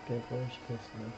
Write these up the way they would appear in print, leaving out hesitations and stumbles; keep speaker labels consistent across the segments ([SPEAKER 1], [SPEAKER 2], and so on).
[SPEAKER 1] Get worst case scenario.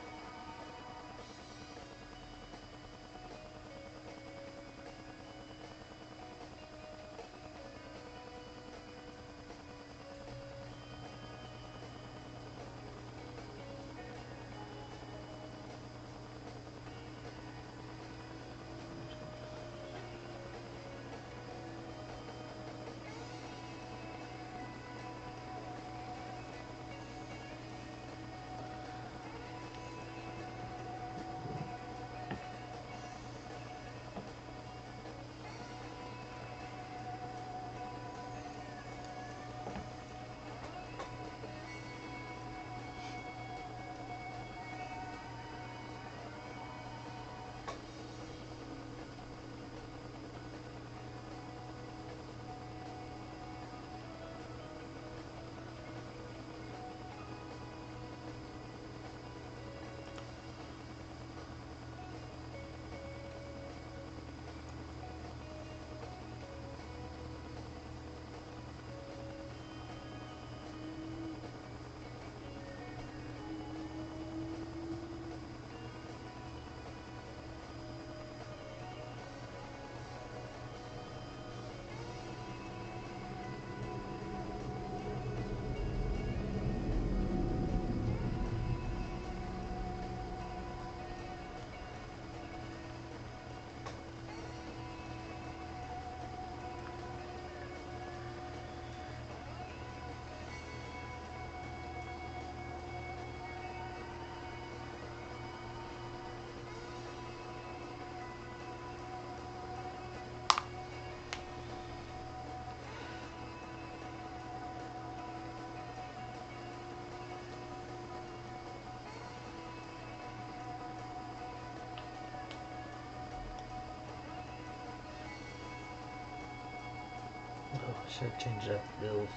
[SPEAKER 1] Oh, I should have changed that to bills.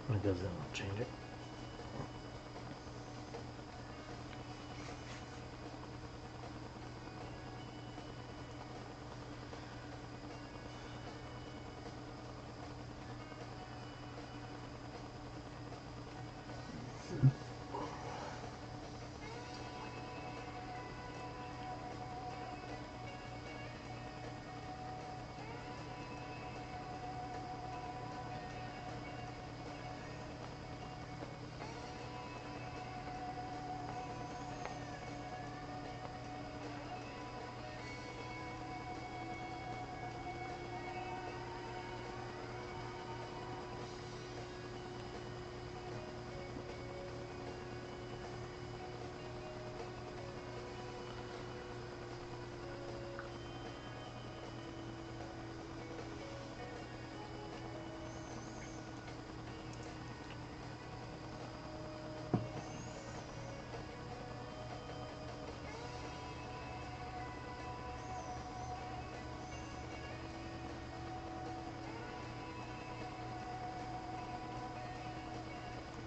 [SPEAKER 1] When it goes in, I'll change it.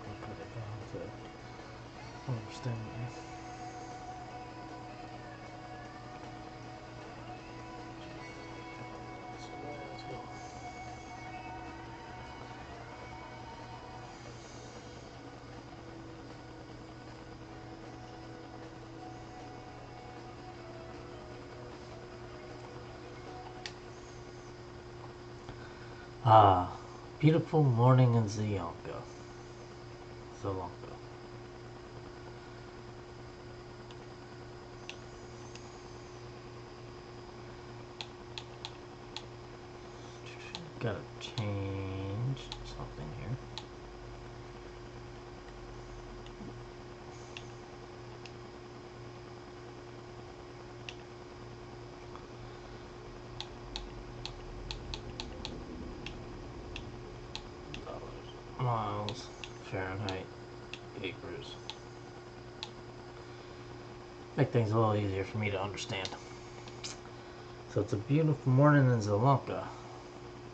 [SPEAKER 1] I'll put it down to understand me. Let's go. Ah, beautiful morning in Zionka. Zalonka. Gotta change something here. Miles, Fahrenheit, acres. Make things a little easier for me to understand. So it's a beautiful morning in Sri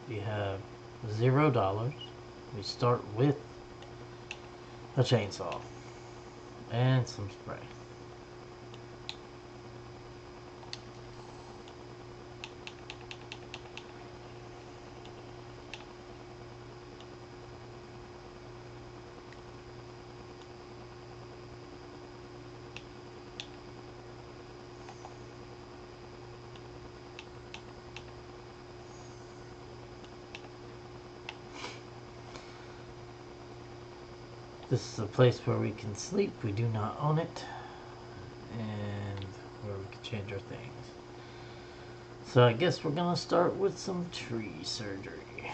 [SPEAKER 1] We have $0. We start with a chainsaw and some spray. This is a place where we can sleep. We do not own it. And where we can change our things. So I guess we're gonna start with some tree surgery.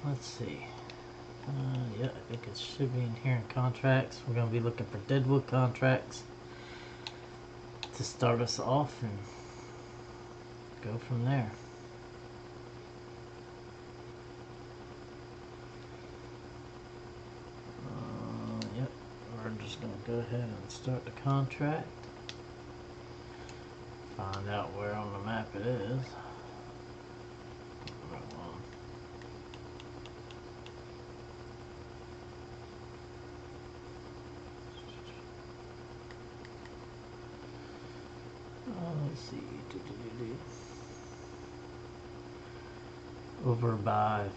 [SPEAKER 1] Let's see. Yeah, I think it should be in here in contracts. We're gonna be looking for deadwood contracts to start us off and go from there. Yep, we're just gonna go ahead and start the contract. Find out where on the map it is. Let's see. Over by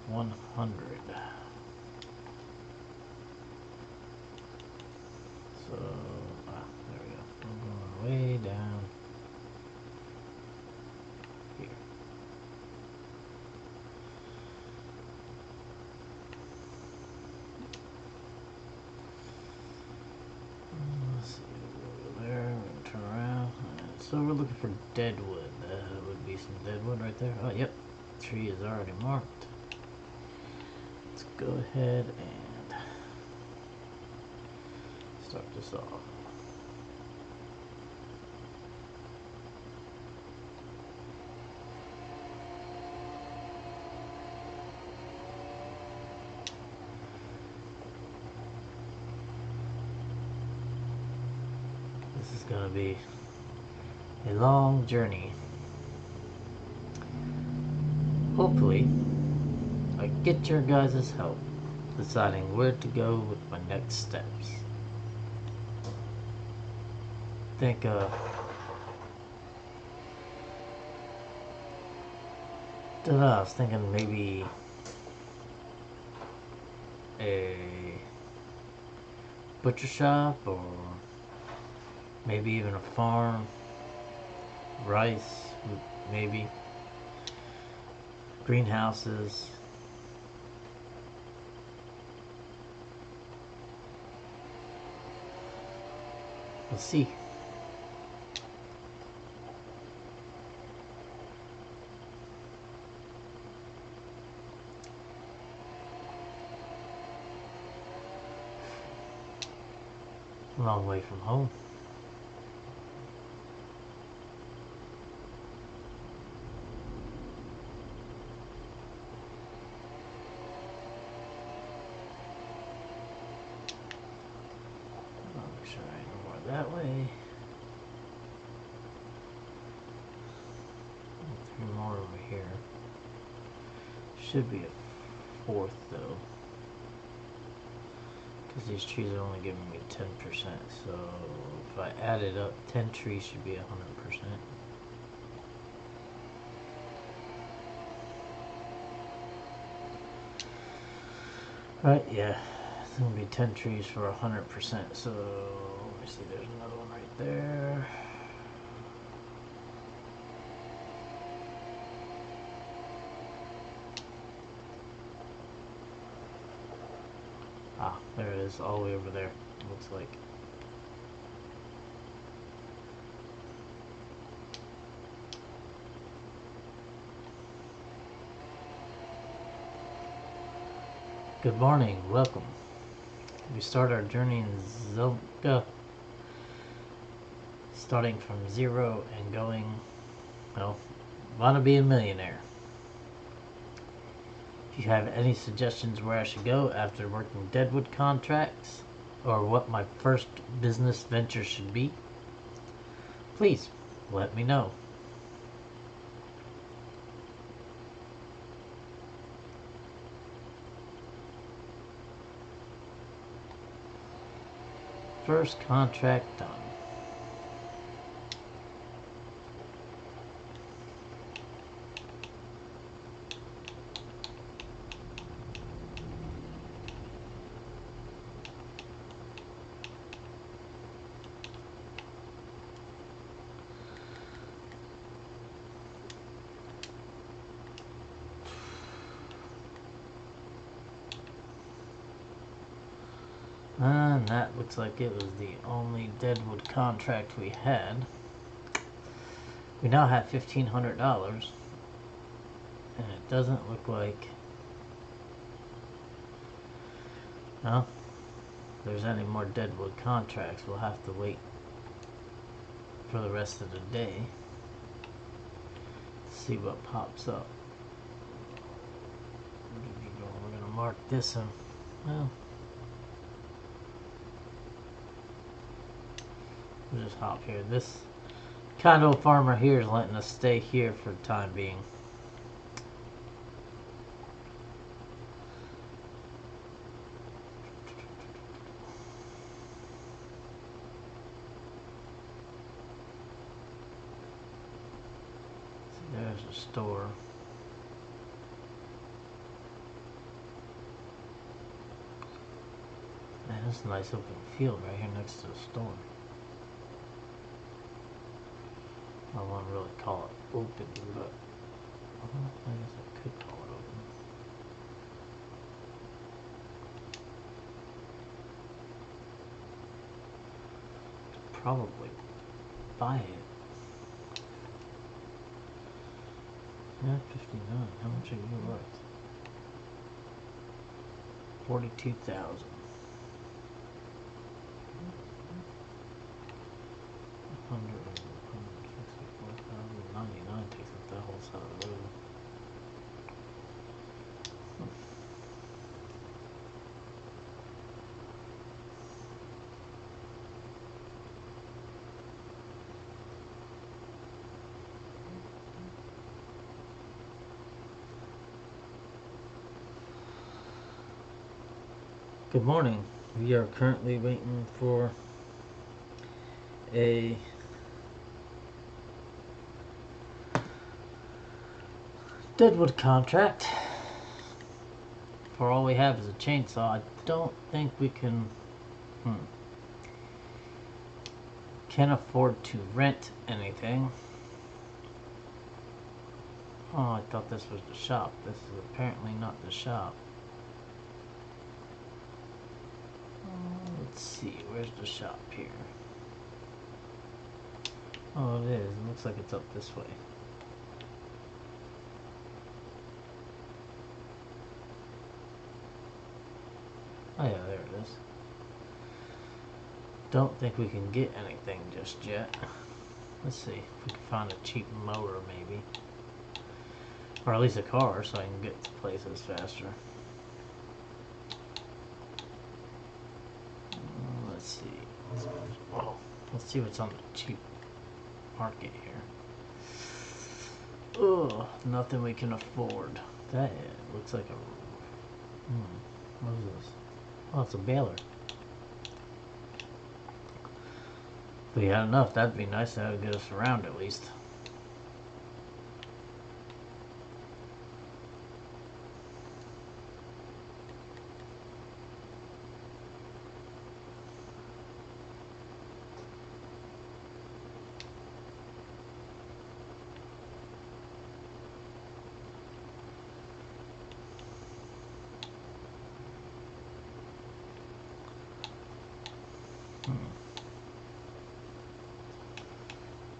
[SPEAKER 1] 100. So, there we go. I'm going way down here. Let's see, over there, turn around. So we're looking for deadwood. That would be some deadwood right there. Oh, yep. Tree is already marked. Let's go ahead and start this off. This is going to be a long journey. Hopefully, I get your guys' help deciding where to go with my next steps. I was thinking maybe a butcher shop or maybe even a farm, rice, maybe greenhouses. We'll see. A long way from home. I'll make sure I know more that way. 3 more over here. Should be a 4th though, because these trees are only giving me 10%, so if I add it up, 10 trees should be 100%. Right, yeah, it's gonna be 10 trees for 100%, so let me see, there's another one right there. Ah, there it is, all the way over there, it looks like. Good morning, welcome. We start our journey in Zilka, starting from 0 and going, well, want to be a millionaire. If you have any suggestions where I should go after working deadwood contracts, or what my first business venture should be, please let me know. First contract done. And that looks like it was the only Deadwood contract we had. We now have $1,500. And it doesn't look like, well, there's any more Deadwood contracts. We'll have to wait for the rest of the day to see what pops up. We're going to mark this one. Well, we'll just hop here. This condo farmer here is letting us stay here for the time being. There's a store. Man, that's a nice open field right here next to the store. I wouldn't really call it open, but I guess I could call it open. Probably buy it. Yeah, 59. How much are you worth? 42,000. 164,099 takes up that whole side of the road. Good morning. We are currently waiting for a Deadwood contract. For all we have is a chainsaw. I don't think we can can't afford to rent anything. Oh, I thought this was the shop. This is apparently not the shop. Let's see, where's the shop here? Oh, it is. It looks like it's up this way. Oh yeah, there it is. Don't think we can get anything just yet. Let's see if we can find a cheap mower maybe. Or at least a car so I can get to places faster. Let's see. Let's see what's on the cheap market here. Ugh, nothing we can afford. That looks like a... what is this? Oh, it's a baler. If we had enough, that'd be nice. That would get us around at least.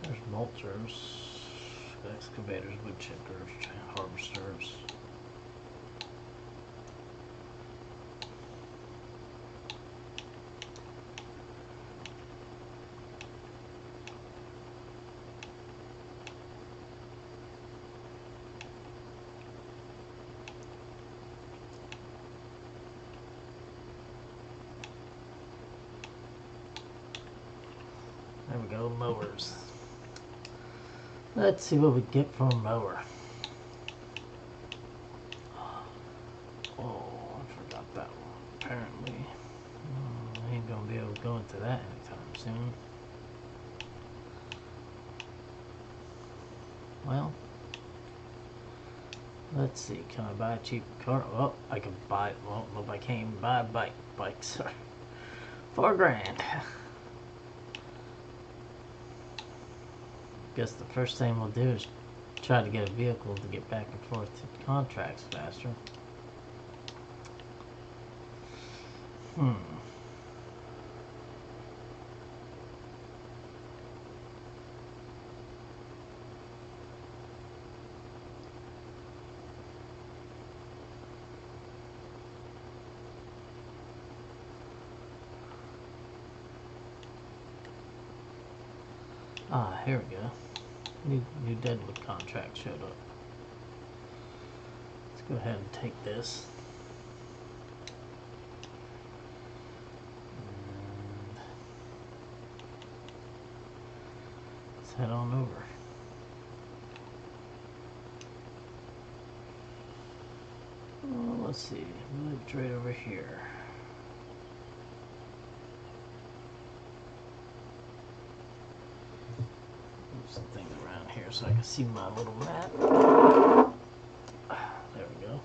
[SPEAKER 1] There's mulchers, excavators, wood chippers, harvesters. There we go, mowers. Let's see what we get for a mower. Oh, I forgot that one. Apparently, I ain't gonna be able to go into that anytime soon. Well, let's see. Can I buy a cheap car? Oh, I can buy. Well, nope, I can't even buy a bike. Bikes are $4 grand. Guess the first thing we'll do is try to get a vehicle to get back and forth to contracts faster. Ah, here we go. New Deadwood contract showed up. Let's go ahead and take this. And let's head on over. Well, let's see. Lived right over here. Move some things around here so I can see my little map. There we go.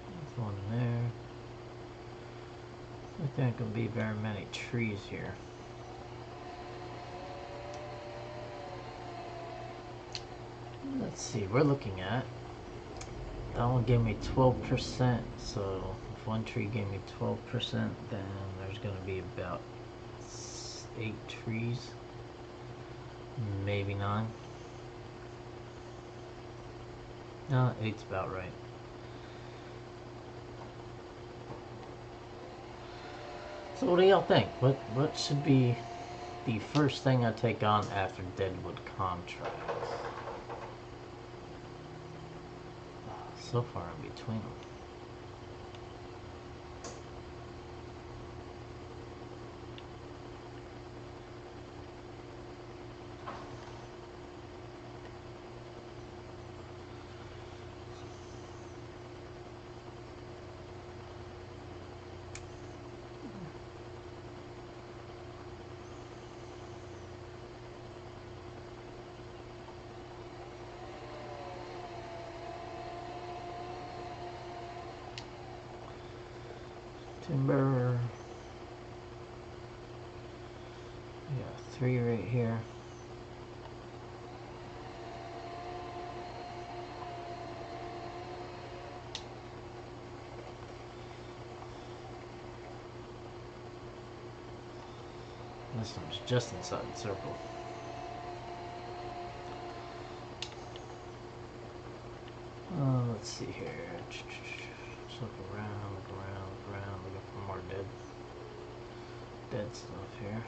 [SPEAKER 1] There's one there. I think there can be very many trees here. Let's see, we're looking at, that one gave me 12%, so if one tree gave me 12%, then there's going to be about 8 trees, maybe 9. No, 8's about right. So what do y'all think? What should be the first thing I take on after Deadwood contracts? So far in between them. Timber. We got 3 right here. This one's just inside the circle. Let's see here. Just look around, looking for more dead stuff here.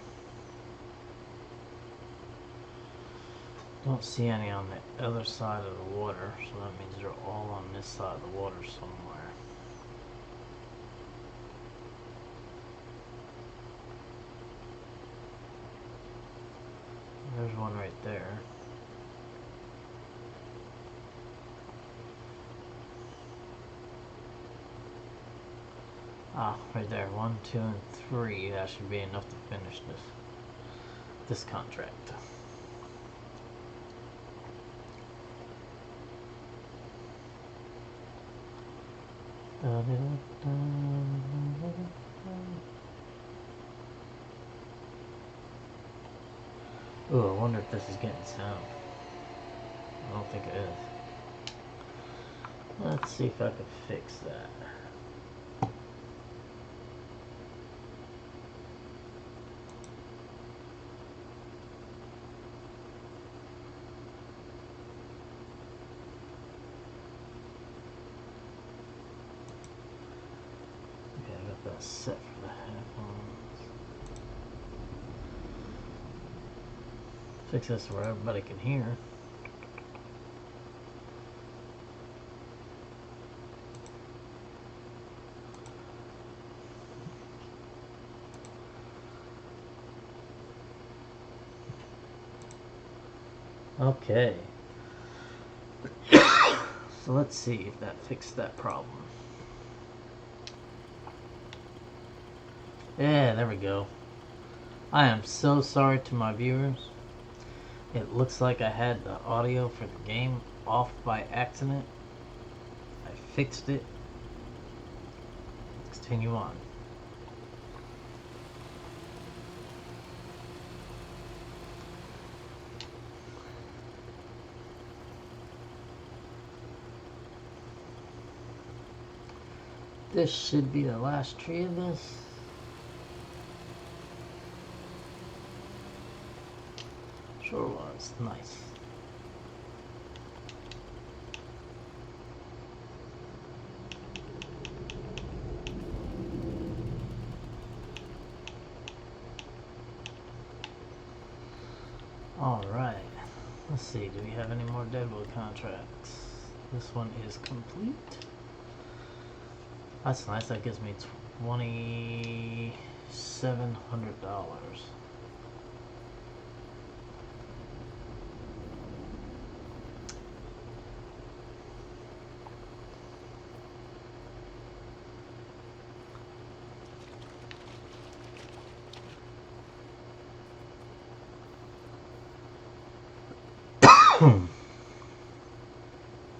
[SPEAKER 1] Don't see any on the other side of the water, so that means they're all on this side of the water somewhere. There's one right there. Ah, right there. 1, 2, and 3. That should be enough to finish this contract. Ooh, I wonder if this is getting sound. I don't think it is. Let's see if I can fix that. Okay, I got that set for the headphones. Fix this where everybody can hear. Okay. So let's see if that fixed that problem. Yeah, there we go. I am so sorry to my viewers. It looks like I had the audio for the game off by accident. I fixed it. Let's continue on. This should be the last tree of this. Sure was. Nice. Alright. Let's see, do we have any more deadwood contracts? This one is complete. That's nice, that gives me $2,700.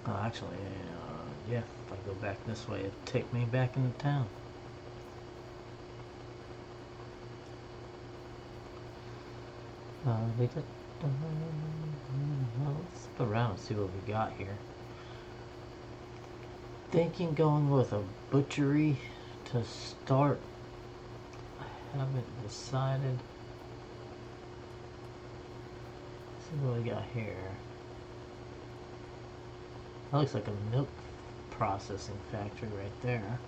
[SPEAKER 1] Oh, actually, yeah, if I go back this way, it'd take me back into town. Let's look around and see what we got here. Thinking going with a butchery to start. I haven't decided. Let's see what we got here. That looks like a milk processing factory right there.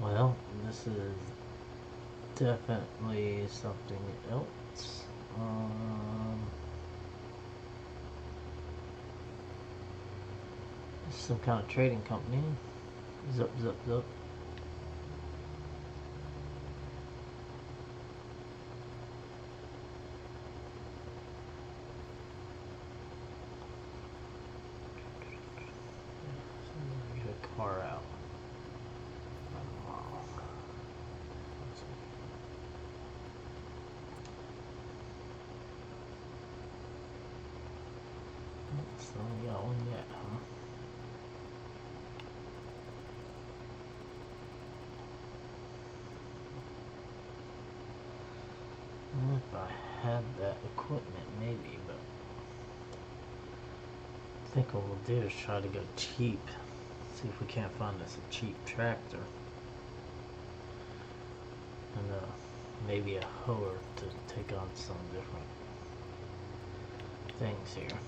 [SPEAKER 1] Well, this is definitely something else. This is some kind of trading company. Zup, zup, zup. Get a car out. So we got one yet, huh? If I had that equipment, maybe, but I think what we'll do is try to go cheap. See if we can't find us a cheap tractor. And maybe a hoer to take on some different things here.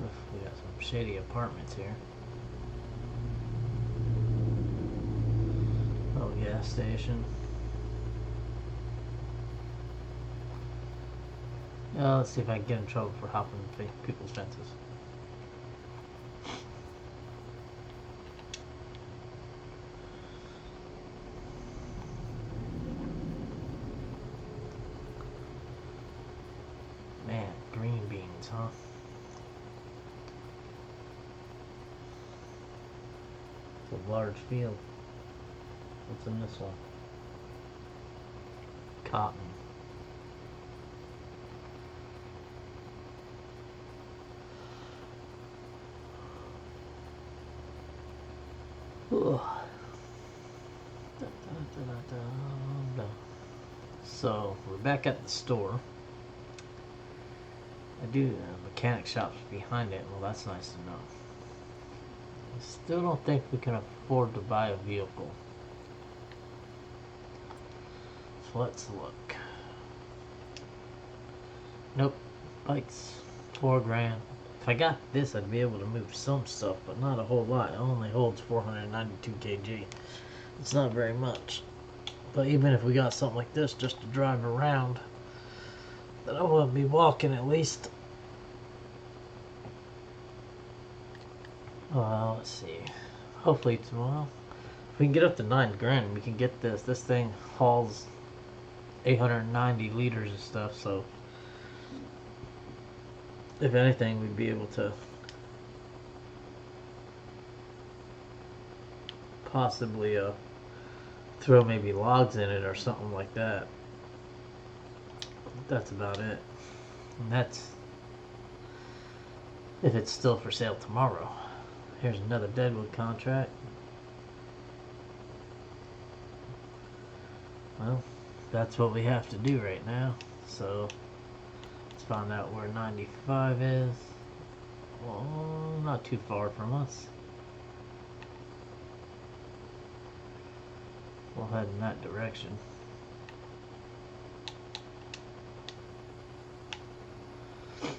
[SPEAKER 1] Oof, we got some shady apartments here. Oh, gas station. Let's see if I can get in trouble for hopping people's fences. Man, green beans, huh? It's a large field. What's in this one? Cotton. So we're back at the store. I do mechanic shops behind it. Well, that's nice to know. I still don't think we can afford to buy a vehicle. So let's look. Nope. Bikes. $4,000. If I got this, I'd be able to move some stuff, but not a whole lot. It only holds 492 kg. It's not very much. But even if we got something like this just to drive around, then I will be walking at least. Well, let's see. Hopefully tomorrow. If we can get up to $9,000, we can get this. This thing hauls 890 liters of stuff, so if anything, we'd be able to possibly throw maybe logs in it or something like that. that's about it. And that's if it's still for sale tomorrow. Here's another Deadwood contract. Well, that's what we have to do right now. So let's find out where 95 is. Well, not too far from us. We'll head in that direction. Here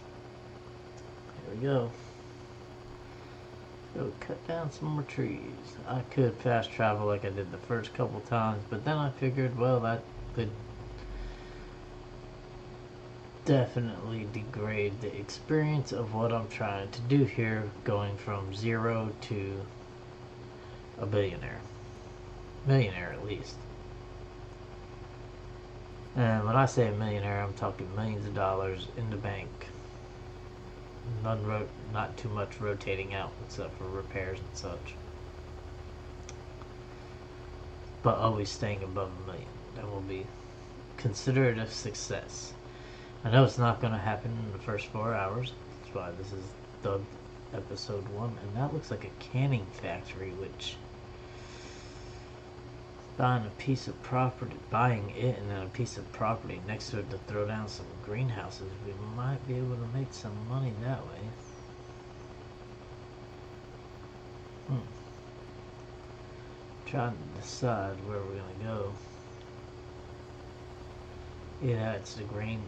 [SPEAKER 1] we go. Go cut down some more trees. I could fast travel like I did the first couple times, but then I figured, well, that could definitely degrade the experience of what I'm trying to do here, going from 0 to a billionaire. Millionaire at least. And when I say a millionaire, I'm talking millions of dollars in the bank. Not too much rotating out except for repairs and such. But always staying above $1 million. That will be considered a success. I know it's not going to happen in the first 4 hours. That's why this is dubbed episode 1. And that looks like a canning factory, which buying it and then a piece of property next to it to throw down some greenhouses, we might be able to make some money that way. Trying to decide where we're gonna go. Yeah, it's the grain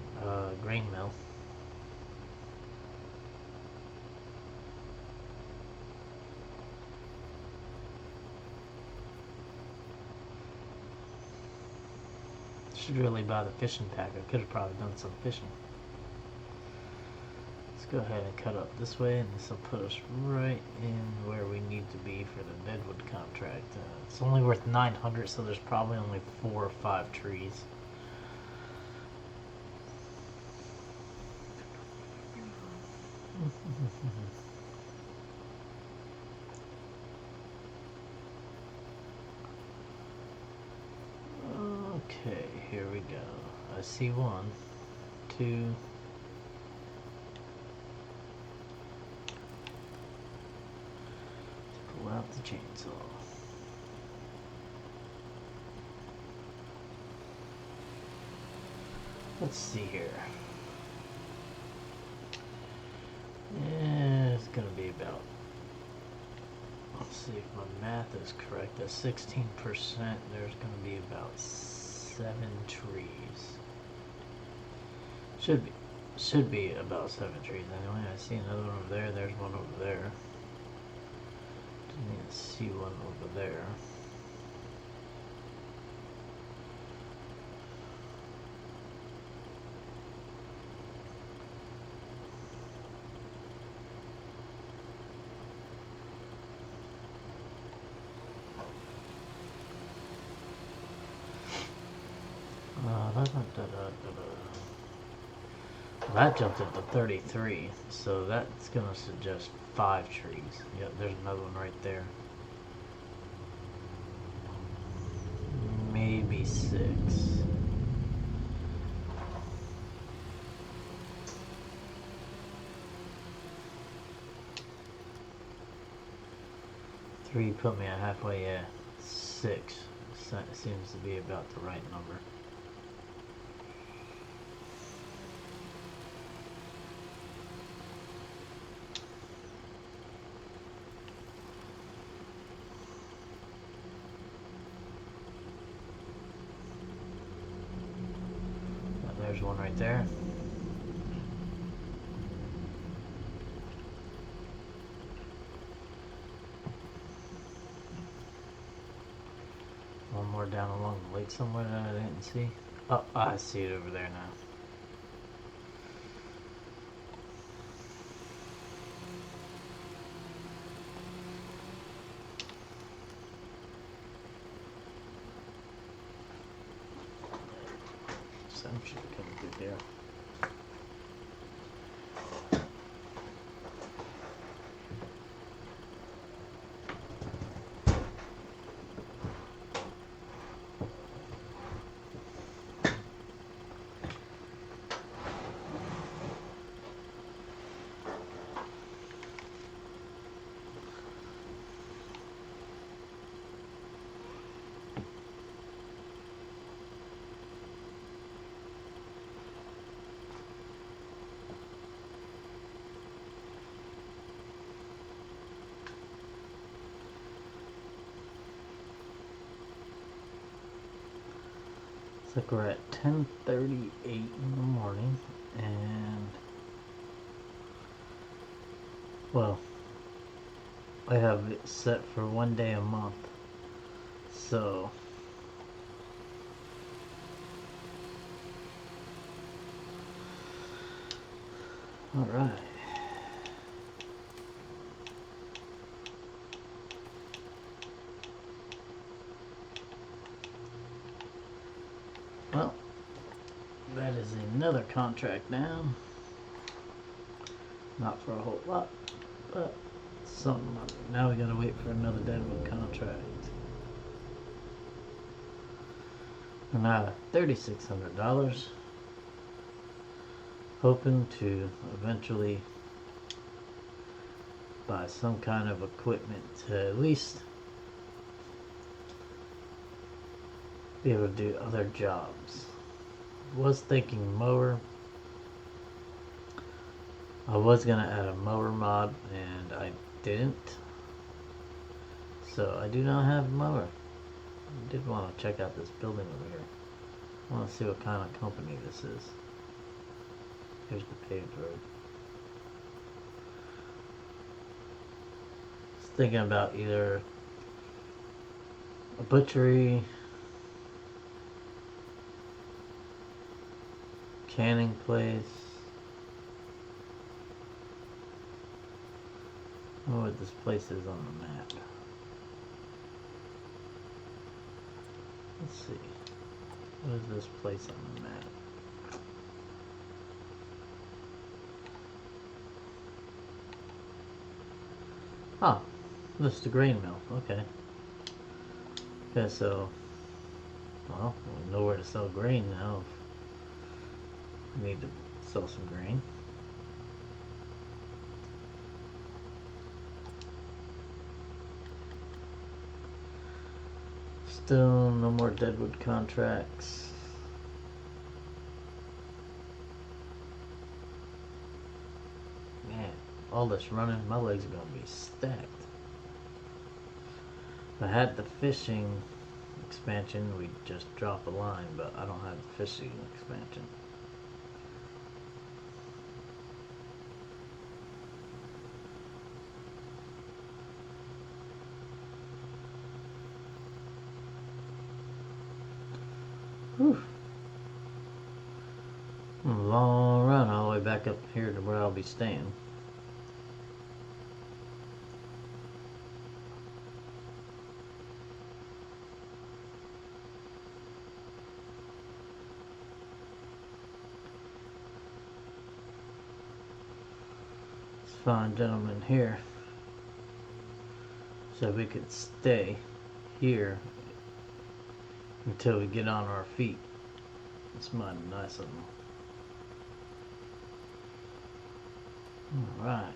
[SPEAKER 1] mill. Should really buy the fishing tack. I could have probably done some fishing. Let's go ahead and cut up this way, and this will put us right in where we need to be for the Deadwood contract. It's only worth 900, so there's probably only 4 or 5 trees. Okay, here we go. I see 1, 2. Pull out the chainsaw. Let's see here. Yeah, it's gonna be about, let's see if my math is correct, at 16%, there's gonna be about 7 trees. Should be about 7 trees anyway. I see another one over there, there's one over there. Didn't even see one over there. That jumped up to 33, so that's gonna suggest 5 trees. Yep, there's another one right there. Maybe 6. Three put me at halfway. Yeah, 6 seems to be about the right number. There's one right there. One more down along the lake somewhere that I didn't see. Oh, I see it over there now. Some should be coming through there. like we're at 10:38 in the morning, and well, I have it set for 1 day a month, so all right. Well, that is another contract down. Not for a whole lot, but something. Now we gotta wait for another Deadwood contract. And now $3,600. Hoping to eventually buy some kind of equipment to at least be able to do other jobs. Was thinking mower. I was gonna add a mower mod and I didn't. So I do not have a mower. I did want to check out this building over here. I want to see what kind of company this is. Here's the paved road. Just thinking about either a butchery, canning place. I don't know what this place is on the map. Let's see. What is this place on the map? Ah, this is the grain mill. Okay. Okay, so, well, we know where to sell grain now. We need to sell some grain. Still no more Deadwood contracts. Man, all this running, my legs are gonna be stacked. If I had the fishing expansion, we'd just drop a line, but I don't have the fishing expansion. Whew. A long run all the way back up here to where I'll be staying. This fine gentleman here said we could stay here until we get on our feet. It's mighty nice of them. Alright.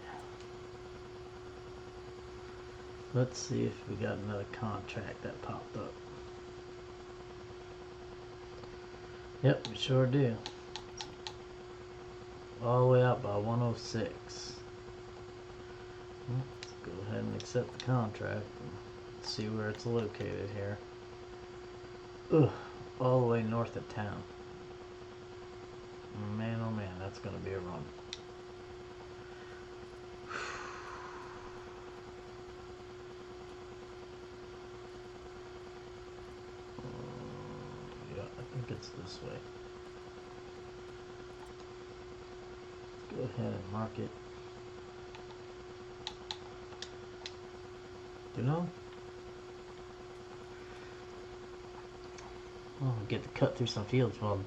[SPEAKER 1] Let's see if we got another contract that popped up. Yep, we sure do. All the way out by 106. Let's go ahead and accept the contract and see where it's located here. Ugh, all the way north of town. Man, oh man, that's gonna be a run. Yeah, I think it's this way. Go ahead and mark it. You know? Oh, get to cut through some fields. Well,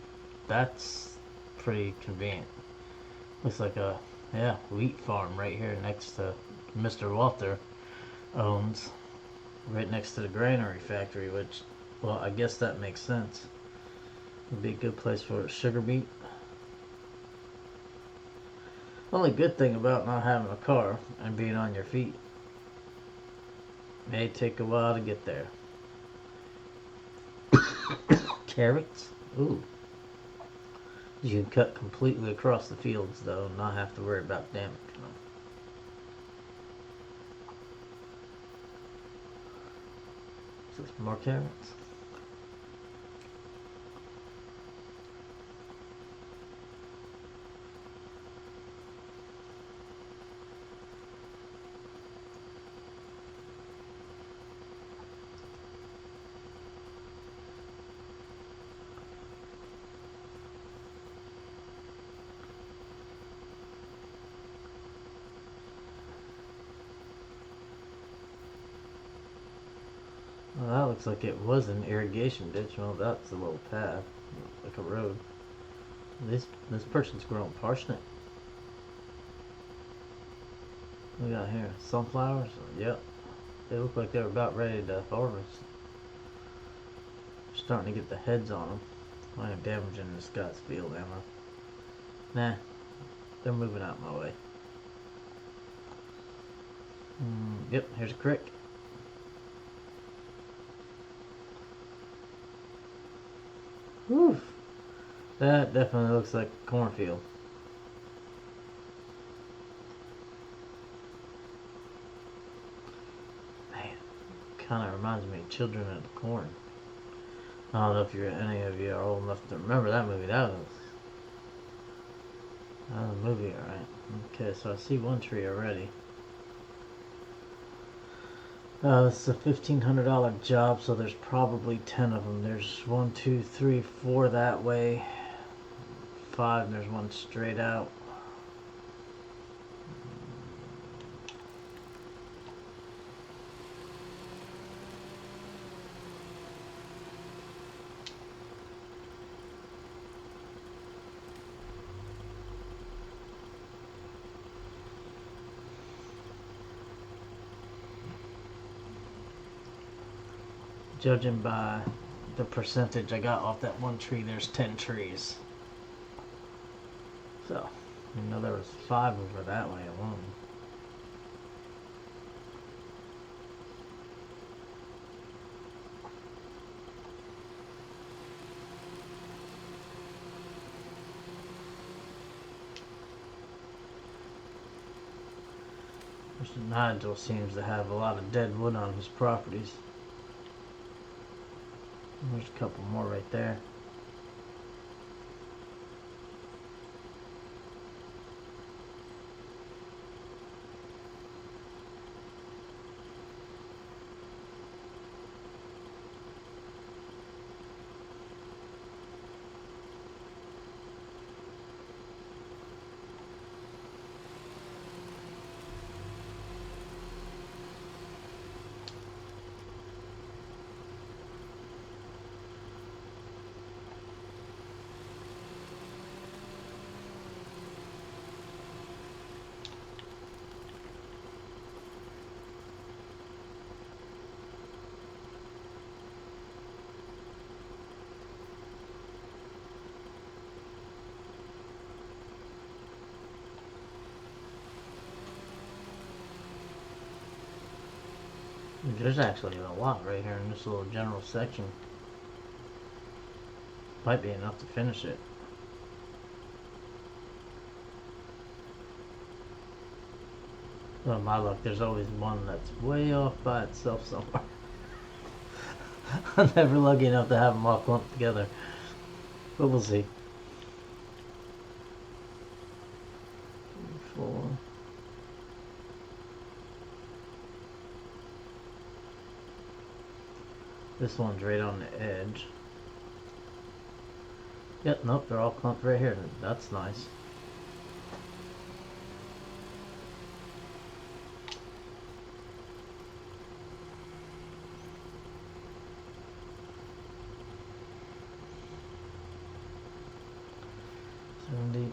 [SPEAKER 1] that's pretty convenient. Looks like a wheat farm right here next to Mr. Walter owns, right next to the granary factory. Which, well, I guess that makes sense. Would be a good place for sugar beet. Only good thing about not having a car and being on your feet. May take a while to get there. Carrots? Ooh. You can cut completely across the fields though, and not have to worry about damage. So more carrots. Well, that looks like it was an irrigation ditch. Well, that's a little path, like a road. This person's growing parsnip. What we got here? Sunflowers? Yep. They look like they were about ready to harvest. Starting to get the heads on them. I am damaging this guy's field, am I? Nah. They're moving out my way. Yep, here's a crick. Whew. That definitely looks like a cornfield. Man, kind of reminds me of Children of the Corn. I don't know if any of you are old enough to remember that movie. That was a movie, alright. Okay, so I see one tree already. This is a $1,500 job, so there's probably 10 of them. There's 1, 2, 3, 4 that way. 5, and there's one straight out. Judging by the percentage I got off that one tree, there's 10 trees. So, you know, there was 5 over that way alone. Mr. Nigel seems to have a lot of dead wood on his properties. There's a couple more right there. There's actually a lot right here in this little general section. Might be enough to finish it. Well, my luck, there's always one that's way off by itself somewhere. I'm never lucky enough to have them all clumped together. But we'll see. 4. This one's right on the edge. Yep, nope, they're all clumped right here. That's nice. $70,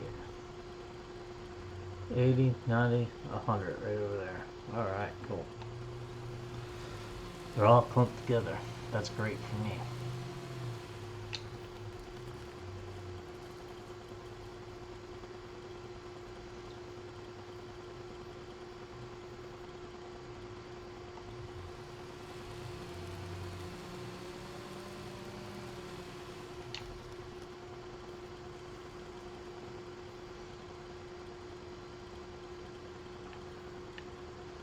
[SPEAKER 1] $80, $90, $100 right over there. Alright, cool. They're all clumped together. That's great for me.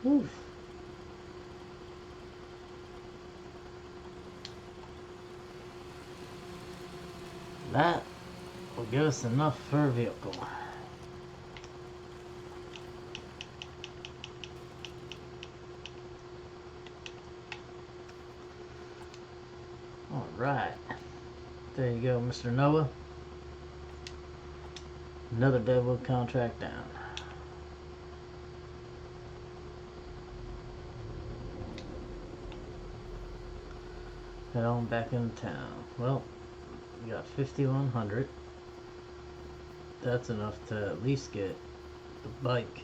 [SPEAKER 1] Oof. That will give us enough for a vehicle. Alright. There you go, Mr. Noah. Another deadwood contract down. head on back into town. Well, we got 5,100. That's enough to at least get the bike,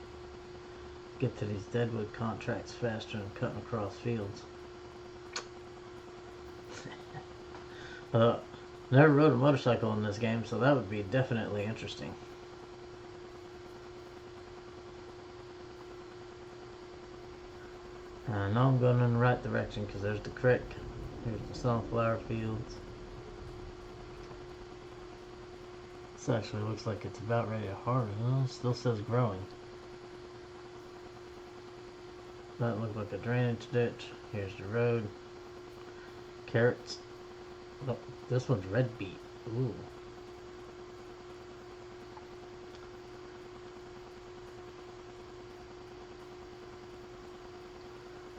[SPEAKER 1] get to these Deadwood contracts faster than cutting across fields. Never rode a motorcycle in this game, so that would be definitely interesting. I know I'm going in the right direction because there's the creek. Here's the sunflower fields. This actually looks like it's about ready to harvest. It still says growing. That looked like a drainage ditch. Here's the road. Carrots. Oh, this one's red beet. Ooh.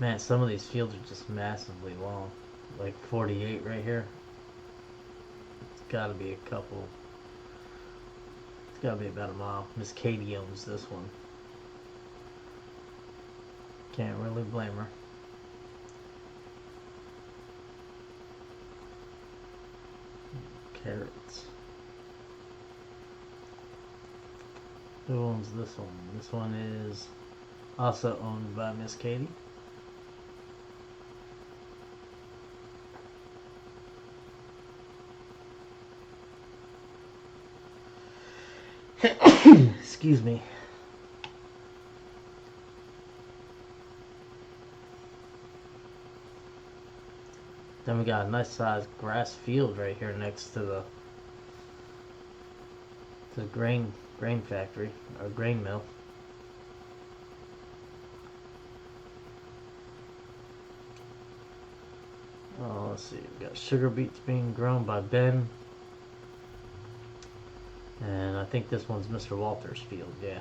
[SPEAKER 1] Man, some of these fields are just massively long. Like 48 right here. It's gotta be a couple. It's gotta be about a mile. Miss Katie owns this one. Can't really blame her. Carrots. Who owns this one? This one is also owned by Miss Katie. Excuse me. Then we got a nice sized grass field right here next to the grain factory or grain mill. Oh, let's see. We got sugar beets being grown by Ben. And I think this one's Mr. Walter's field, yeah.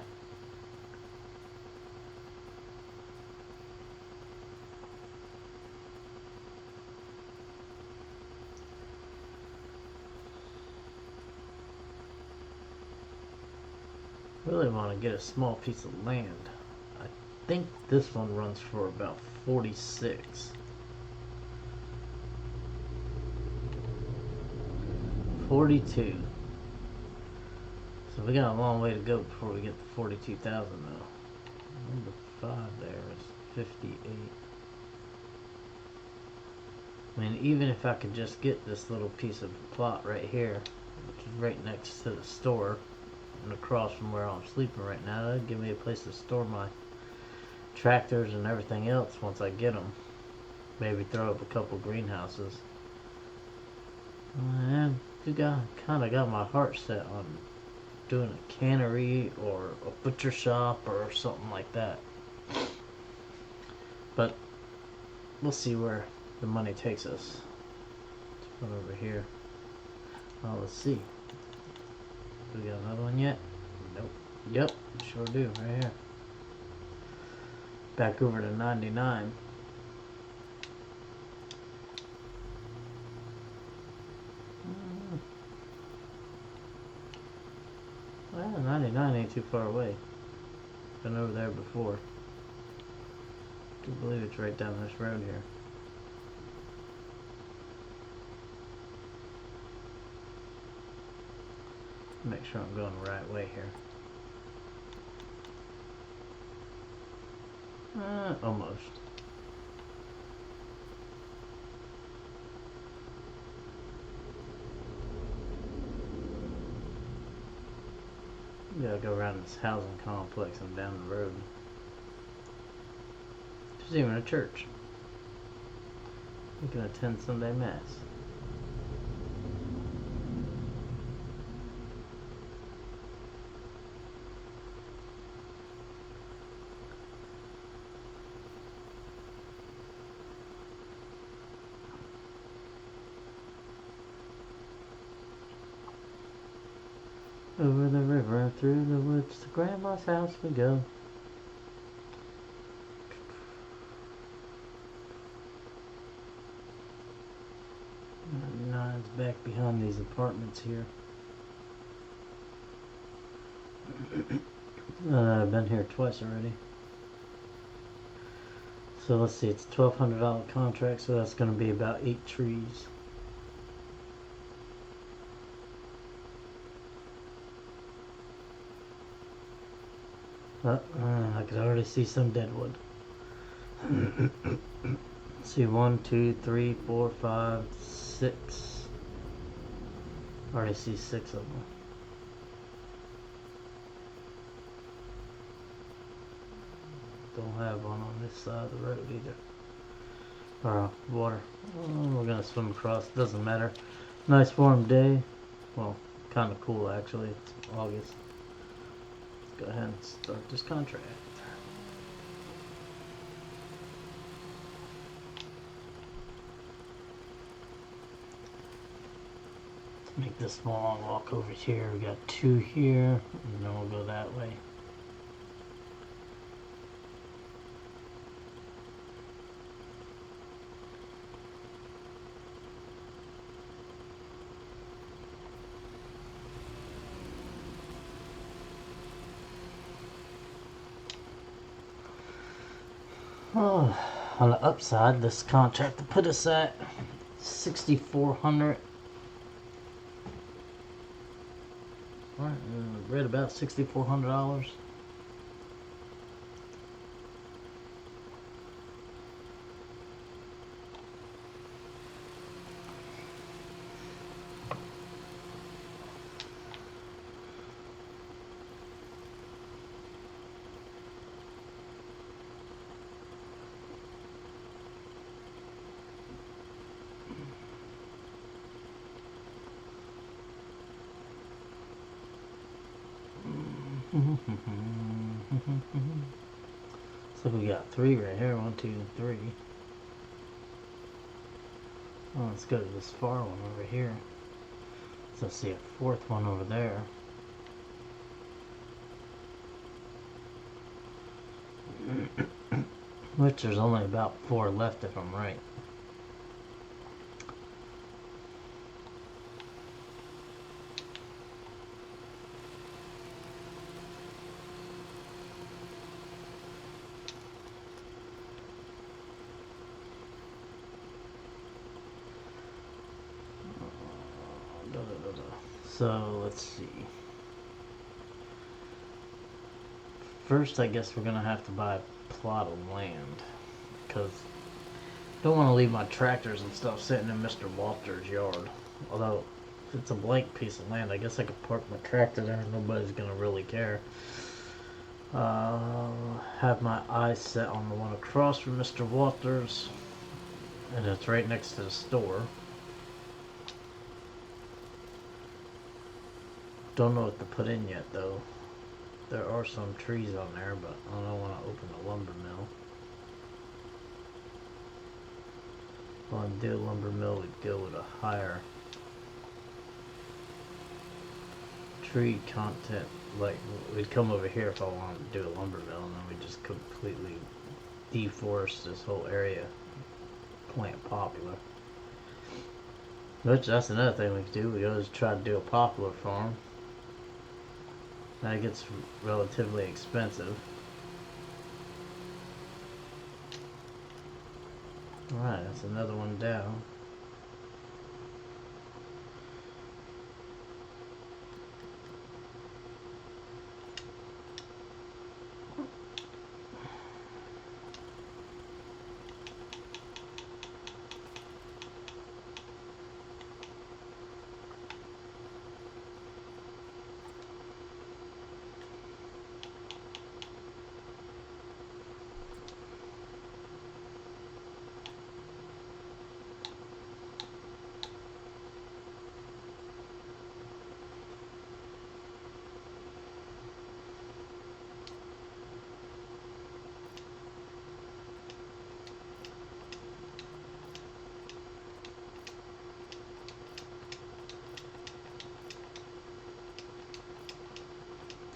[SPEAKER 1] Really want to get a small piece of land. I think this one runs for about 46. 42. So we got a long way to go before we get to 42,000 though. Number 5 there is 58. I mean, even if I could just get this little piece of plot right here, which is right next to the store, and across from where I'm sleeping right now, that'd give me a place to store my tractors and everything else once I get them. Maybe throw up a couple greenhouses. And kind of got my heart set on doing a cannery or a butcher shop or something like that. But we'll see where the money takes us. Let's put over here. Oh, let's see. We got another one yet? Nope. Yep, sure do, right here. Back over to 99. Well, 99 ain't too far away. Been over there before. I do believe it's right down this road here. Make sure I'm going the right way here. Almost. We gotta go around this housing complex and down the road. There's even a church. You can attend Sunday Mass. Over the river, through the woods, to Grandma's house we go. Nine's back behind these apartments here. I've been here twice already. So let's see, it's a $1,200 contract, so that's going to be about 8 trees. I could already see some deadwood. See, 1, 2, 3, 4, 5, 6. I already see 6 of them. Don't have one on this side of the road either. Or water. We're gonna swim across. Doesn't matter. Nice warm day. Well, kind of cool actually. It's August. Let's go ahead and start this contract. Make this long walk over here. We got 2 here, and then we'll go that way. Oh, on the upside, this contract to put us at 6,400. Right about $6,400. So we got 3 right here. 1, 2, 3. Oh, let's go to this far one over here. So see a 4th one over there. Which there's only about 4 left if I'm right. So let's see. First, I guess we're gonna have to buy a plot of land, because I don't want to leave my tractors and stuff sitting in Mr. Walter's yard. Although, if it's a blank piece of land, I guess I could park my tractor there and nobody's gonna really care. Have my eyes set on the one across from Mr. Walter's, and it's right next to the store. Don't know what to put in yet though. There are some trees on there, but I don't want to open a lumber mill. If I want to do a lumber mill, we'd go with a higher tree content. Like, we'd come over here if I wanted to do a lumber mill, and then we'd just completely deforest this whole area. Plant poplar. Which, that's another thing we could do. We could always try to do a poplar farm. That gets relatively expensive. Alright, that's another one down.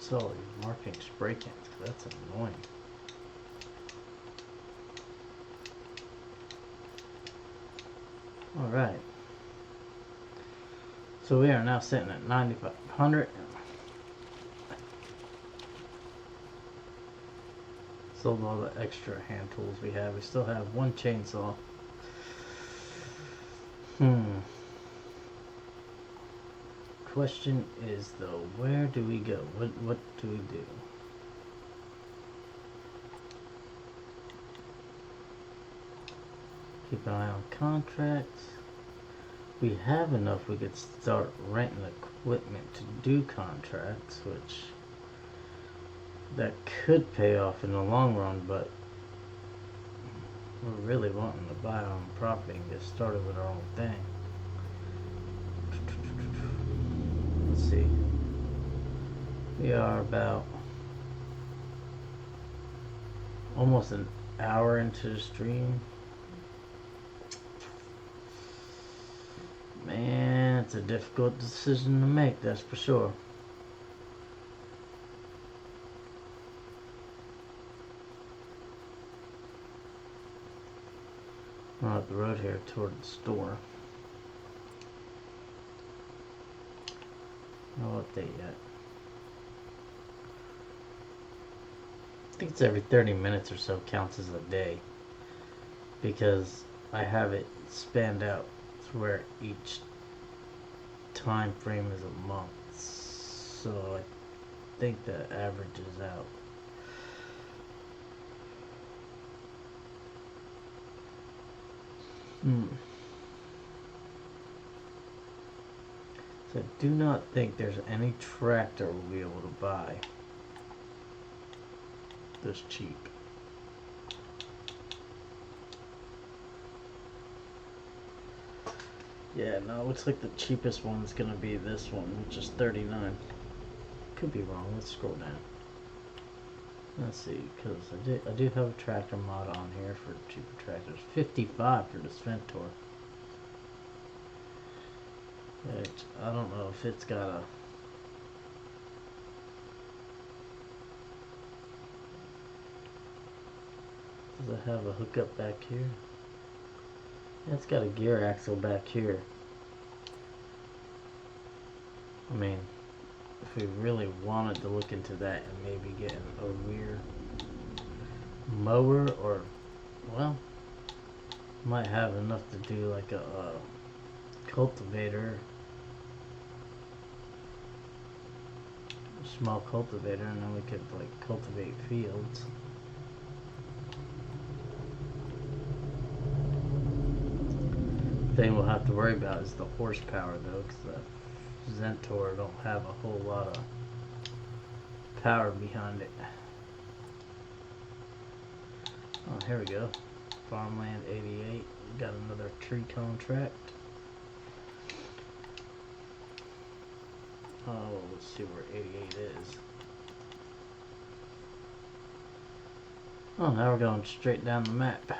[SPEAKER 1] So, you're marking spray cans. That's annoying. Alright. So we are now sitting at 9,500. Sold all the extra hand tools we have. We still have one chainsaw. Question is though, where do we go? What do we do? Keep an eye on contracts. We have enough we could start renting equipment to do contracts, which that could pay off in the long run, but we're really wanting to buy our own property and get started with our own thing. Let's see. We are about almost an hour into the stream. Man, it's a difficult decision to make, that's for sure. I'm up the road here toward the store. No update yet. I think it's every 30 minutes or so counts as a day, because I have it spanned out to where each time frame is a month, so I think that averages out. So I do not think there's any tractor we'll be able to buy this cheap. Yeah, no, it looks like the cheapest one's gonna be this one, which is $39. Could be wrong. Let's scroll down. Let's see, because I do have a tractor mod on here for cheaper tractors. $55 for this Ventor. Which I don't know if it's got a... Does it have a hookup back here? Yeah, it's got a gear axle back here. I mean, if we really wanted to look into that and maybe get a rear mower, or, well, might have enough to do like a cultivator, a small cultivator, and then we could like cultivate fields. Thing we'll have to worry about is the horsepower though, because the Zentor don't have a whole lot of power behind it. Oh, here we go. Farmland 88. We got another tree contract. Oh, let's see where 88 is. Oh, now we're going straight down the map.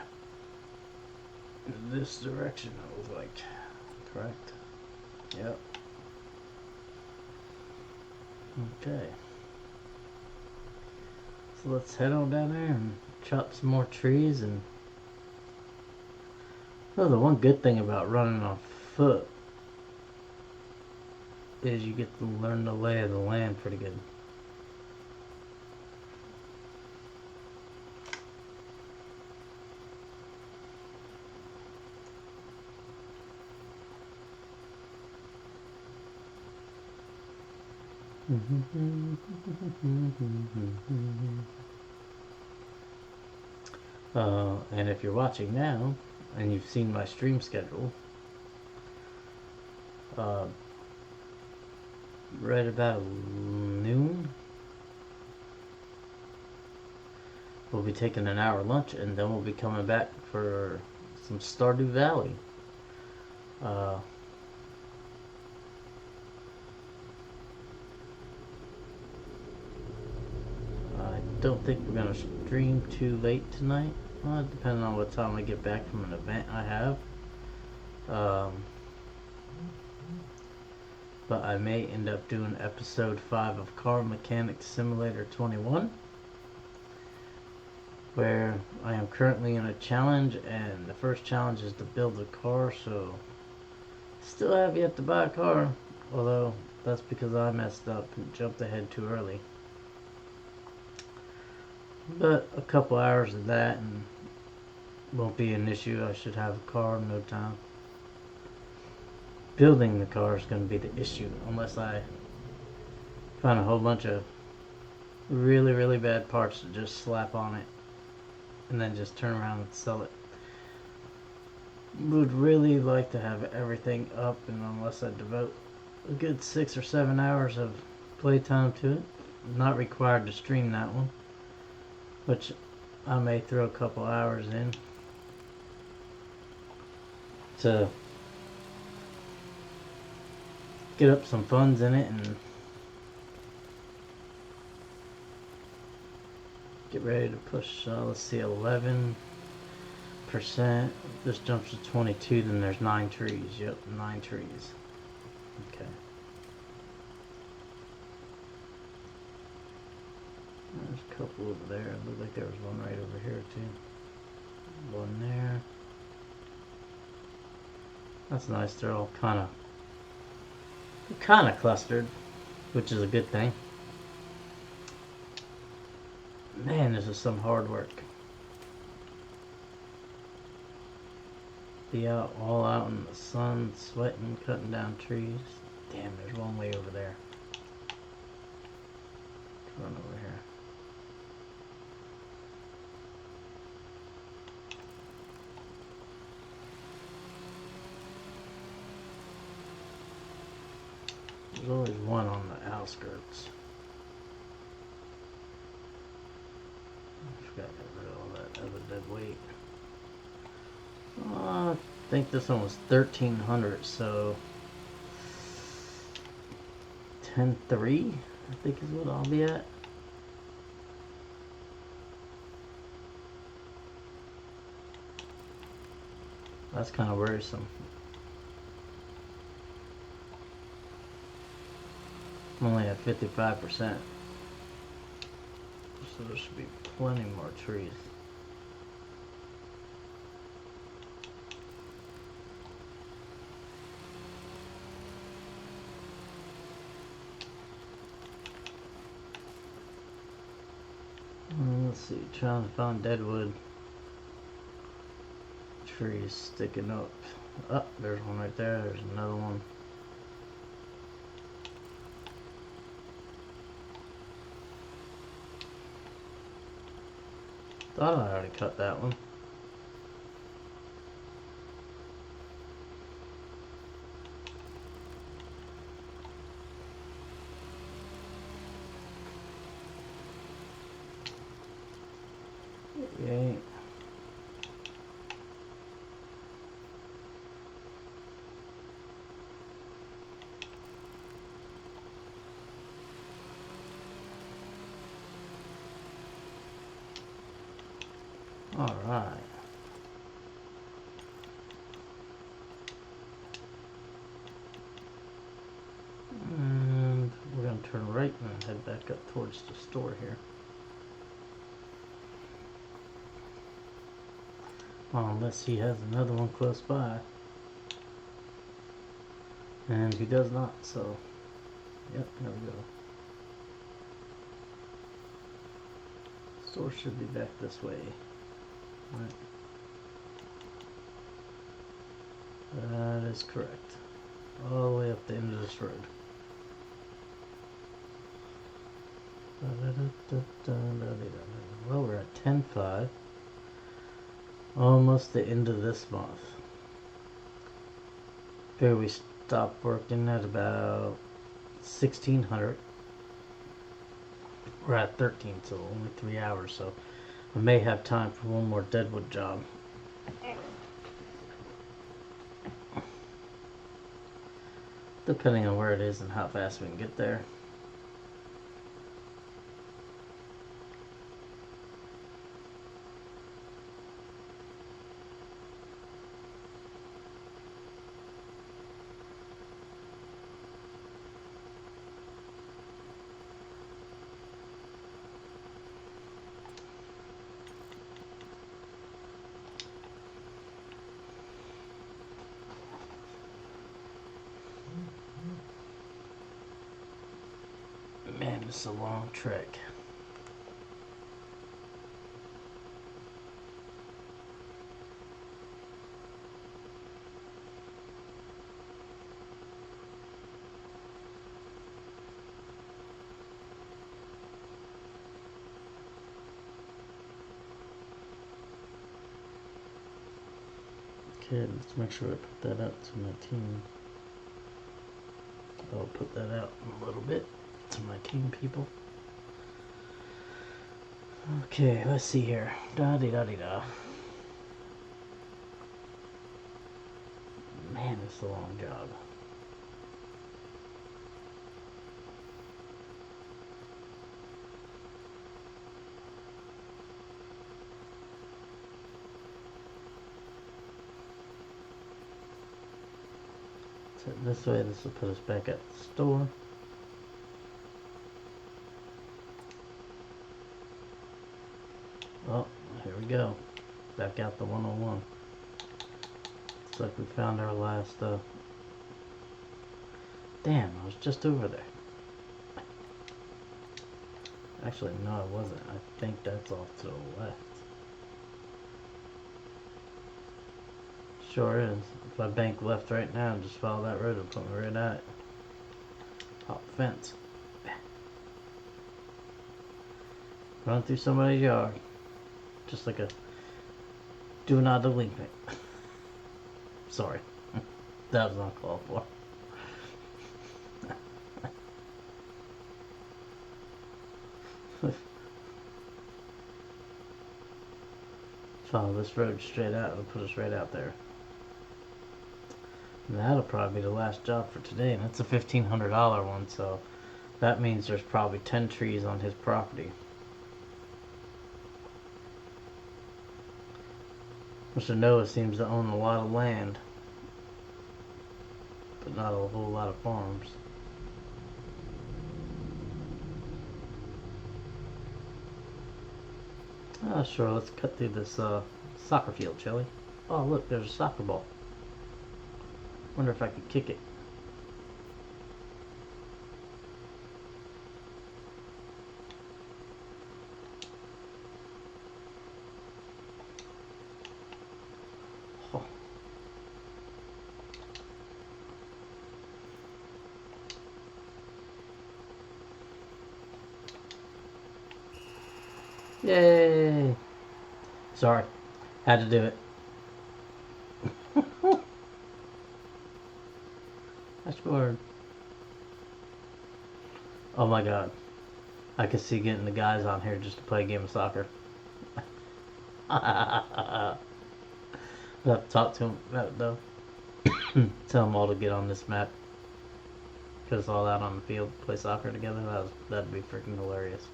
[SPEAKER 1] In this direction, it looks like. Correct? Yep. Okay. So let's head on down there and chop some more trees. And oh, the one good thing about running on foot is you get to learn the lay of the land pretty good. And if you're watching now and you've seen my stream schedule, right about noon we'll be taking an hour lunch, and then we'll be coming back for some Stardew Valley. I don't think we're going to stream too late tonight, depending on what time I get back from an event I have. But I may end up doing episode 5 of Car Mechanic Simulator 21, where I am currently in a challenge, and the first challenge is to build a car, so still have yet to buy a car, although that's because I messed up and jumped ahead too early. But a couple hours of that and won't be an issue. I should have a car in no time. Building the car is going to be the issue unless I find a whole bunch of really, really bad parts to just slap on it and then just turn around and sell it. Would really like to have everything up, and unless I devote a good 6 or 7 hours of playtime to it, not required to stream that one, which I may throw a couple hours in to get up some funds in it and get ready to push, let's see, 11%. If this jumps to 22, then there's 9 trees. Yep, 9 trees. Okay. There's a couple over there. It looked like there was one right over here too. One there. That's nice. They're all kind of clustered, which is a good thing. Man, this is some hard work. Be out all out in the sun, sweating, cutting down trees. Damn, there's one way over there. Run over here. There's always one on the outskirts. I forgot to get rid of all that other dead weight. I think this one was 1,300, so 10.3 I think is what I'll be at. That's kind of worrisome. I'm only at 55%. So there should be plenty more trees. Let's see, trying to find deadwood trees sticking up. Oh, there's one right there. There's another one. Thought I already cut that one. Yay. All right. And we're going to turn right and head back up towards the store here. Unless he has another one close by. And he does not, so yep, there we go. Store should be back this way. Right. That is correct. All the way up the end of this road. Well, we're at 10.5. Almost the end of this month. Here we stopped working at about 1,600. We're at 13, so only 3 hours, so I may have time for one more deadwood job. Depending on where it is and how fast we can get there. Man, it's a long trek. Okay, let's make sure I put that out to my team. I'll put that out in a little bit to my team people. Okay, let's see here. Da-dee-da-dee-da. Man, it's a long job. Set it this way, this will put us back at the store. Oh, here we go. Back out the 101. Looks like we found our last, Damn, I was just over there. Actually, no, I wasn't. I think that's off to the left. Sure is. If I bank left right now and just follow that road, it'll put me right at it. Hop the fence. Run through somebody's yard. Just like a do not delinquent. Sorry. That was not called for. Follow this road straight out, it'll put us right out there. And that'll probably be the last job for today, and it's a $1,500 one, so that means there's probably 10 trees on his property. Mr. Noah seems to own a lot of land, but not a whole lot of farms. Oh, sure, let's cut through this soccer field, shall we? Oh, look, there's a soccer ball. Wonder if I could kick it. Oh. Yay! Sorry, had to do it. I scored. Oh my god. I could see getting the guys on here just to play a game of soccer. I'll have to talk to them about it though. Tell them all to get on this map. Put us all out on the field, play soccer together. That'd be freaking hilarious.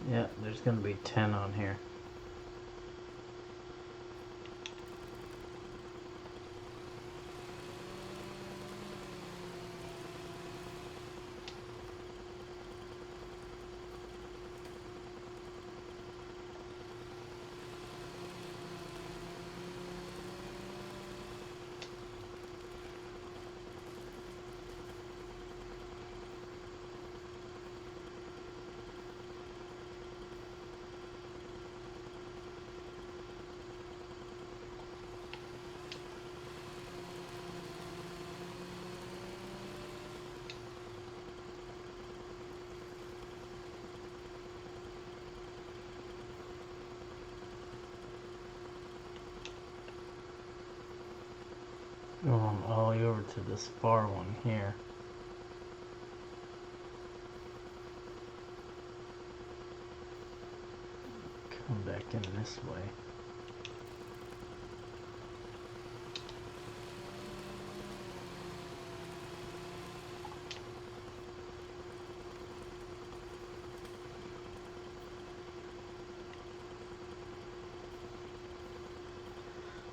[SPEAKER 1] Yeah, there's gonna be 10 on here. Going all the way over to this far one here. Come back in this way.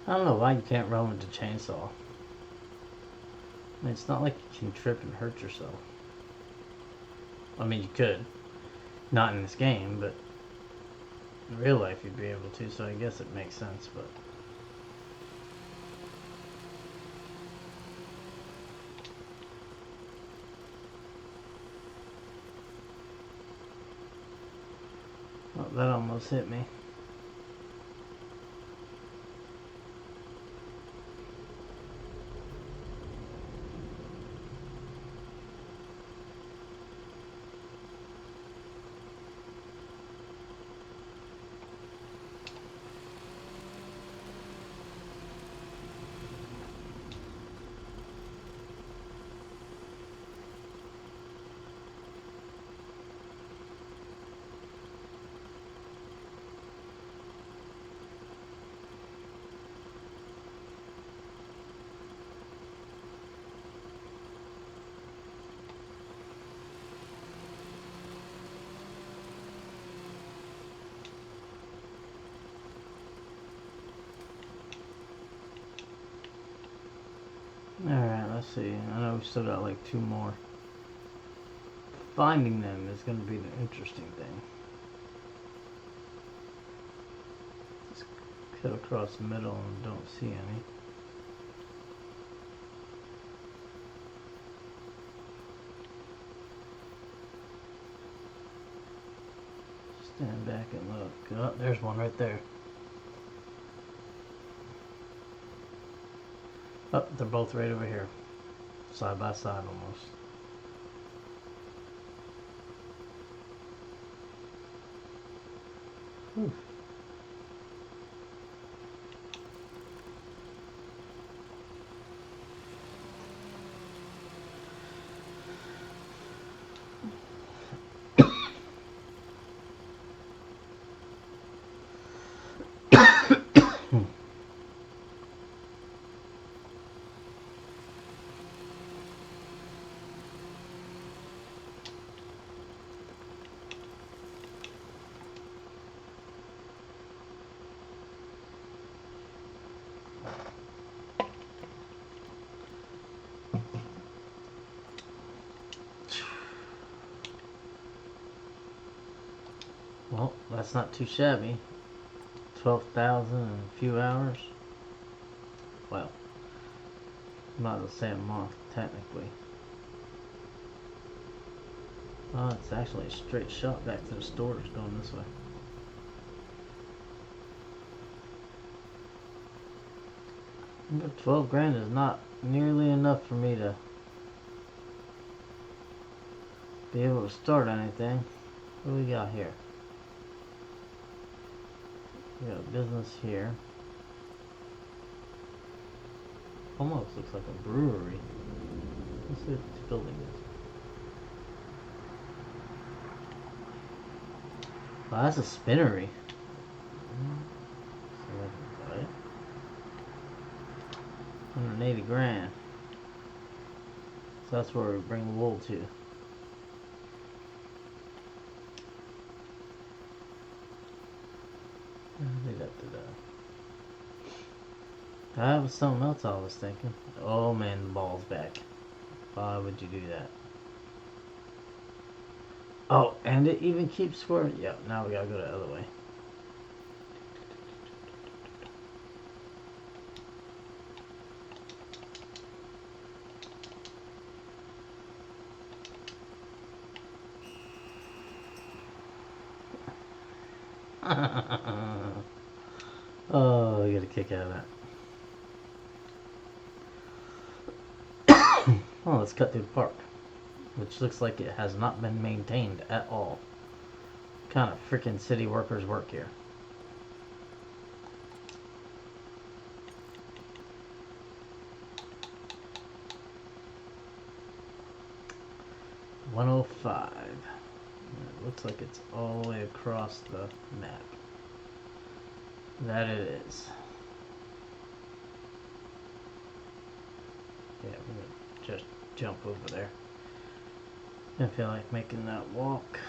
[SPEAKER 1] I don't know why you can't run with the chainsaw. I mean, it's not like you can trip and hurt yourself. I mean, you could. Not in this game, but in real life you'd be able to, so I guess it makes sense, but... Oh, that almost hit me. let's see. I know we still got like 2 more. Finding them is going to be the interesting thing. Just cut across the middle and don't see any. Stand back and look. Oh, there's one right there. Oh, they're both right over here. Side by side almost. Whew. Well, that's not too shabby. 12,000 in a few hours. Well, not the same month, technically. Oh, it's actually a straight shot back to the stores going this way. But 12 grand is not nearly enough for me to be able to start anything. What do we got here? We got a business here. Almost looks like a brewery. Let's see what this building is. Well, that's a spinnery. So I can buy it. 180 grand. So that's where we bring the wool to. Leave that to that. That was something else I was thinking. Oh man, the ball's back. Why would you do that? Oh, and it even keeps square. Yep, now we gotta go the other way. Oh, you get a kick out of that. Well, let's cut through the park, which looks like it has not been maintained at all. What kind of freaking city workers work here? $105. It looks like it's all the way across the map. That it is. Yeah, we're gonna just jump over there. I feel like making that walk.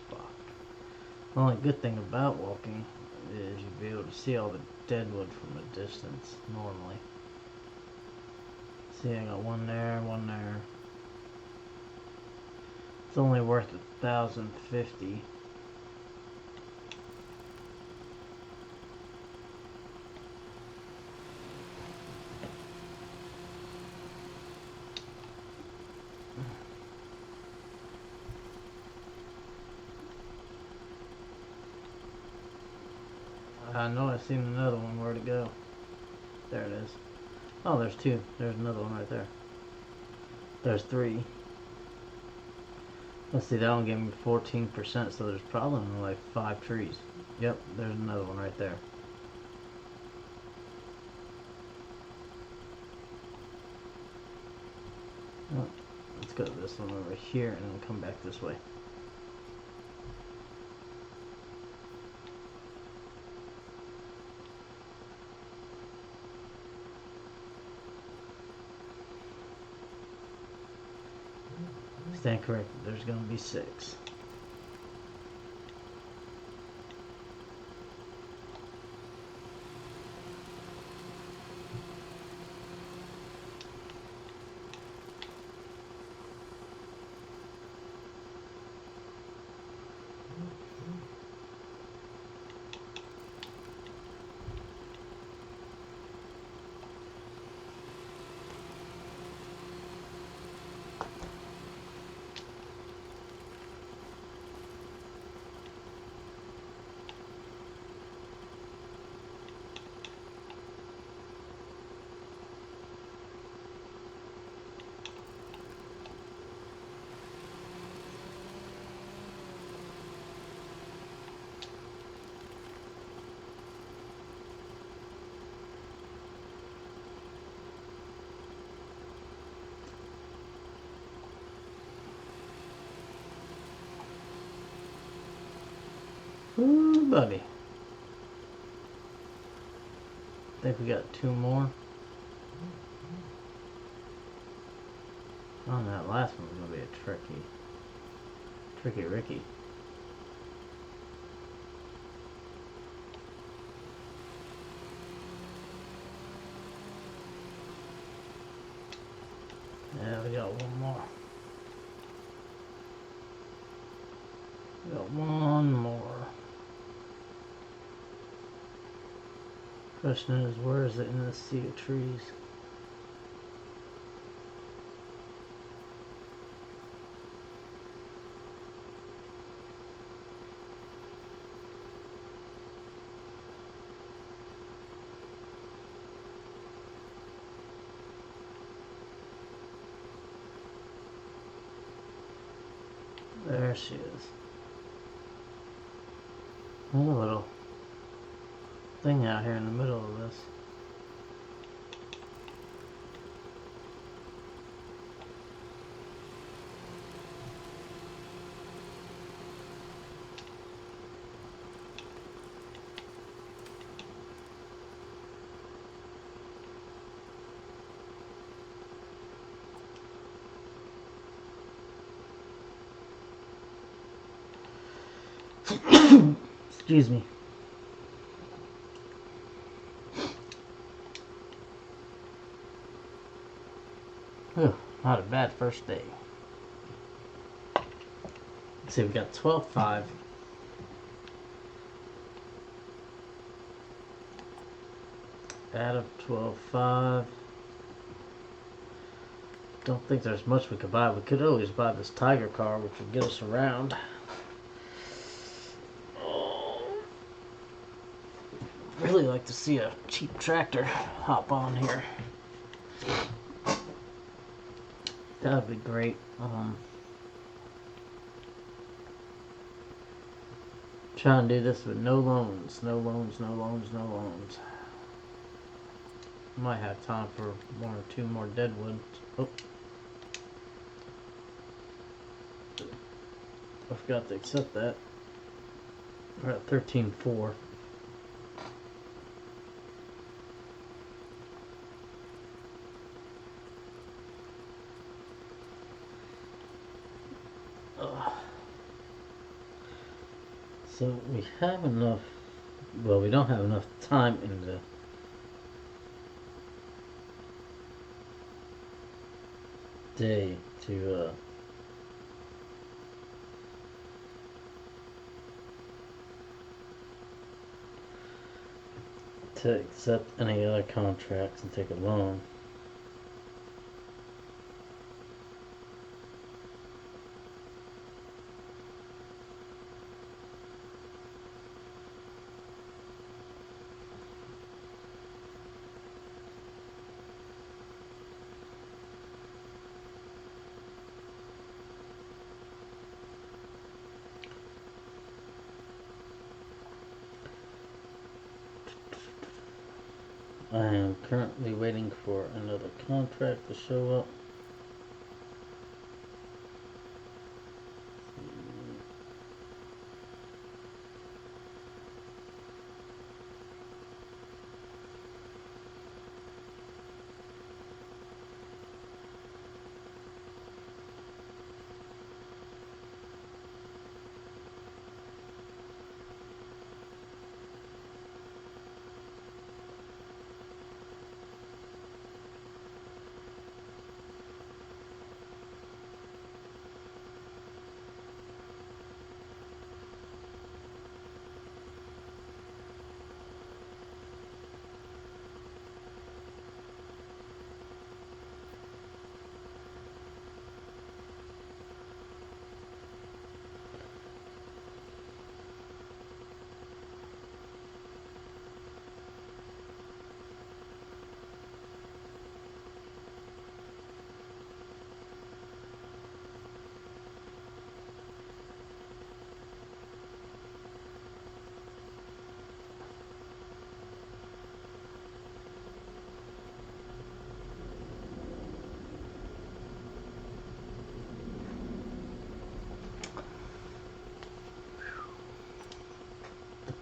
[SPEAKER 1] Fuck. The only good thing about walking is you'll be able to see all the deadwood from a distance normally. See, I got one there, one there. It's only worth $1,050. I know I've seen another one. Where'd it go? There it is. Oh, there's 2. There's another one right there. There's 3. Let's see, that one gave me 14%, so there's probably only like 5 trees. Yep, there's another one right there. Oh, let's go to this one over here and then come back this way. Stand corrected, there's going to be 6. Ooh, buddy. I think we got 2 more. Oh, that last one's gonna be a tricky Ricky. Yeah, we got one more. We got one more. Question is, where is it in this sea of trees? There she is. There's a little thing out here in the middle of this. Excuse me. Whew, not a bad first day. Let's see, we got 12.5. Out of 12.5. Don't think there's much we could buy. We could always buy this Tiger car, which would get us around. Really like to see a cheap tractor hop on here. That would be great. Try and do this with no loans. No loans, no loans, no loans. Might have time for 1 or 2 more deadwoods. Oh. I forgot to accept that. We're at 13.4. So we have enough, well, we don't have enough time in the day to accept any other contracts and take a loan. I am currently waiting for another contract to show up.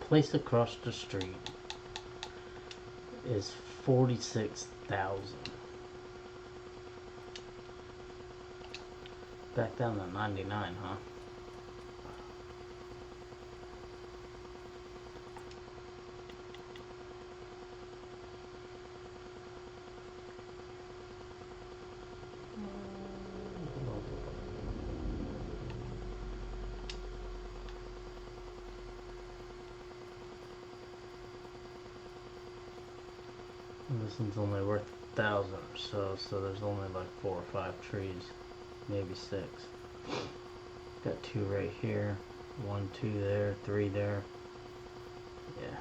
[SPEAKER 1] place across the street is 46,000. Back down to 99, huh? This one's only worth 1,000 or so there's only like 4 or 5 trees, maybe 6. Got 2 right here, 1, 2 there, 3 there. Yeah.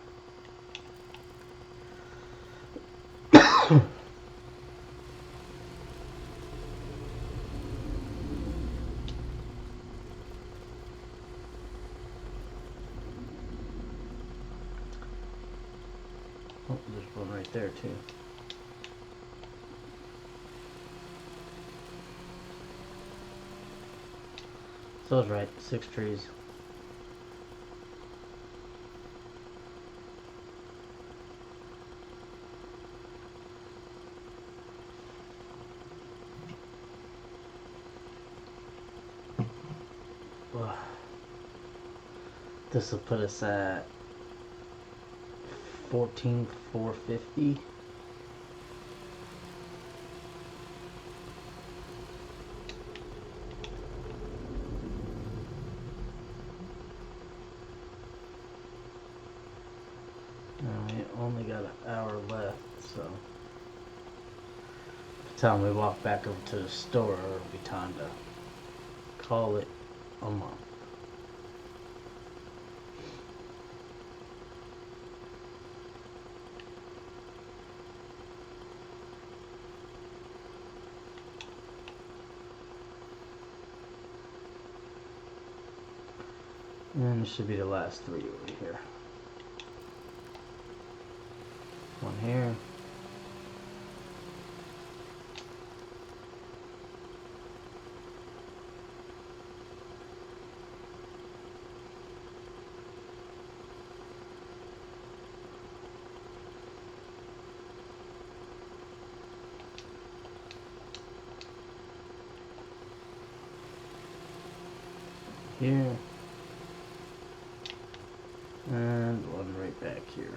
[SPEAKER 1] Oh, there's one right there too. So I was right, 6 trees. This will put us at 14,450. We only got an hour left, so by the time we walk back over to the store, it'll be time to call it a month. And this should be the last 3 over here. One here. Here. And one right back here.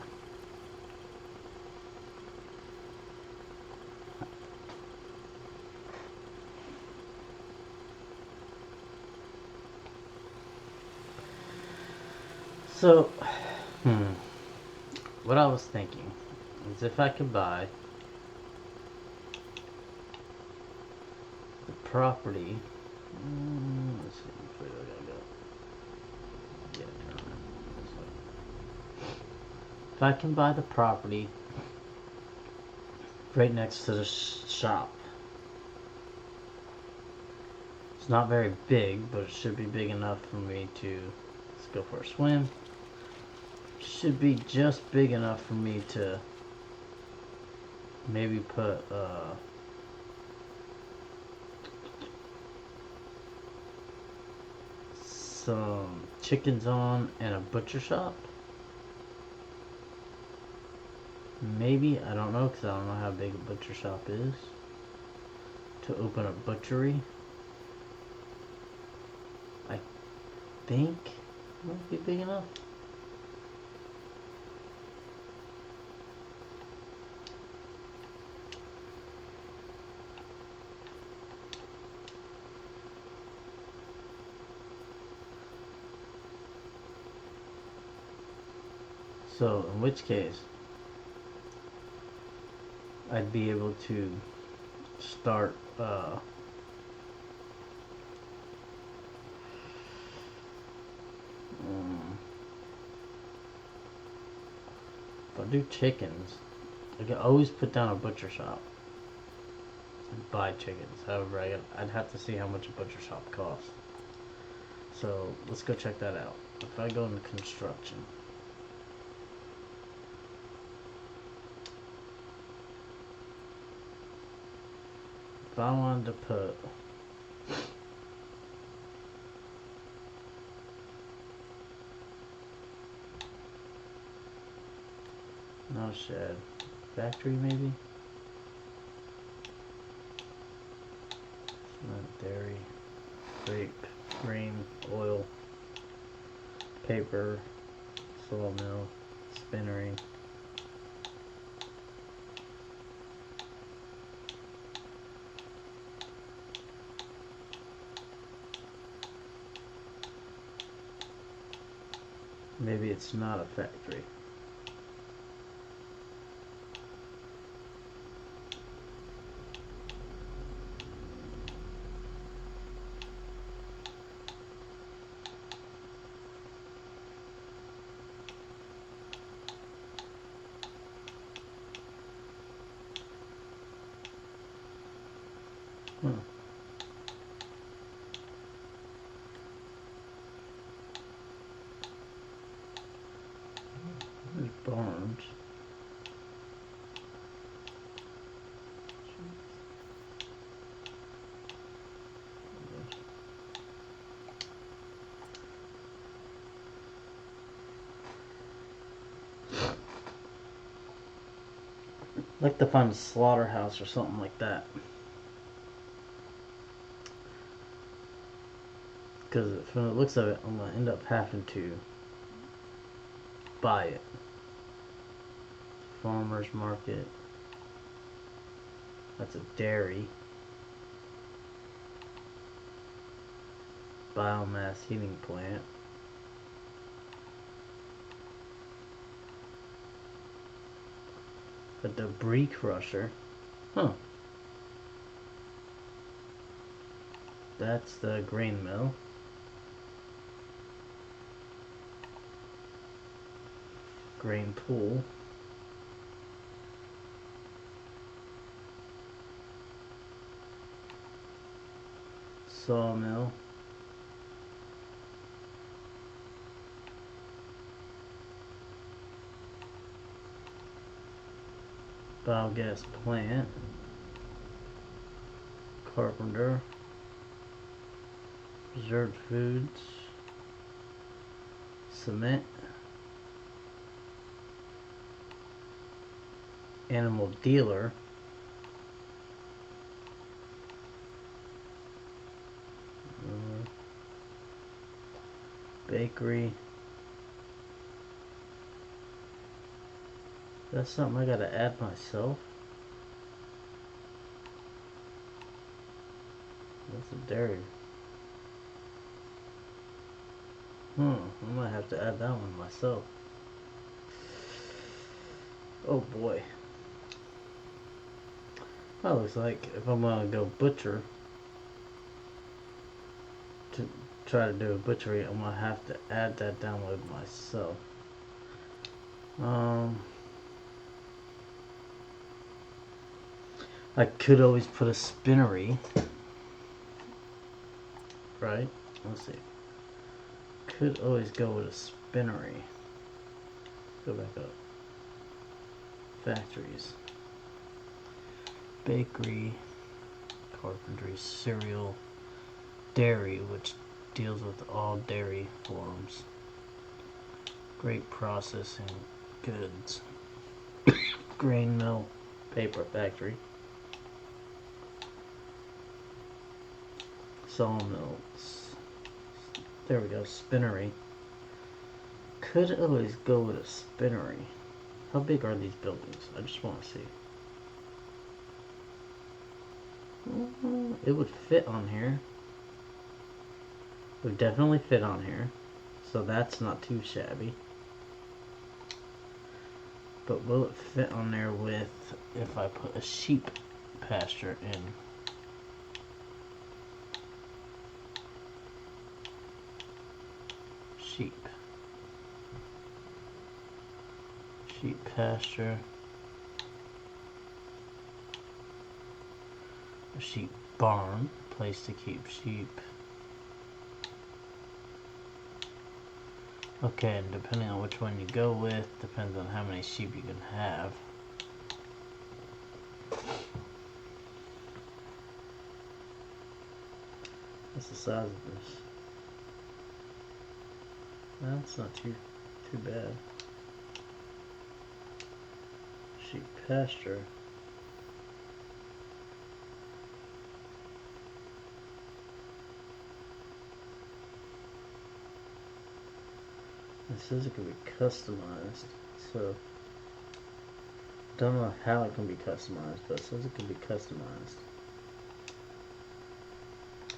[SPEAKER 1] So, what I was thinking is if I could buy the property, let's see, which way do I gotta go? Yeah, turn around. This way. If I can buy the property right next to the shop, it's not very big, but it should be big enough for me to, let's go for a swim. Should be just big enough for me to maybe put some chickens on and a butcher shop. Maybe, I don't know, because I don't know how big a butcher shop is. To open a butchery, I think it might be big enough. So, in which case, I'd be able to start, if I do chickens, I can always put down a butcher shop and buy chickens. However, I'd have to see how much a butcher shop costs. So, let's go check that out. If I go into construction, if I wanted to put No shed. Factory maybe? Cement, dairy, grape, grain, oil, paper, sawmill, spinnery. Maybe it's not a factory. Hmm. There's barns. I'd like to find a slaughterhouse or something like that. Because from the looks of it, I'm going to end up having to buy it. Farmer's market. That's a dairy. Biomass heating plant. A debris crusher. Huh. That's the grain mill. Grain pool. Sawmill. Biogas plant. Carpenter. Preserved foods. Cement. Animal dealer. Bakery. That's something I gotta add myself. That's a dairy. I might have to add that one myself. Oh boy. That looks like if I'm gonna go butcher, to try to do a butchery, I'm gonna have to add that download myself. I could always put a spinnery, right? Let's see. Could always go with a spinnery. Go back up. Factories. Bakery. Carpentry. Cereal. Dairy, which deals with all dairy forms. Grape processing goods. Grain mill. Paper factory. Sawmills. There we go, spinnery. Could always go with a spinnery. How big are these buildings? I just want to see. It would fit on here. It would definitely fit on here. So that's not too shabby. But will it fit on there with if I put a sheep pasture in? Sheep pasture. A sheep barn, place to keep sheep. Okay, and depending on which one you go with, depends on how many sheep you can have. What's the size of this? Well, it's not too bad. sheep pasture. It says it can be customized, so don't know how it can be customized, but it says it can be customized.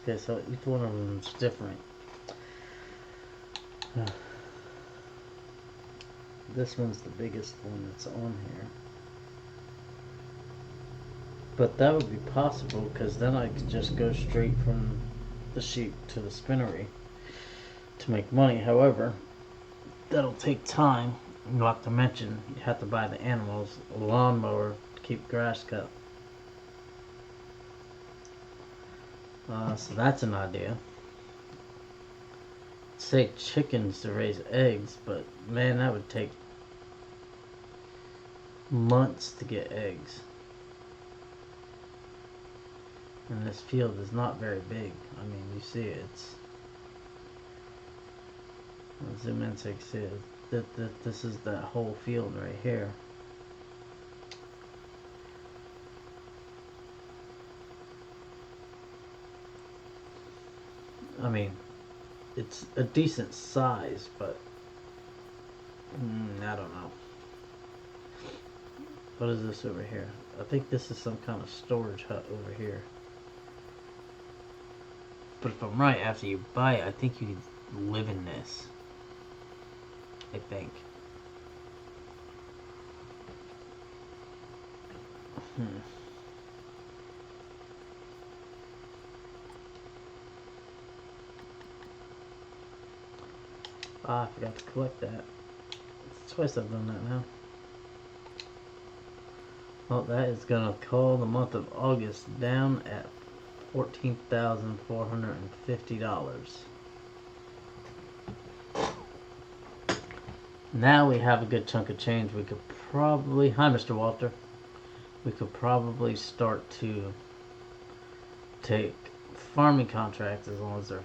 [SPEAKER 1] Okay, so each one of them is different. This one's the biggest one that's on here. But that would be possible, because then I could just go straight from the sheep to the spinnery to make money. However, that'll take time. Not to mention, you have to buy the animals a lawnmower to keep grass cut. So that's an idea. Say chickens to raise eggs, but man, that would take months to get eggs. And this field is not very big. I mean, you see it. I'll zoom in so you can see it. This is that whole field right here. I mean, it's a decent size, but I don't know. What is this over here? I think this is some kind of storage hut over here. But if I'm right, after you buy it, I think you can live in this. I think. Ah, I forgot to collect that. It's twice I've done that now. Well, that is gonna call the month of August down at $14,450. Now we have a good chunk of change. We could probably, hi Mr. Walter, we could probably start to take farming contracts as long as they're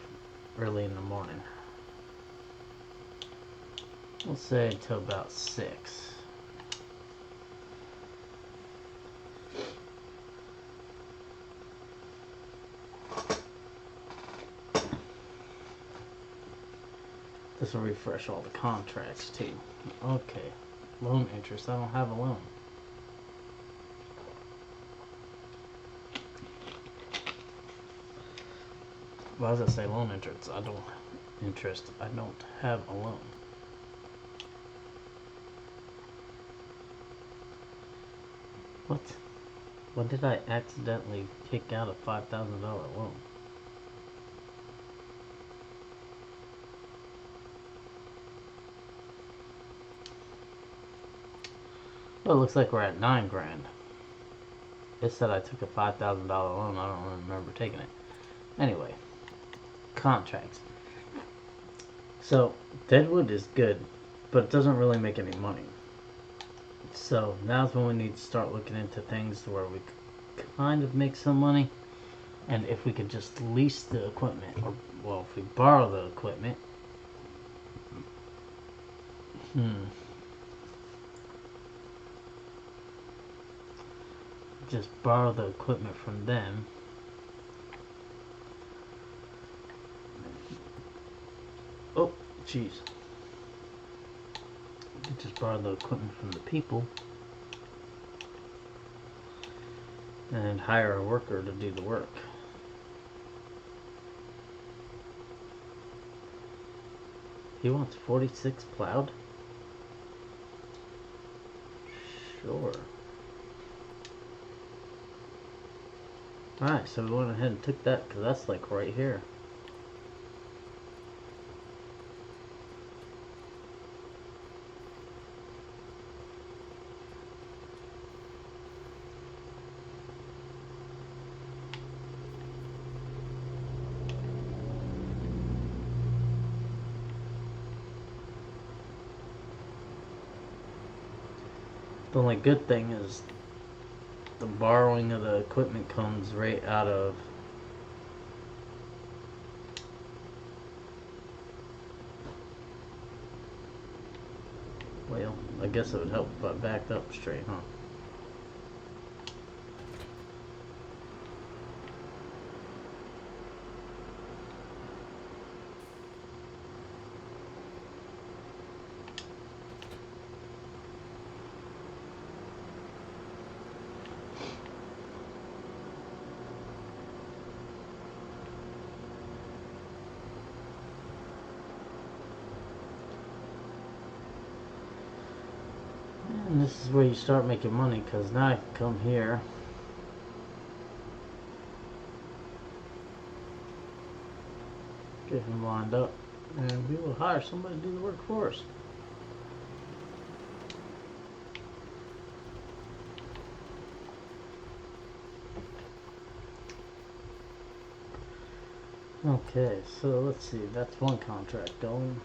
[SPEAKER 1] early in the morning. We'll say until about 6. This will refresh all the contracts too. Okay. Loan interest. I don't have a loan. Why does it say loan interest? I don't have a loan. What? When did I accidentally take out a $5,000 loan? Well, it looks like we're at 9 grand. It said I took a $5,000 loan. I don't remember taking it. Anyway, contracts. So, Deadwood is good, but it doesn't really make any money. So, now's when we need to start looking into things where we kind of make some money. And if we could just lease the equipment, or, well, if we borrow the equipment. Just borrow the equipment from them. Oh, jeez. Just borrow the equipment from the people and hire a worker to do the work. He wants 46 plowed? Sure. Alright, so we went ahead and took that because that's like right here. The only good thing is the borrowing of the equipment comes right out of well, I guess it would help if I backed up straight, huh? And this is where you start making money, because now I can come here. Get him lined up, and we will hire somebody to do the work for us. Okay, so let's see, that's one contract going.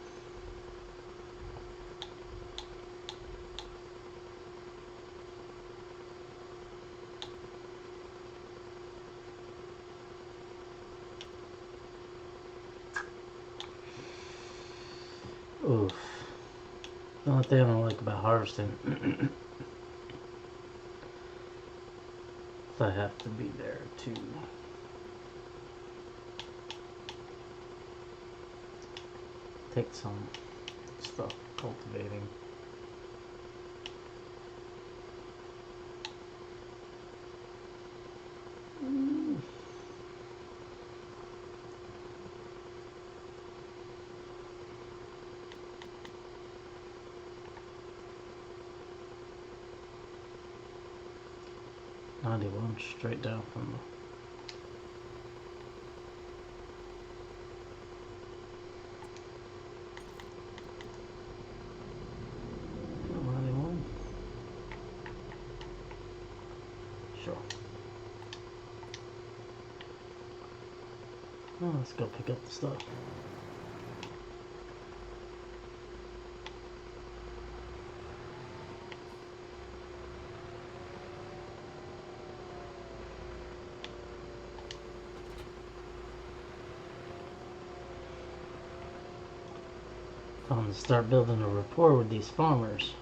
[SPEAKER 1] Oof. The only thing I don't like about harvesting is I have to be there to take some stuff cultivating. $91 straight down from the sure. Well, let's go pick up the stuff. I'm going to start building a rapport with these farmers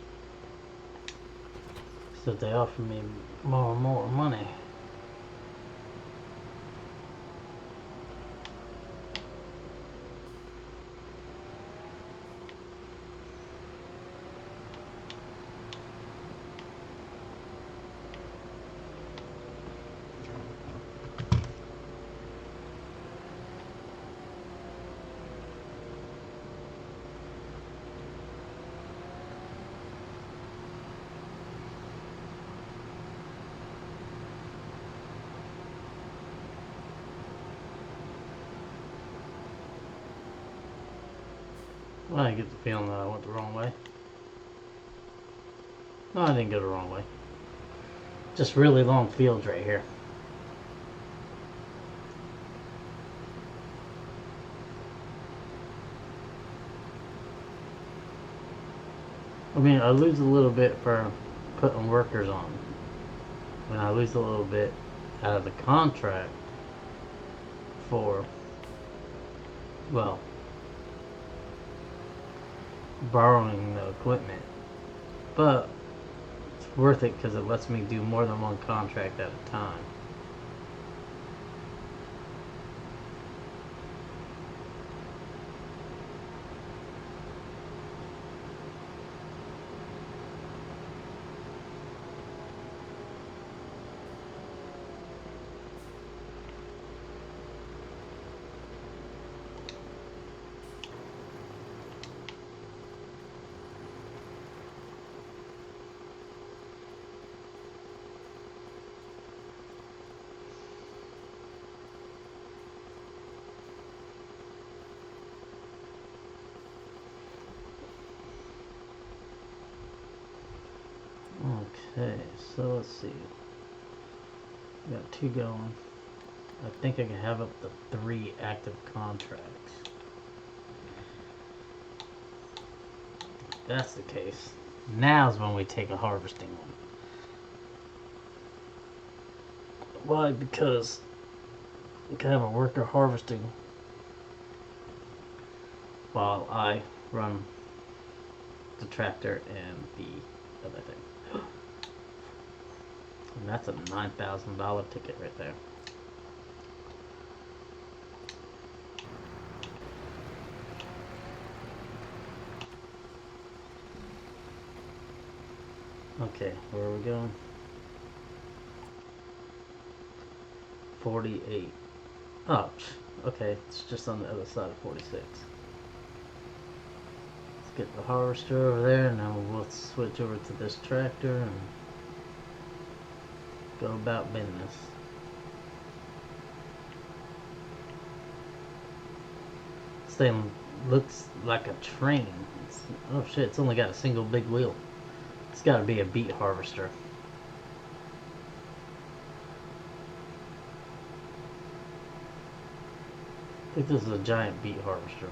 [SPEAKER 1] so that they offer me more and more money. Well, I get the feeling that I went the wrong way. No, I didn't go the wrong way. Just really long fields right here. I mean, I lose a little bit for putting workers on. And I lose a little bit out of the contract for, well, borrowing the equipment, but it's worth it because it lets me do more than one contract at a time. Okay, so let's see. We got 2 going. I think I can have up to 3 active contracts. If that's the case, now's when we take a harvesting one. Why? Because we can have a worker harvesting while I run the tractor and the other thing. And that's a $9,000 ticket right there. Okay, where are we going? 48. Oh, okay, it's just on the other side of 46. Let's get the harvester over there, and then we'll switch over to this tractor and go about business. This thing looks like a train. Oh shit, it's only got a single big wheel. It's gotta be a beet harvester. I think this is a giant beet harvester.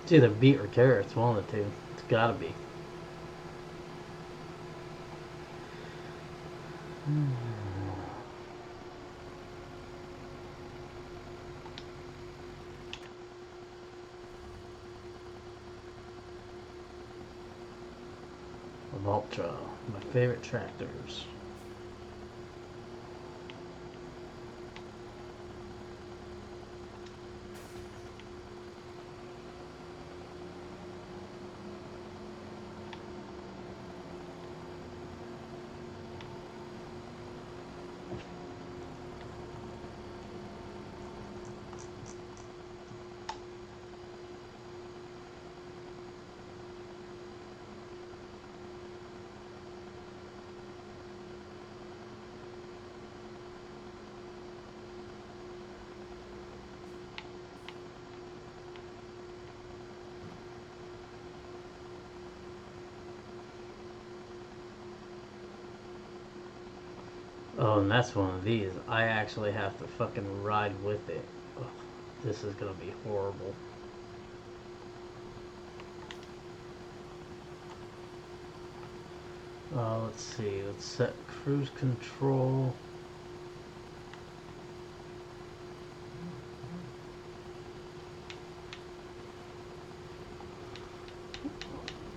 [SPEAKER 1] It's either beet or carrots, one of the two. It's gotta be. Ultra, my favorite tractors. Oh, and that's one of these. I actually have to fucking ride with it. Ugh, this is gonna be horrible. Let's see. Let's set cruise control.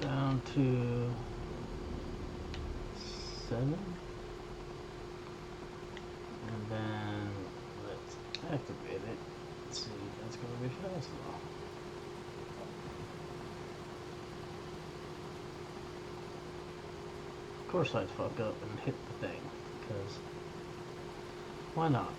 [SPEAKER 1] Down to 7. And then let's activate it. Let's see, that's gonna be fast though. Of course I'd fuck up and hit the thing, because why not?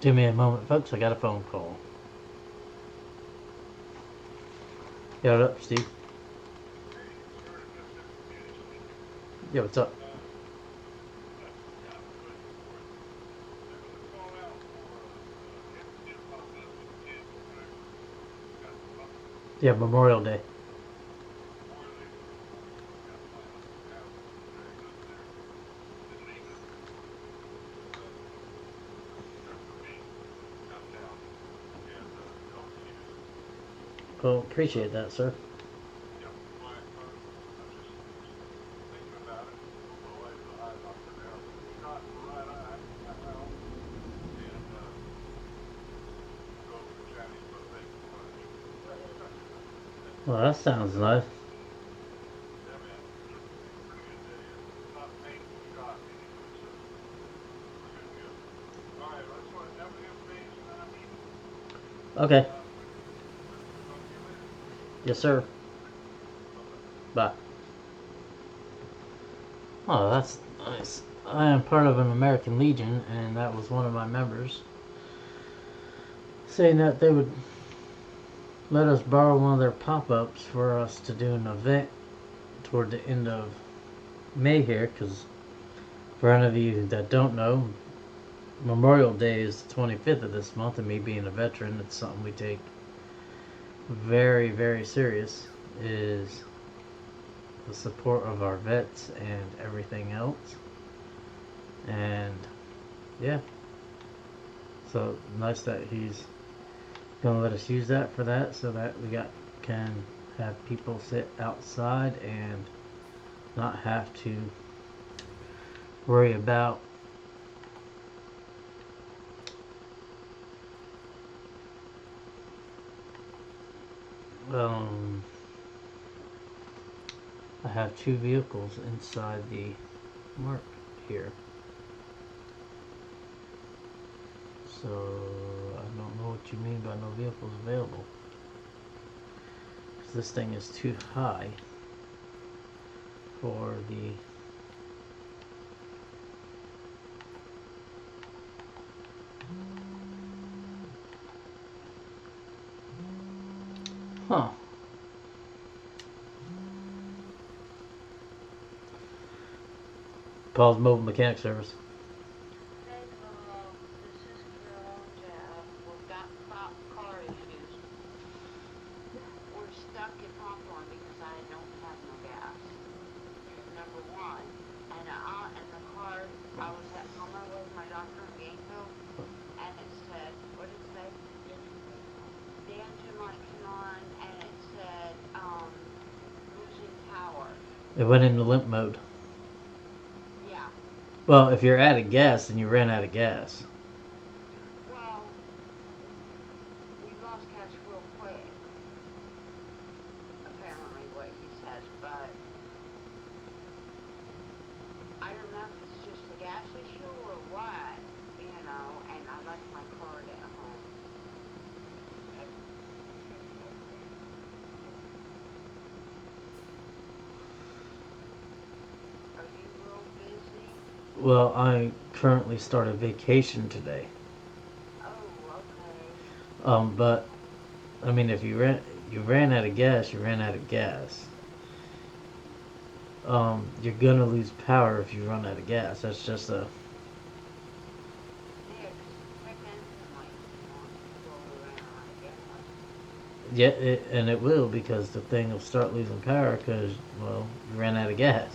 [SPEAKER 1] Give me a moment, folks. I got a phone call. Yeah, what up, Steve? Yeah, what's up? Yeah, Memorial Day. Well, appreciate that, sir. Well, that sounds nice. Okay. Yes, sir. Bye. Oh, that's nice. I am part of an American Legion, and that was one of my members saying that they would let us borrow one of their pop-ups for us to do an event toward the end of May here, because for any of you that don't know, Memorial Day is the 25th of this month, and me being a veteran, it's something we take very, very serious, is the support of our vets and everything else. And yeah, so nice that he's gonna let us use that for that, so that we can have people sit outside and not have to worry about I have two vehicles inside the mark here, so I don't know what you mean by no vehicles available, because this thing is too high for the Paul's Mobile Mechanic Service. It went into limp mode.
[SPEAKER 2] Yeah.
[SPEAKER 1] Well, if you're out of gas, then you ran out of gas.
[SPEAKER 2] Well, we lost gas real quick. Apparently, what he says, but I don't know if it's just a gas issue or what, and I left my card at home. Are you real busy?
[SPEAKER 1] Well, I currently started vacation today.
[SPEAKER 2] Oh,
[SPEAKER 1] But I mean, if you ran out of gas, you ran out of gas. You're gonna lose power if you run out of gas. That's just a yeah, and it will, because the thing will start losing power because, well, you ran out of gas.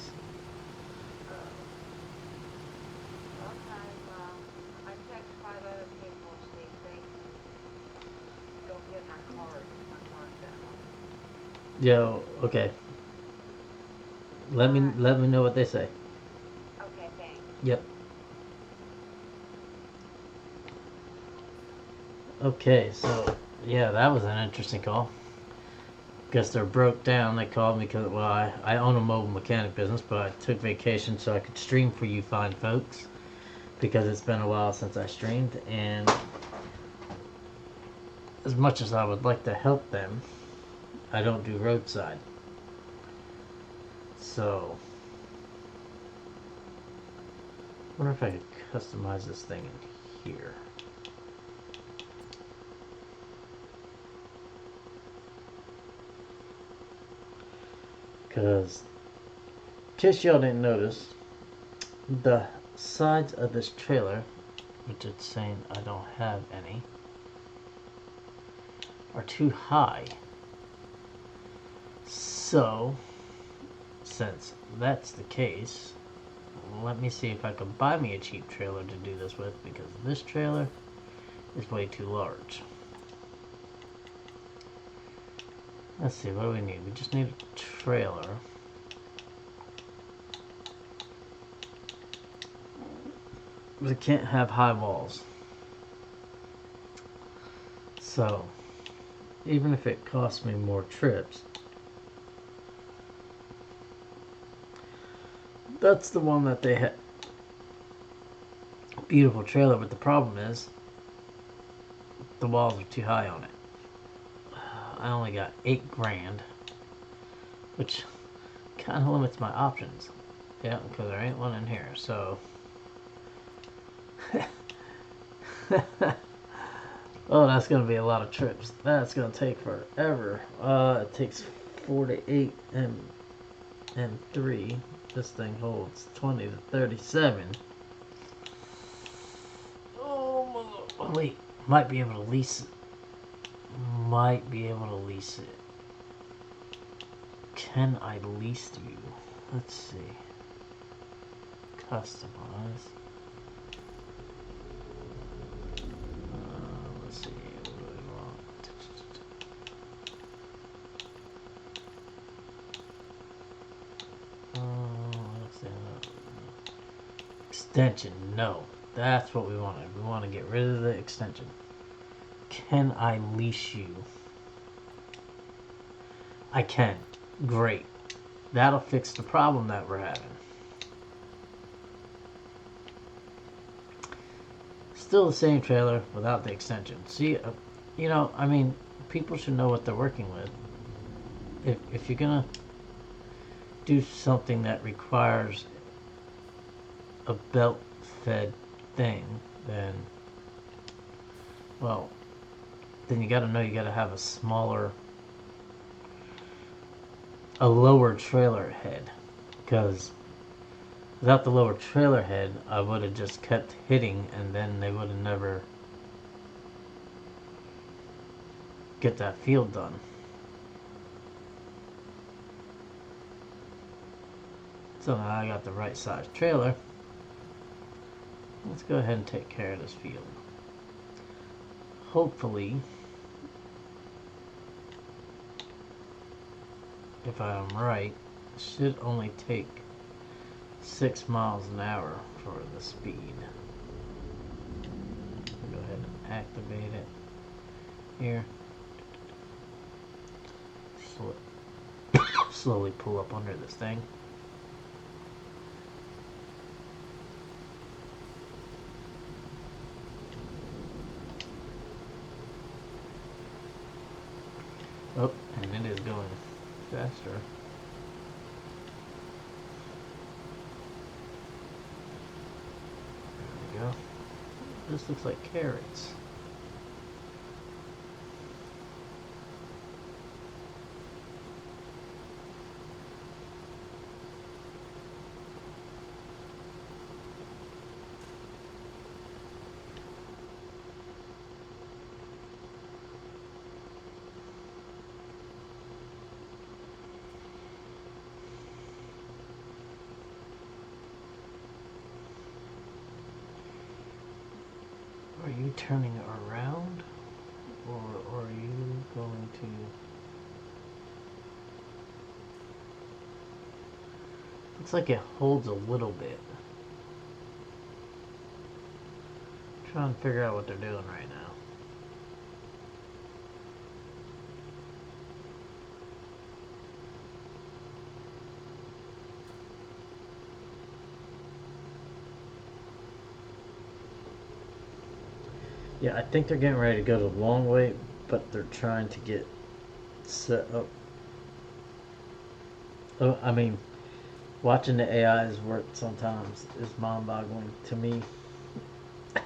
[SPEAKER 1] Yo, okay. Let me know what they say.
[SPEAKER 2] Okay, thanks.
[SPEAKER 1] Yep. Okay, so yeah, that was an interesting call. Guess they're broke down. They called me because, well, I own a mobile mechanic business, but I took vacation so I could stream for you fine folks, because it's been a while since I streamed, and as much as I would like to help them, I don't do roadside. So, I wonder if I could customize this thing in here. Because, in case y'all didn't notice, the sides of this trailer, which it's saying I don't have any, are too high. So, since that's the case, let me see if I can buy me a cheap trailer to do this with, because this trailer is way too large. Let's see, what do we need? We just need a trailer. But it can't have high walls. So, even if it costs me more trips, that's the one that they had. Beautiful trailer, but the problem is the walls are too high on it. I only got $8,000, which kind of limits my options. Yeah, because there ain't one in here. So, oh, that's gonna be a lot of trips. That's gonna take forever. It takes 4 to 8 and 3. This thing holds 20 to 37. Oh wait, might be able to lease it. Might be able to lease it. Can I lease you? Let's see. Customize. Let's see. What do we want? What's that? Extension. No. That's what we wanted. We want to get rid of the extension. Can I leash you? I can. Great. That'll fix the problem that we're having. Still the same trailer without the extension. See, you know, I mean, people should know what they're working with. If you're gonna do something that requires a belt-fed thing, then, well, then you gotta know you gotta have a lower trailer head, because without the lower trailer head, I would have just kept hitting, and then they would have never get that field done. So now I got the right size trailer. Let's go ahead and take care of this field. Hopefully, if I'm right, it should only take 6 miles an hour for the speed. Go ahead and activate it here. Slowly pull up under this thing. Oh, and it is going faster. There we go. This looks like carrots. Are you turning around, or are you going to... Looks like it holds a little bit. I'm trying to figure out what they're doing right now. Yeah, I think they're getting ready to go the long way, but they're trying to get set up. Oh, I mean, watching the AIs work sometimes is mind-boggling to me. What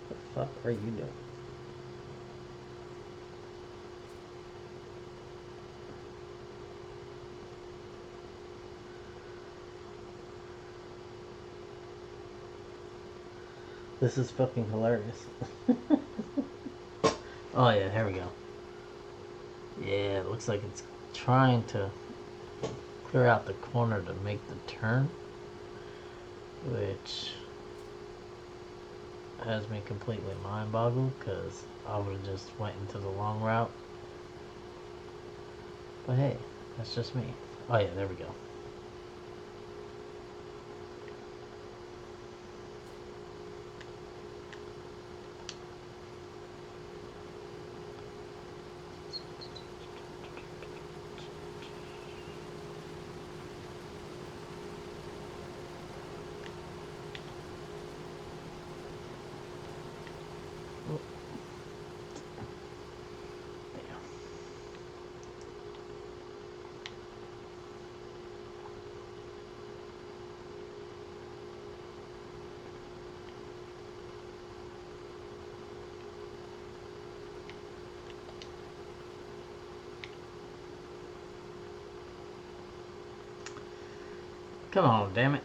[SPEAKER 1] the fuck are you doing? This is fucking hilarious. Oh yeah, here we go. Yeah, it looks like it's trying to clear out the corner to make the turn, which has me completely mind-boggled, because I would have just went into the long route. But hey, that's just me. Oh yeah, there we go. Come on, damn it.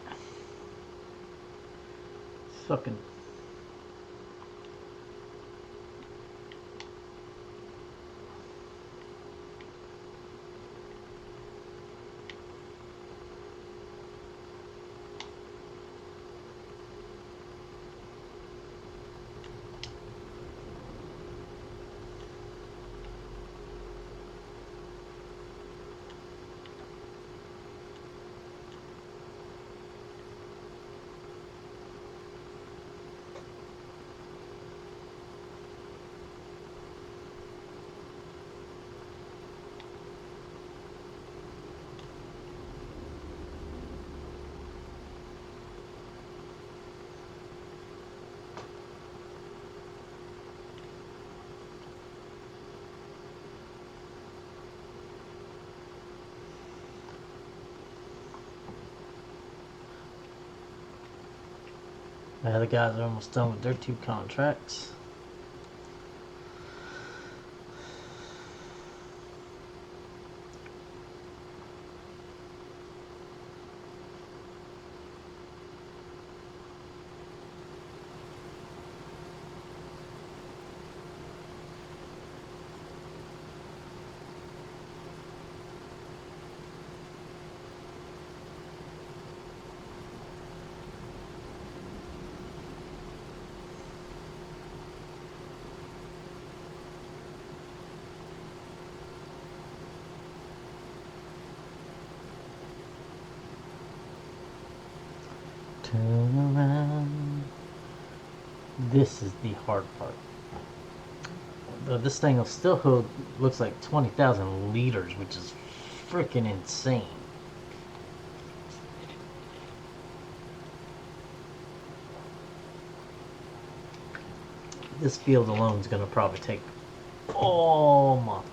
[SPEAKER 1] Fucking. The other guys are almost done with their 2 contracts. Turn around. This is the hard part. This thing will still hold, looks like 20,000 liters, which is freaking insane. This field alone is going to probably take all month.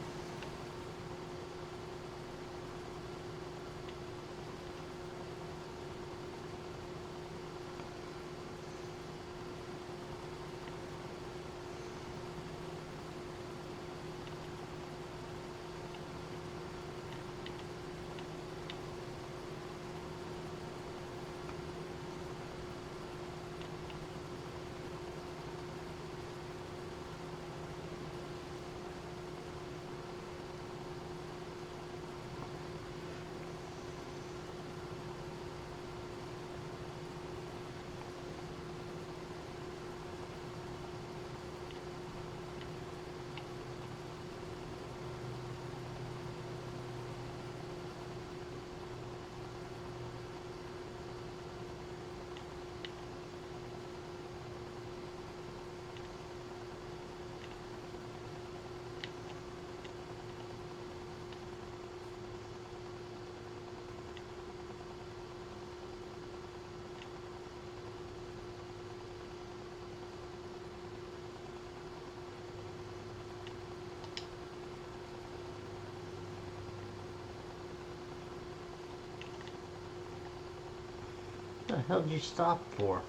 [SPEAKER 1] What the hell did you stop for?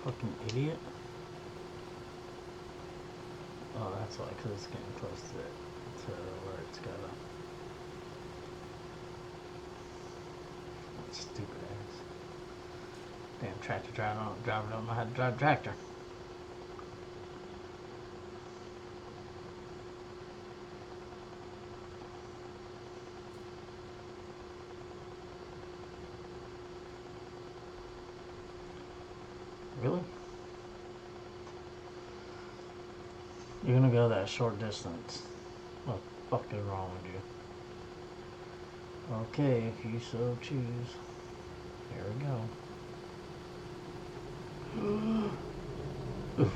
[SPEAKER 1] Fucking idiot. Oh, that's why, because it's getting close to it, to where it's gotta. Stupid ass. Damn tractor driver don't know how to drive a tractor. Really? You're gonna go that short distance. What the fuck is wrong with you? Okay, if you so choose. Here we go. Oof.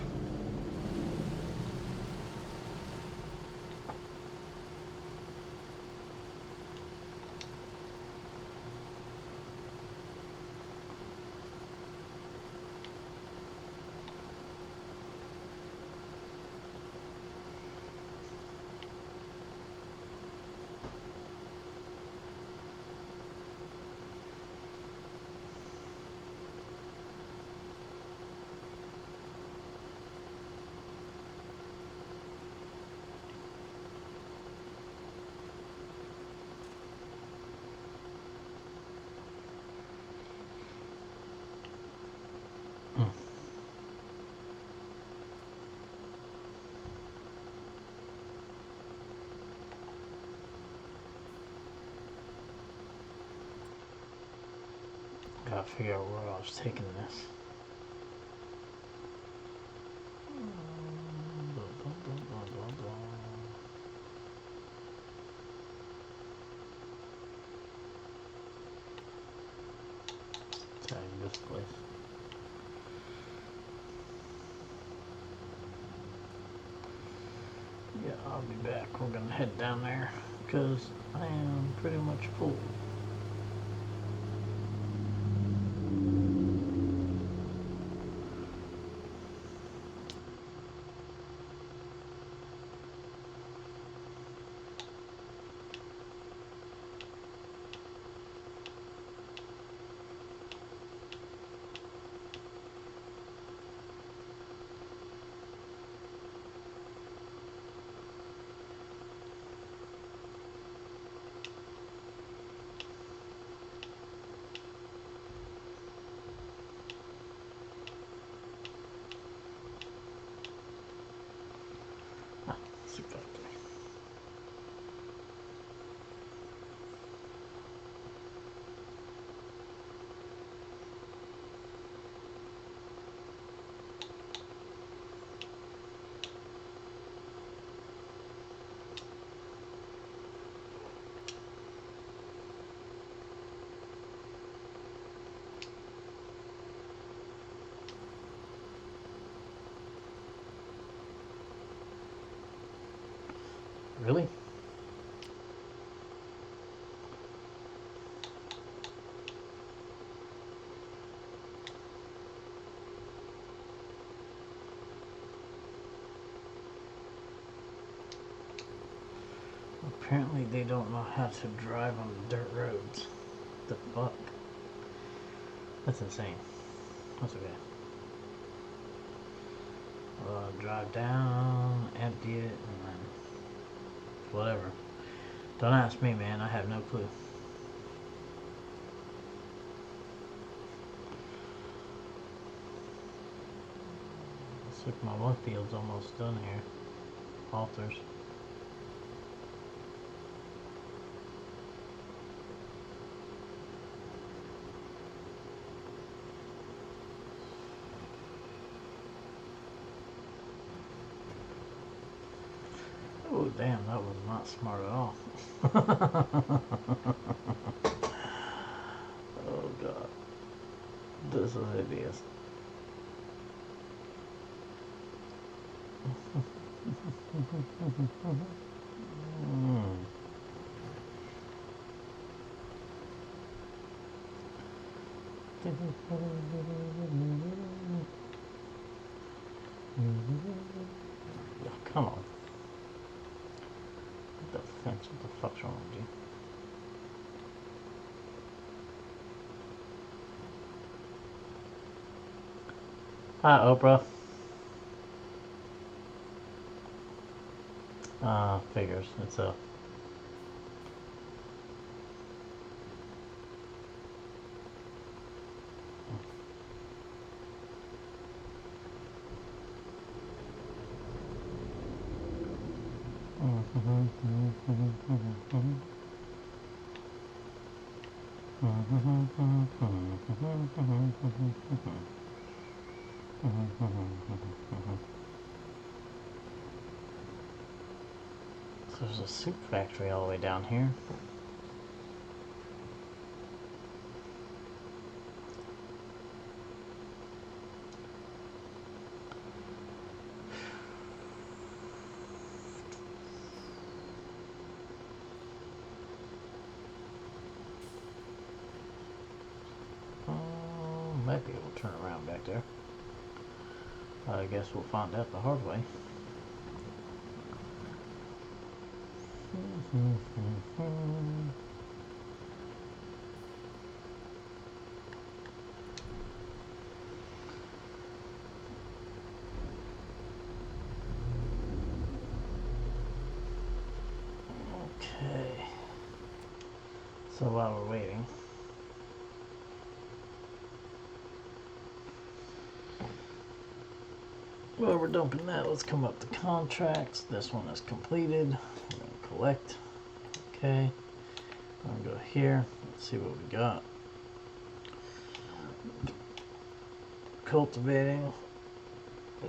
[SPEAKER 1] Gotta figure out where I was taking this. Tag this place. Yeah, I'll be back. We're gonna head down there because I am pretty much full. Really? Apparently they don't know how to drive on dirt roads. The fuck? That's insane. That's okay. Drive down, empty it, and then whatever. Don't ask me, man. I have no clue. Looks like my one field's almost done here. Altars. Oh, damn, that was not smart at all. Oh, God. This is hideous. Oh, come on. The fence, what the fuck's wrong with you? Hi, Oprah. Figures. It's a... So there's a soup factory all the way down here. Might be able to turn around back there. I guess we'll find out the hard way. Okay. So while we're waiting, while we're dumping that, let's come up to contracts. This one is completed. We're going to collect. Okay. I'm going to go here. Let's see what we got. cultivating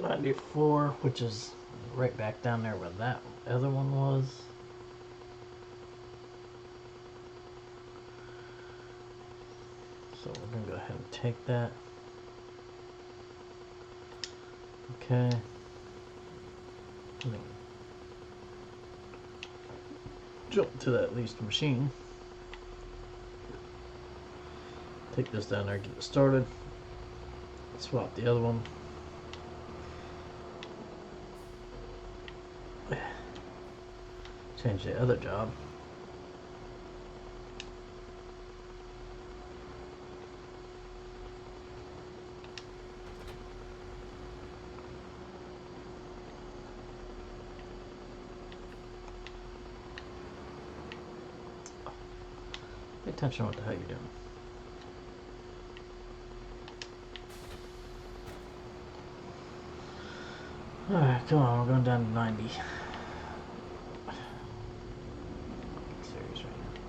[SPEAKER 1] 94, which is right back down there where that other one was. So we're gonna go ahead and take that. Okay. Jump to that leased machine. Take this down there, get it started. Swap the other one. Change the other job. Pay attention to what the hell you're doing. Alright, come on, we're going down to 90. Serious right now.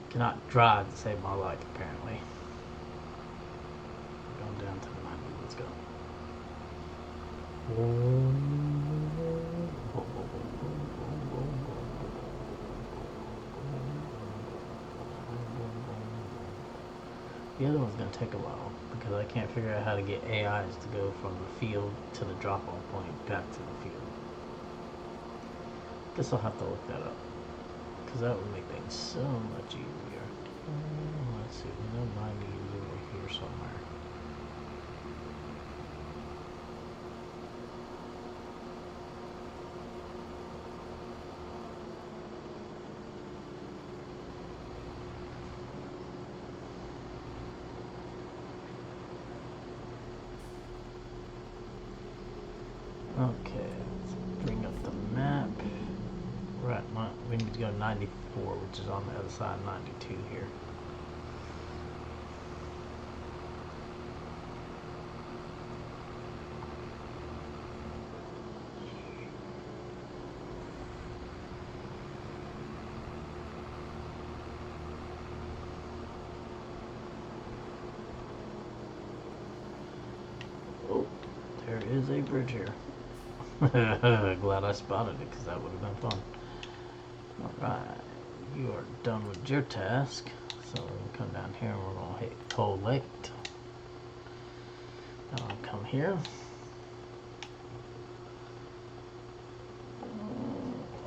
[SPEAKER 1] Cannot drive to save my life, apparently. We're going down to 90, let's go. The other one's going to take a while because I can't figure out how to get AIs to go from the field to the drop-off point back to the field. Guess I'll have to look that up because that would make things so much easier. Let's see, we know 90 is over here somewhere. Okay, let's bring up the map. Right, we need to go 94, which is on the other side of 92 here. Oh, there is a bridge here. Glad I spotted it because that would have been fun. Alright, you are done with your task. So we're going to come down here and we're going to hit Toll Lake. Now I'll come here.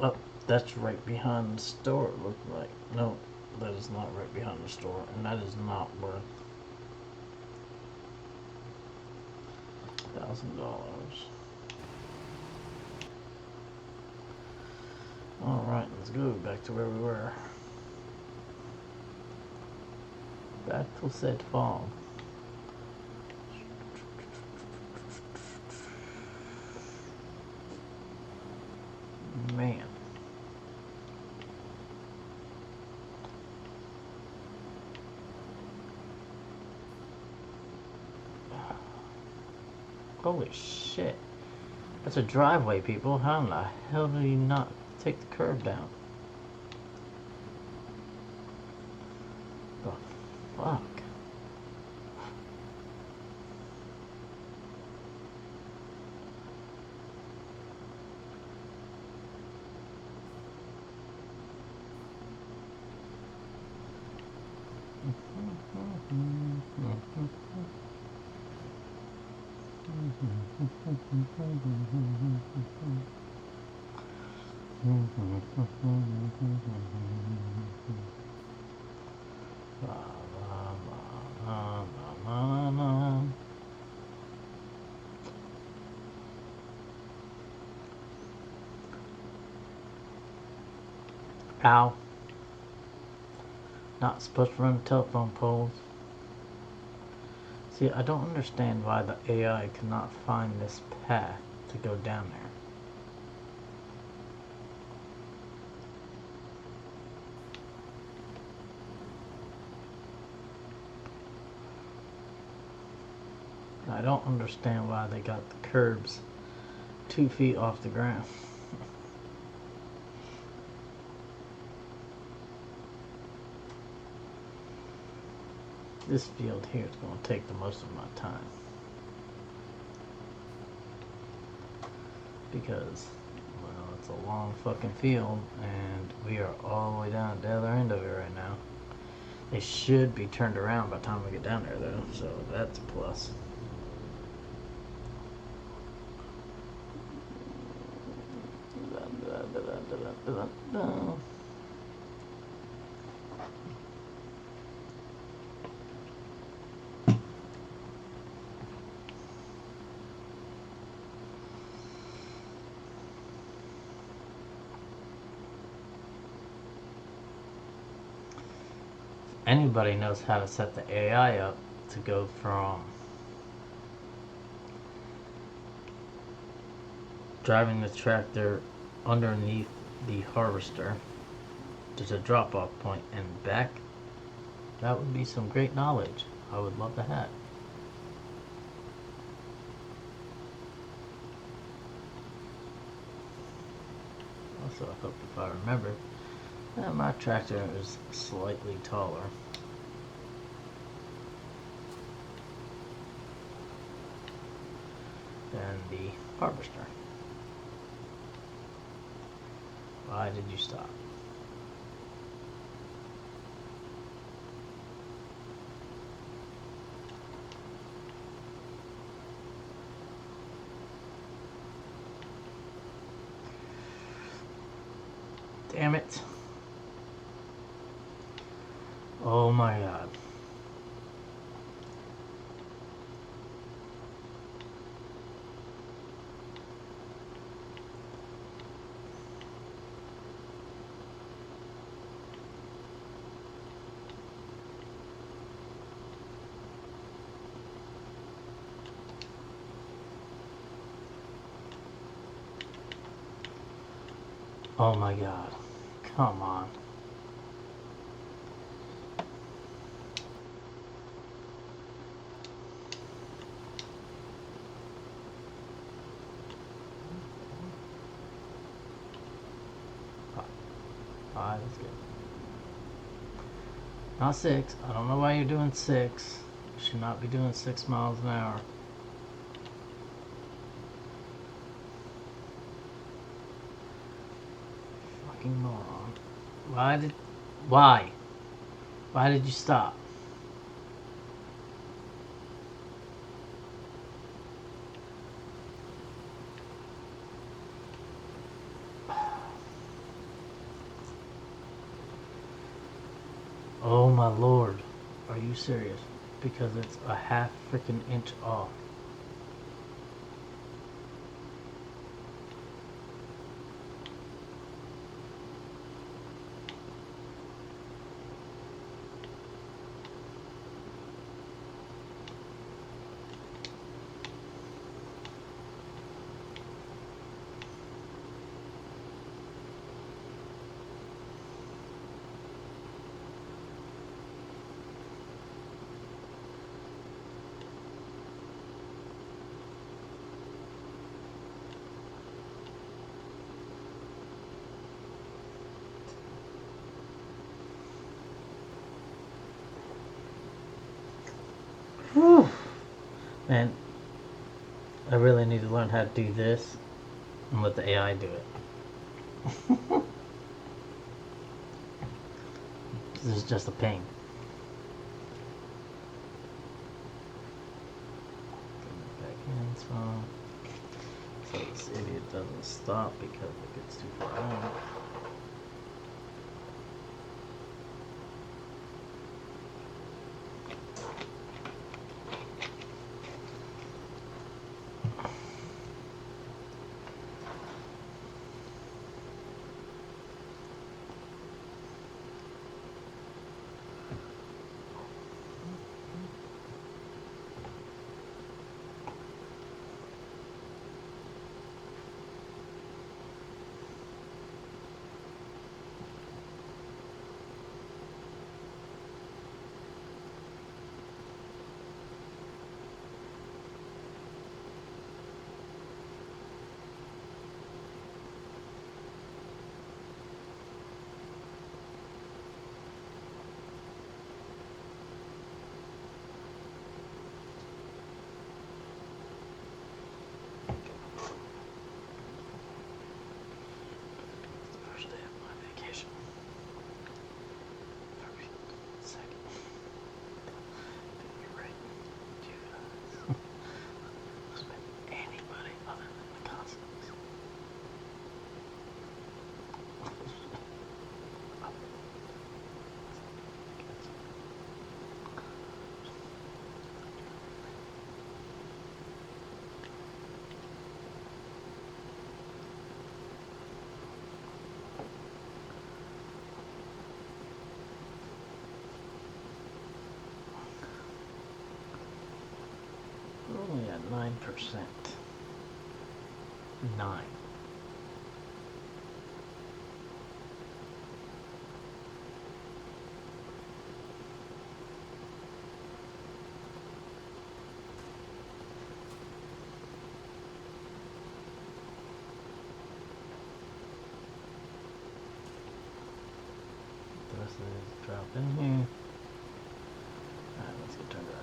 [SPEAKER 1] Oh, that's right behind the store, it looked like. No, that is not right behind the store, and that is not worth $1,000. Alright, let's go back to where we were. Back to said farm. Man. Holy shit. That's a driveway, people. How in the hell do you not take the curb down? The fuck? Ow. Not supposed to run telephone poles. See, I don't understand why the AI cannot find this path to go down there. I don't understand why they got the curbs 2 feet off the ground. This field here is going to take the most of my time. Because, well, it's a long fucking field, and we are all the way down at the other end of it right now. They should be turned around by the time we get down there, though, so that's a plus. Anybody knows how to set the AI up to go from driving the tractor underneath the harvester to the drop-off point and back, that would be some great knowledge. I would love to have. Also, I hope if I remember, my tractor is slightly taller. Than the harvester. Why did you stop? Damn it. Oh my god. Oh my god. Come on. Five is good. Not 6. I don't know why you're doing 6. You should not be doing 6 miles an hour. Fucking moron. Why? Why did you stop? Oh my lord. Are you serious? Because it's a half freaking inch off. Whew. Man, I really need to learn how to do this and let the AI do it. This is just a pain. Back in, so this idiot doesn't stop because it gets too far out. 9%. 9. The rest of these drop in here. Alright, let's get turned around.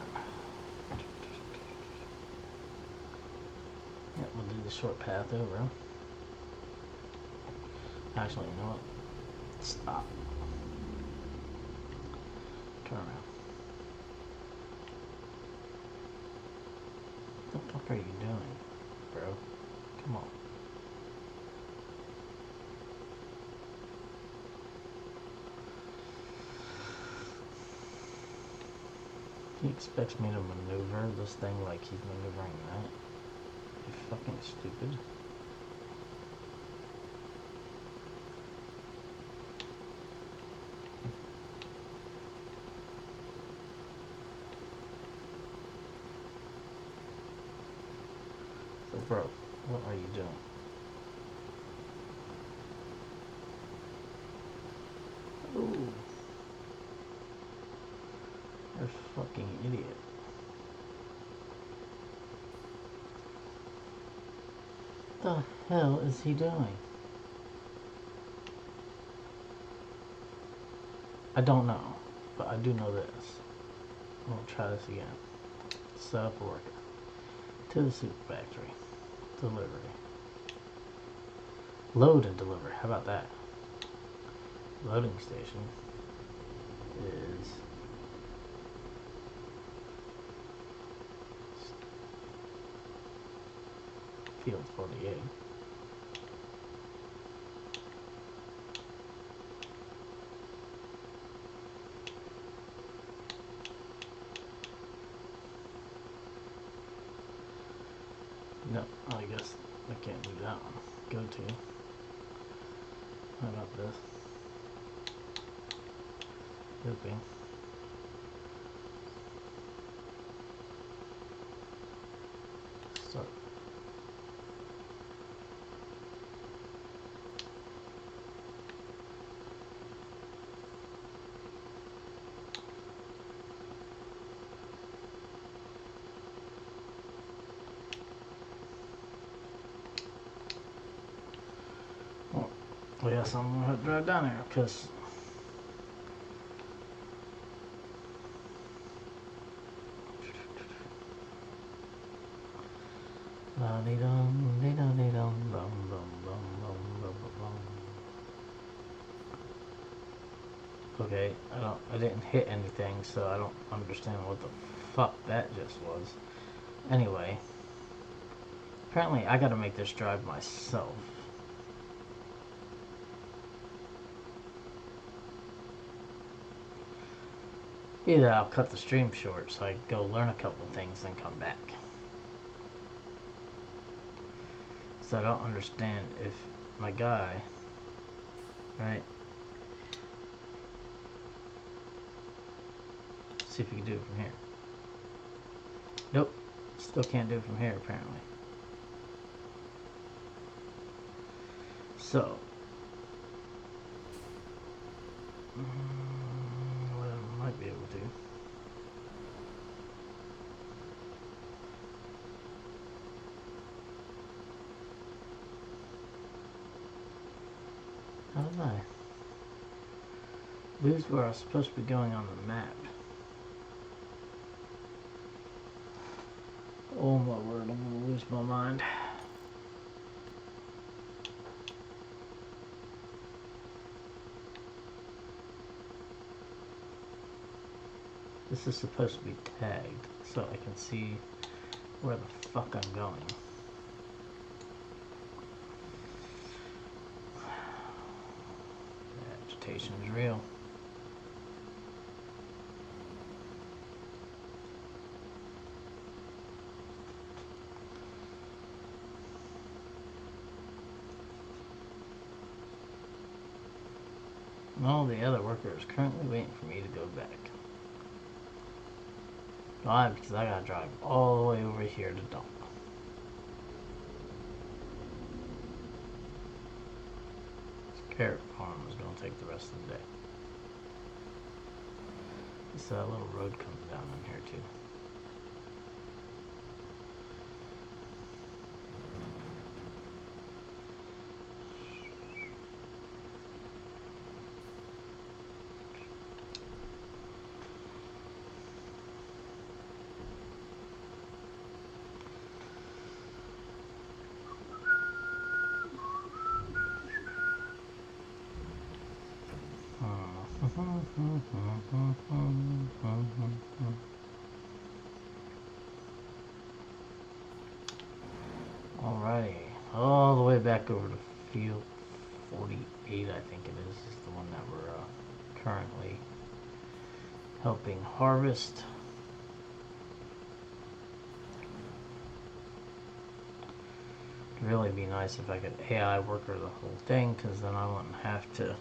[SPEAKER 1] Yep, we'll do the short path over. Actually, you know what? Stop. Turn around. What the fuck are you doing, bro? Come on. He expects me to maneuver this thing like he's maneuvering that. You fucking stupid. So bro, what are you doing? Ooh. You're a fucking idiot. What the hell is he doing? I don't know, but I do know this. I'm gonna try this again. Set up a worker. To the soup factory. Delivery. Load and deliver. How about that? Loading station is field 48. No, I guess I can't do that one. Go to. How about this? Looping. Start. Well, yes, I'm gonna have to drive down here because okay, I didn't hit anything, so I don't understand what the fuck that just was. Anyway, apparently I gotta make this drive myself. Either I'll cut the stream short so I go learn a couple things and come back. So I don't understand if my guy, right? See if you can do it from here. Nope, still can't do it from here apparently. So, what I might be able to do. How did I lose where I was supposed to be going on the map? Oh my word, I'm gonna lose my mind. This is supposed to be tagged so I can see where the fuck I'm going. The agitation is real. All the other workers currently waiting for me to go back. Why? Because I gotta drive all the way over here to dump. carrot farm is going to take the rest of the day. This little road comes down in here too. Alrighty, all the way back over to field 48, I think it is the one that we're currently helping harvest. It'd really be nice if I could AI worker the whole thing, because then I wouldn't have to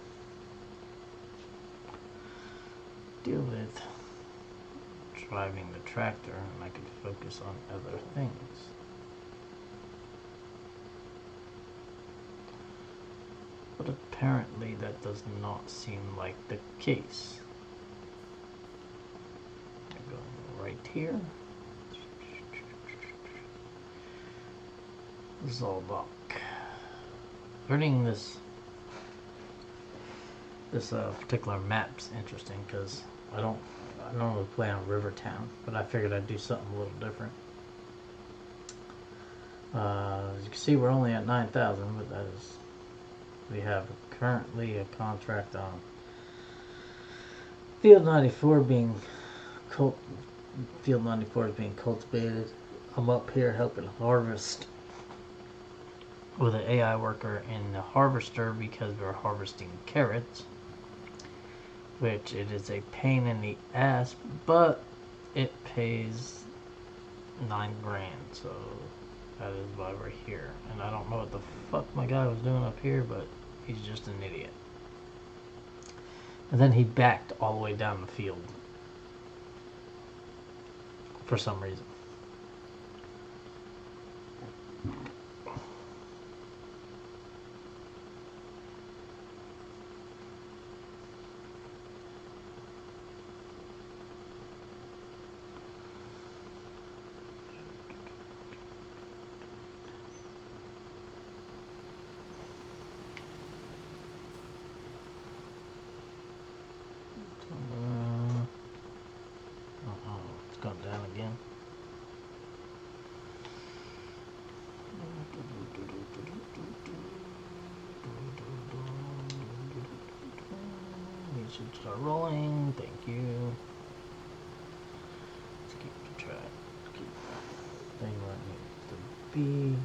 [SPEAKER 1] deal with driving the tractor and I could focus on other things. But apparently that does not seem like the case. I'm going right here. Zolbach. Learning this particular map's interesting because I normally play on Rivertown, but I figured I'd do something a little different. As you can see, we're only at 9,000, but that is, we have currently a contract on Field 94 being Field 94 is being cultivated. I'm up here helping harvest with an AI worker in the harvester because we're harvesting carrots, which it is a pain in the ass, but it pays 9 grand, so that is why we're here. And I don't know what the fuck my guy was doing up here, but he's just an idiot. And then he backed all the way down the field for some reason. Gone down again. We should start rolling. Thank you. Let's keep the track. Keep the thing where it needs to be.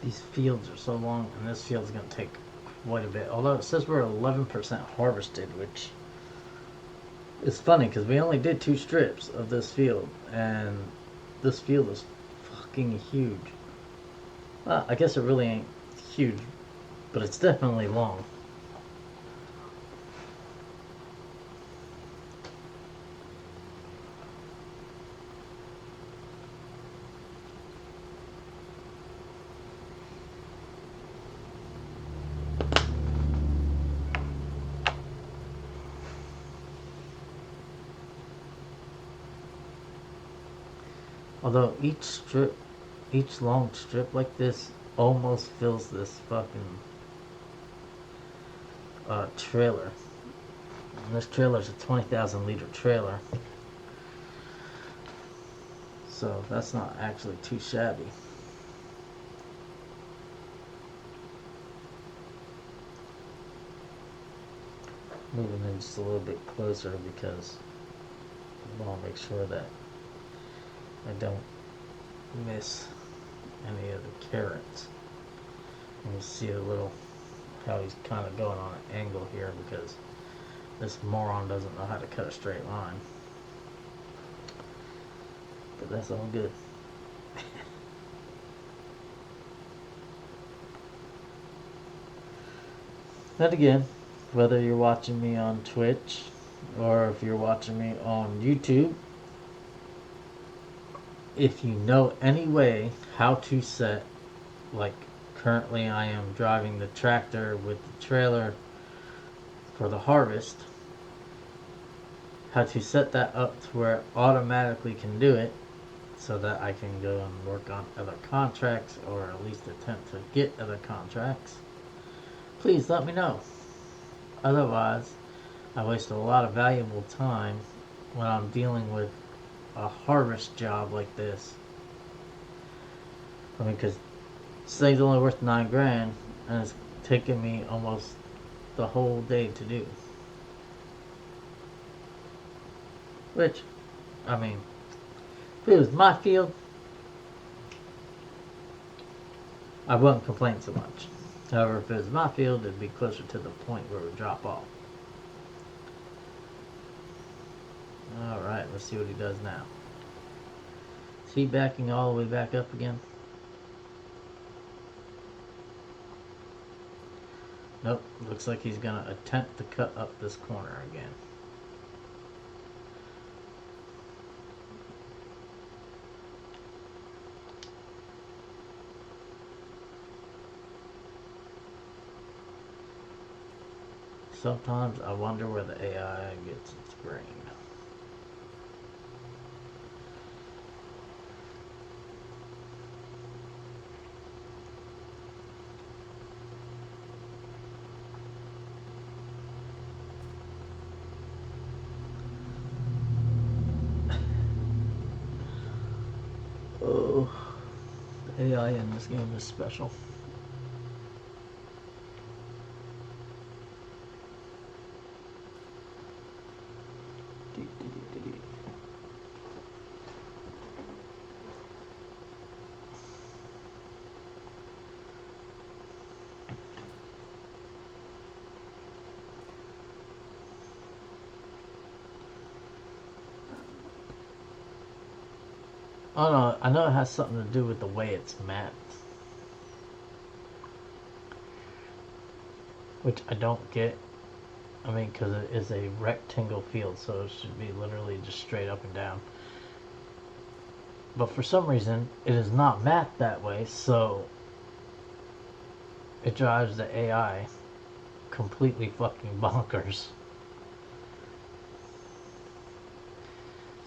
[SPEAKER 1] These fields are so long, and this field's going to take quite a bit. Although it says we're 11% harvested, which is funny because we only did 2 strips of this field, and this field is fucking huge. Well, I guess it really ain't huge, but it's definitely long. Although each long strip like this almost fills this fucking trailer. And this trailer is a 20,000 liter trailer. So that's not actually too shabby. Moving in just a little bit closer because I want to make sure that I don't miss any of the carrots. And you see a little how he's kind of going on an angle here because this moron doesn't know how to cut a straight line. But that's all good. Then again, whether you're watching me on Twitch or if you're watching me on YouTube, if you know any way how to set, like currently I am driving the tractor with the trailer for the harvest, how to set that up to where it automatically can do it so that I can go and work on other contracts or at least attempt to get other contracts, please let me know. Otherwise, I waste a lot of valuable time when I'm dealing with a harvest job like this. I mean, because this thing's only worth $9,000 and it's taking me almost the whole day to do. Which, I mean, if it was my field, I wouldn't complain so much. However, if it was my field, it'd be closer to the point where it would drop off. Alright, let's see what he does now. Is he backing all the way back up again? Nope, looks like he's gonna attempt to cut up this corner again. Sometimes I wonder where the AI gets its brain. Oh, the AI in this game is special. Oh no, I know it has something to do with the way it's mapped. Which I don't get. I mean, because it is a rectangle field, so it should be literally just straight up and down. But for some reason, it is not mapped that way, so it drives the AI completely fucking bonkers.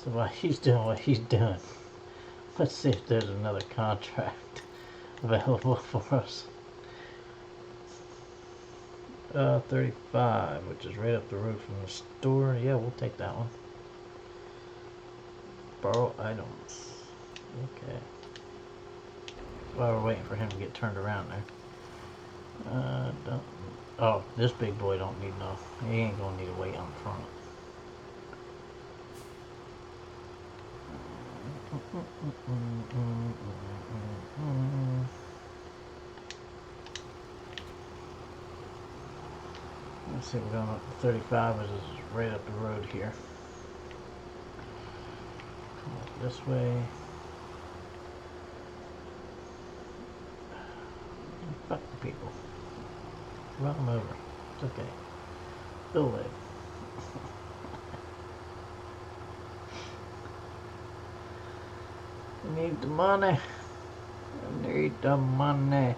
[SPEAKER 1] So while he's doing what he's doing, let's see if there's another contract available for us. 35, which is right up the road from the store. Yeah, we'll take that one. Borrow items. Okay. While we're waiting for him to get turned around there. Oh, this big boy don't need no. He ain't gonna need to wait on the front. Let's see, we're going up to 35, which is right up the road here. Come up this way. Fuck the people. Run them over. It's okay. They'll live. I need the money. I need the money.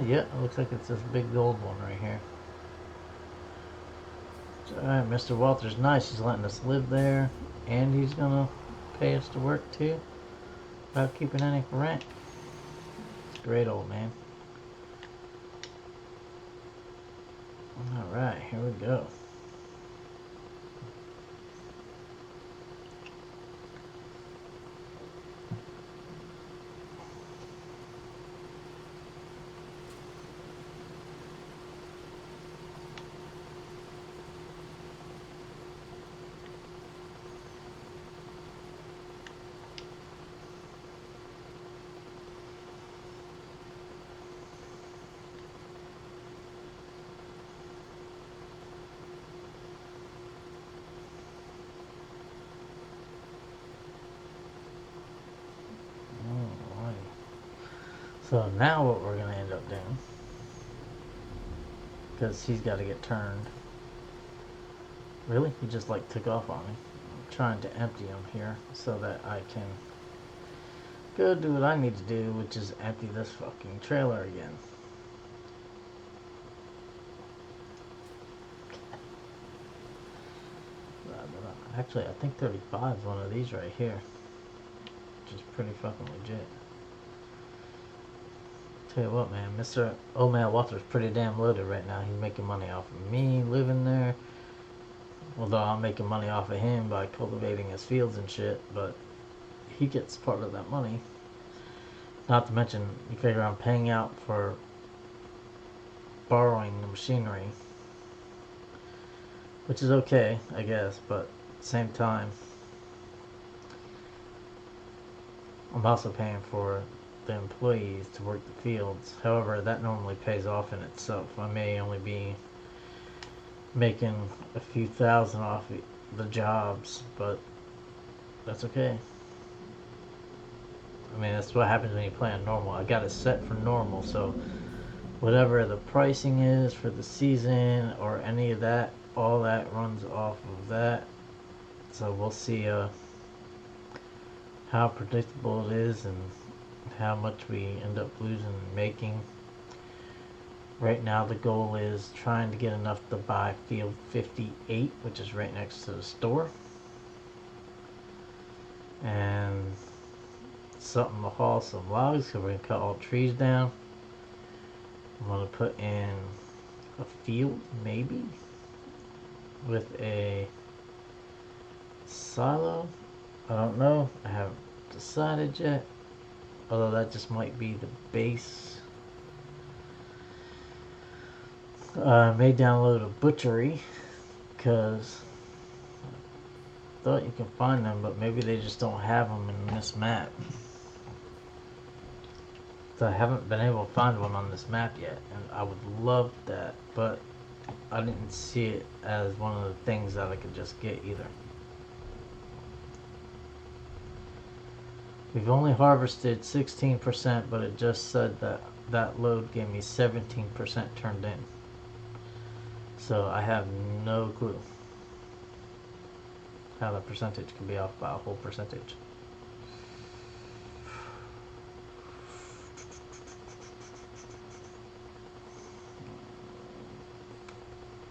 [SPEAKER 1] Yeah, it looks like it's this big gold one right here. Alright, Mr. Walter's nice. He's letting us live there. And he's gonna pay us to work too. Without keeping any for rent. It's a great old man. Alright, here we go. So now what we're gonna end up doing, because he's got to get turned. Really? He just like took off on me. I'm trying to empty him here so that I can go do what I need to do, which is empty this fucking trailer again. Actually, I think 35 is one of these right here, which is pretty fucking legit. Tell you what, man, Mr. Old Man Walter's pretty damn loaded right now. He's making money off of me living there. Although I'm making money off of him by cultivating his fields and shit, but he gets part of that money. Not to mention, you figure I'm paying out for borrowing the machinery, which is okay, I guess, but at the same time, I'm also paying for the employees to work the fields. However, that normally pays off in itself. I may only be making a few thousand off the jobs, but that's okay. I mean, that's what happens when you play on normal. I got it set for normal, so whatever the pricing is for the season or any of that, all that runs off of that. So we'll see how predictable it is and how much we end up losing and making. Right now the goal is trying to get enough to buy field 58, which is right next to the store, and something to haul some logs because we're going to cut all trees down. I'm going to put in a field maybe with a silo. I don't know, I haven't decided yet, although that just might be the base. I may download a butchery because I thought you can find them, but maybe they just don't have them in this map. So I haven't been able to find one on this map yet, and I would love that, but I didn't see it as one of the things that I could just get either. We've only harvested 16%, but it just said that that load gave me 17% turned in. So I have no clue how the percentage can be off by a whole percentage.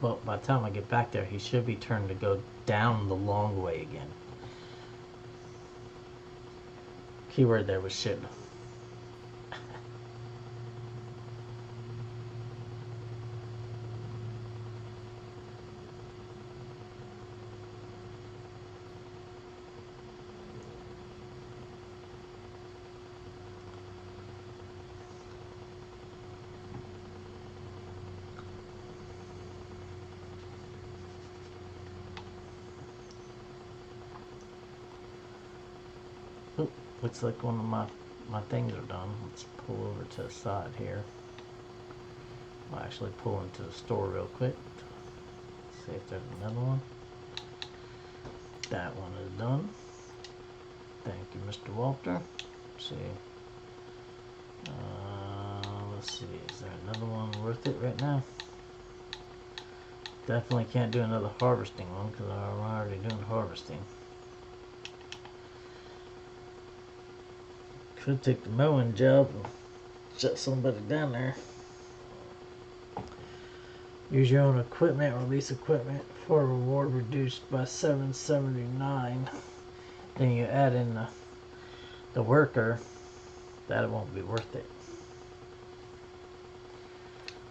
[SPEAKER 1] Well, by the time I get back there, he should be turned to go down the long way again. Keyword there was should. Oh, looks like one of my things are done. Let's pull over to the side here. I'll actually pull into the store real quick. See if there's another one. That one is done. Thank you, Mr. Walter. Let's see. Let's see. Is there another one worth it right now? Definitely can't do another harvesting one because I'm already doing harvesting. Could take the mowing job and shut somebody down there. Use your own equipment or lease equipment for a reward reduced by $7.79. Then you add in the worker, that won't be worth it.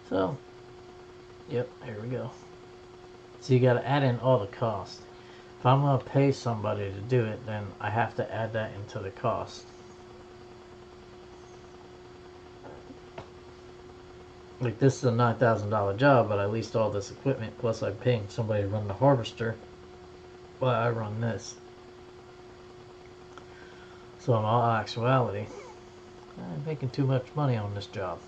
[SPEAKER 1] So, yep, here we go. So you got to add in all the cost. If I'm going to pay somebody to do it, then I have to add that into the cost. Like, this is a $9,000 job, but I leased all this equipment, plus I'm paying somebody to run the harvester while I run this. So in all actuality, I'm making too much money on this job.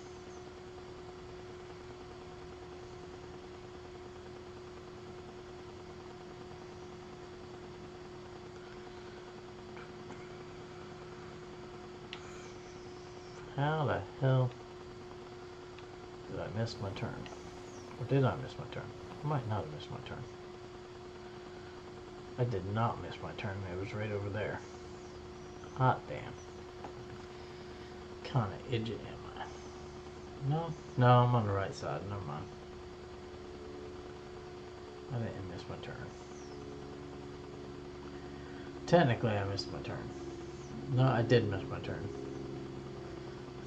[SPEAKER 1] How the hell did I miss my turn? Or did I miss my turn? I might not have missed my turn. I did not miss my turn. It was right over there. Hot damn. Kind of idiot am I? No? No, I'm on the right side. Never mind. I didn't miss my turn. Technically, I missed my turn. No, I did miss my turn.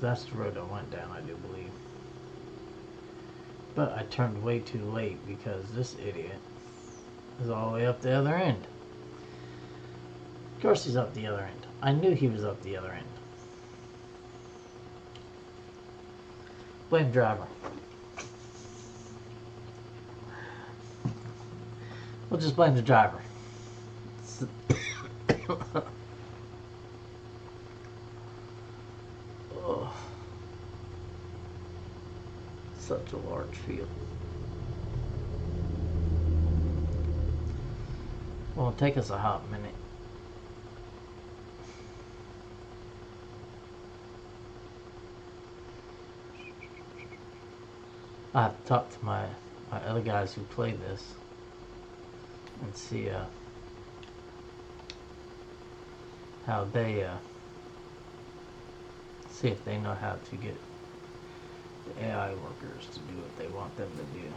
[SPEAKER 1] That's the road I went down, I do believe. But I turned way too late because this idiot is all the way up the other end. Of course he's up the other end. I knew he was up the other end. Blame driver. We'll just blame the driver. Oh, such a large field. Well, it'll take us a hot minute. I have to talk to my other guys who play this and see how they see if they know how to get the AI workers to do what they want them to do.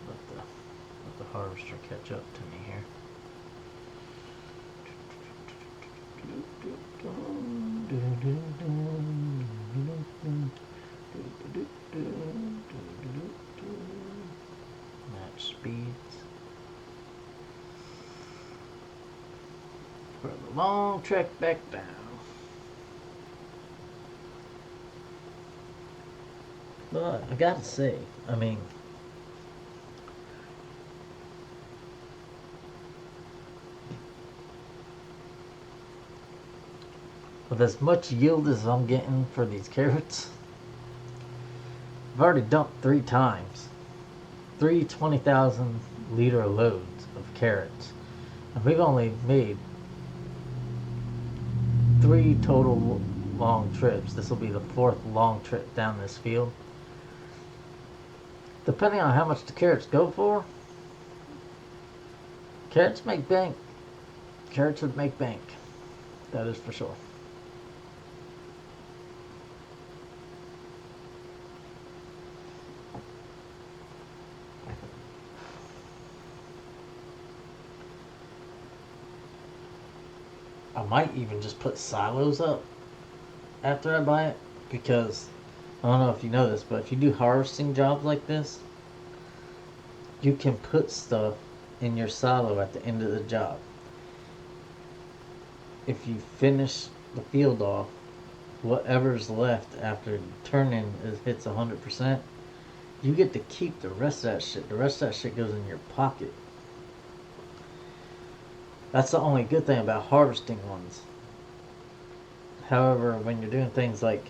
[SPEAKER 1] Let the harvester catch up to me here. Match speeds for the long trek back down. But I gotta say, I mean, with as much yield as I'm getting for these carrots, I've already dumped 3 times. 3 20,000 liter loads of carrots. And we've only made 3 total long trips. This will be the 4th long trip down this field. Depending on how much the carrots go for, carrots make bank. Carrots would make bank. That is for sure. I might even just put silos up after I buy it, because I don't know if you know this, but if you do harvesting jobs like this, you can put stuff in your silo at the end of the job. If you finish the field off, whatever's left after turning hits 100%, you get to keep the rest of that shit. The rest of that shit goes in your pocket. That's the only good thing about harvesting ones. However, when you're doing things like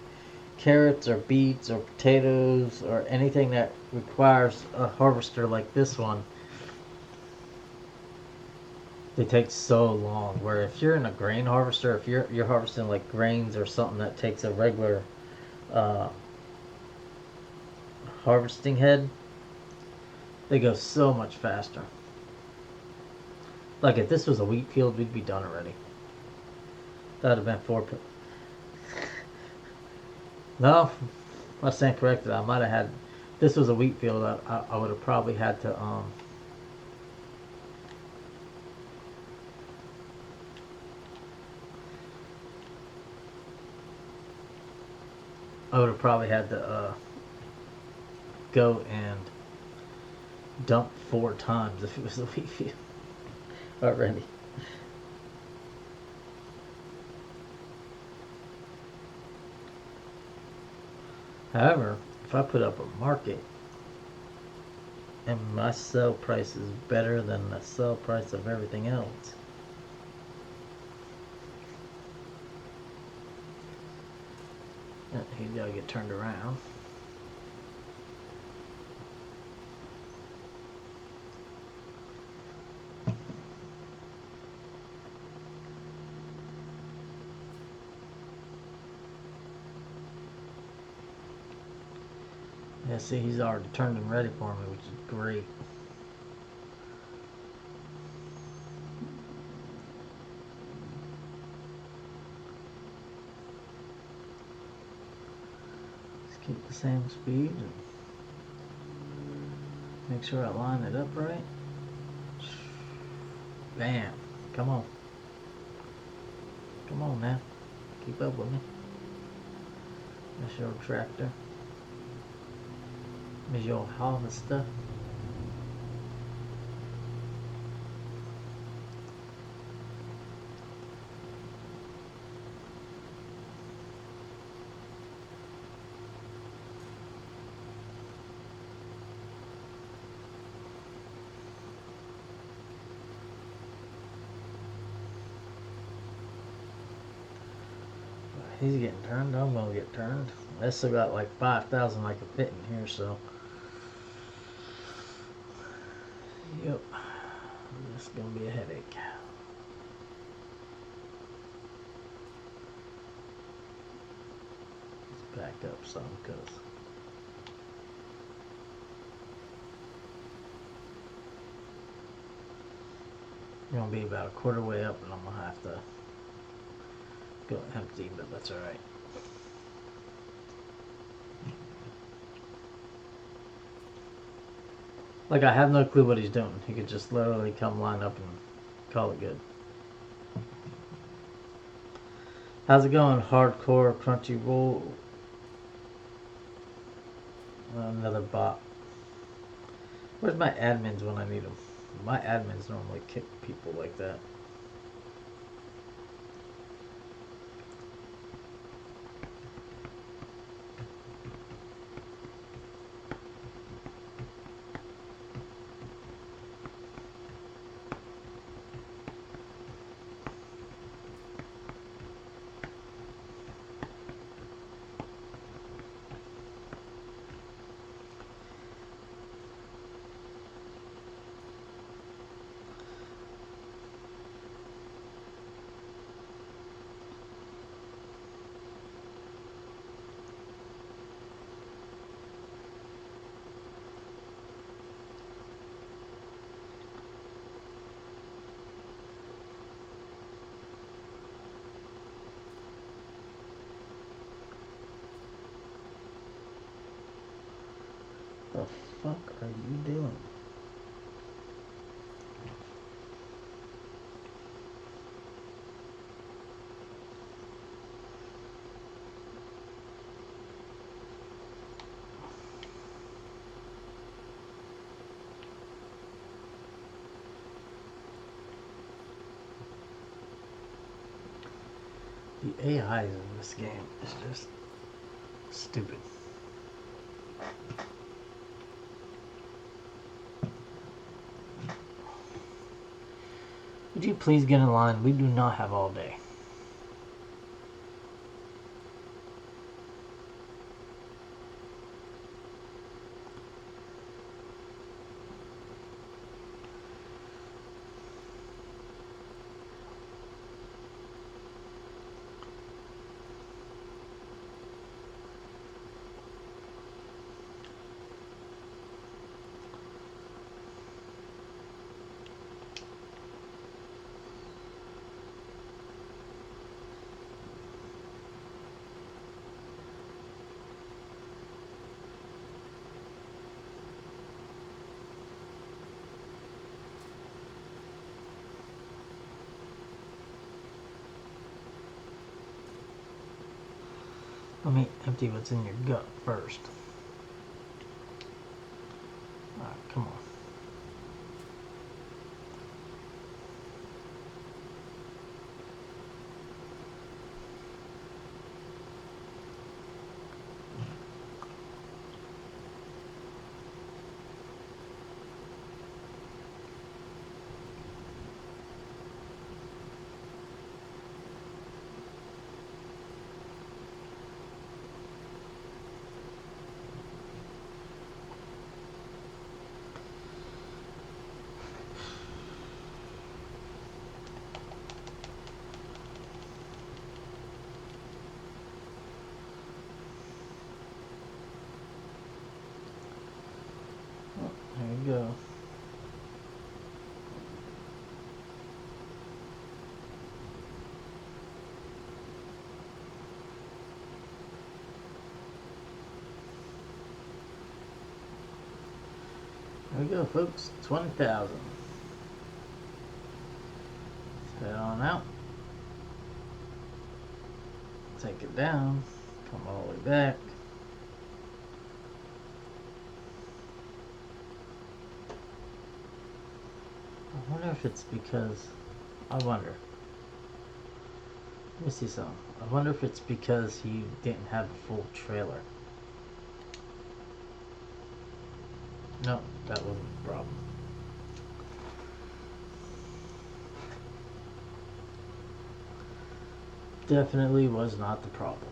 [SPEAKER 1] carrots or beets or potatoes or anything that requires a harvester like this one, they take so long. Where if you're in a grain harvester, if you're harvesting like grains or something that takes a regular harvesting head, they go so much faster. Like if this was a wheat field, we'd be done already. That would have been 4. No, I stand corrected. I might have had. This was a wheat field. I would have probably had to go and dump 4 times if it was a wheat field already. However, if I put up a market and my sell price is better than the sell price of everything else, he's got to get turned around. Yeah, see, he's already turned and ready for me, which is great. Just keep the same speed and make sure I line it up right. Bam. Come on. Come on now. Keep up with me. That's your tractor. Is your harvester. He's getting turned. I'm gonna get turned. I still got like 5,000 I can fit in here, so. Yep. This is gonna be a headache. Let's back up some, because you're gonna be about a quarter way up, and I'm gonna have to go empty, but that's alright. Like, I have no clue what he's doing. He could just literally come line up and call it good. How's it going? Hardcore Crunchy Roll. Another bot. Where's my admins when I need them? My admins normally kick people like that. The fuck are you doing? The AI in this game is just stupid. Would you please get in line? We do not have all day. Let me empty what's in your gut first. Alright, come on. we go, folks. 20,000. Head on out. Take it down. Come all the way back. I wonder if it's because... I wonder. Let me see something. I wonder if it's because he didn't have a full trailer. No, that wasn't the problem. Definitely was not the problem.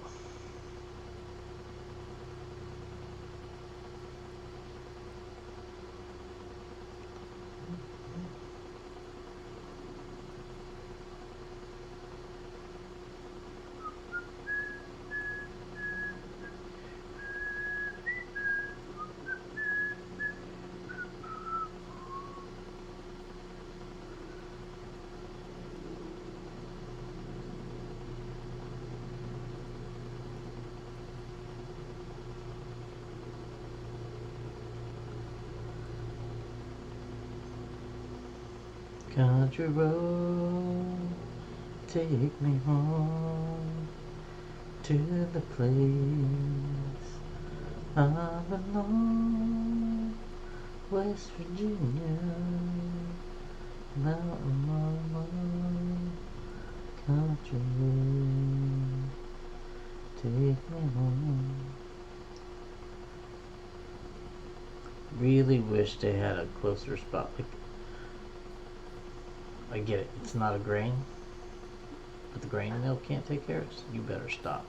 [SPEAKER 1] Country road, take me home to the place I belong, West Virginia, mountain mama, country road, take me home. Really wish they had a closer spot. Like, I get it, it's not a grain, but the grain mill can't take care of it. You better stop.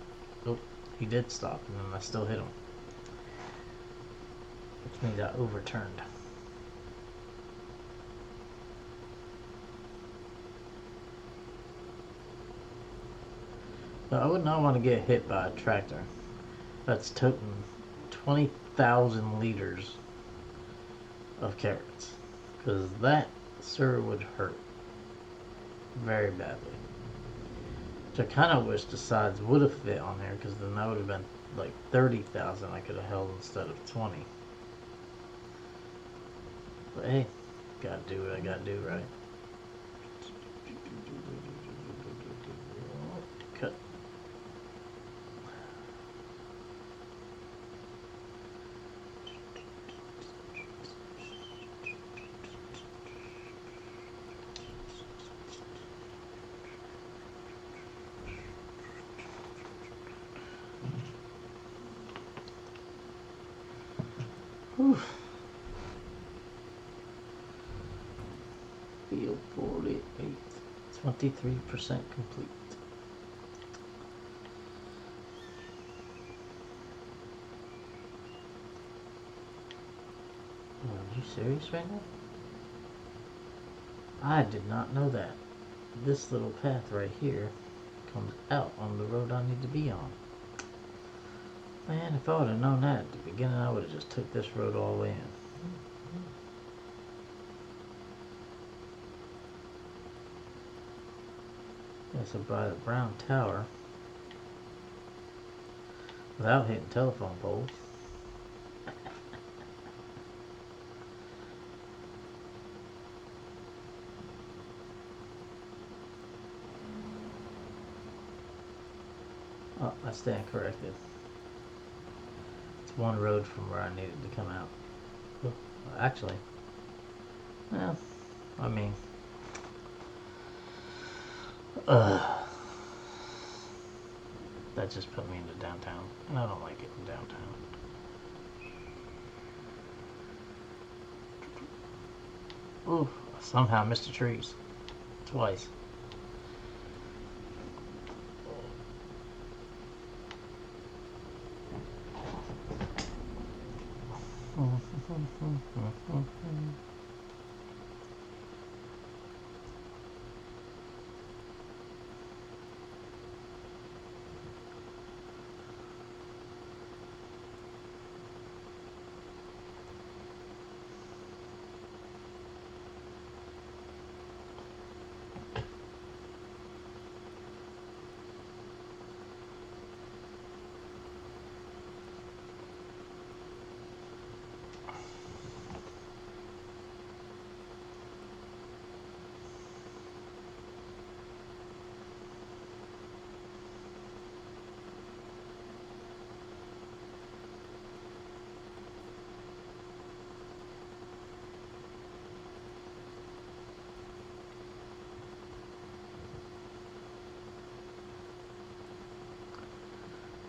[SPEAKER 1] Oh, he did stop, and then I still hit him, which means I overturned. But I would not want to get hit by a tractor that's toting 20,000 liters of carrots, because that, sir, would hurt very badly. Which I kind of wish the sides would have fit on there, because then that would have been like 30,000 I could have held instead of 20. But hey, gotta do what I gotta do, right? Cut. Whew. Field 48, 23% complete. Are you serious right now? I did not know that. This little path right here comes out on the road I need to be on. Man, if I would have known that at the beginning, I would have just took this road all the way in. Guess I'll buy the brown tower without hitting telephone poles. Oh, I stand corrected. It's one road from where I needed to come out. Well, actually, well, I mean, that just put me into downtown, and I don't like it in downtown. Ooh, somehow missed the trees. Twice.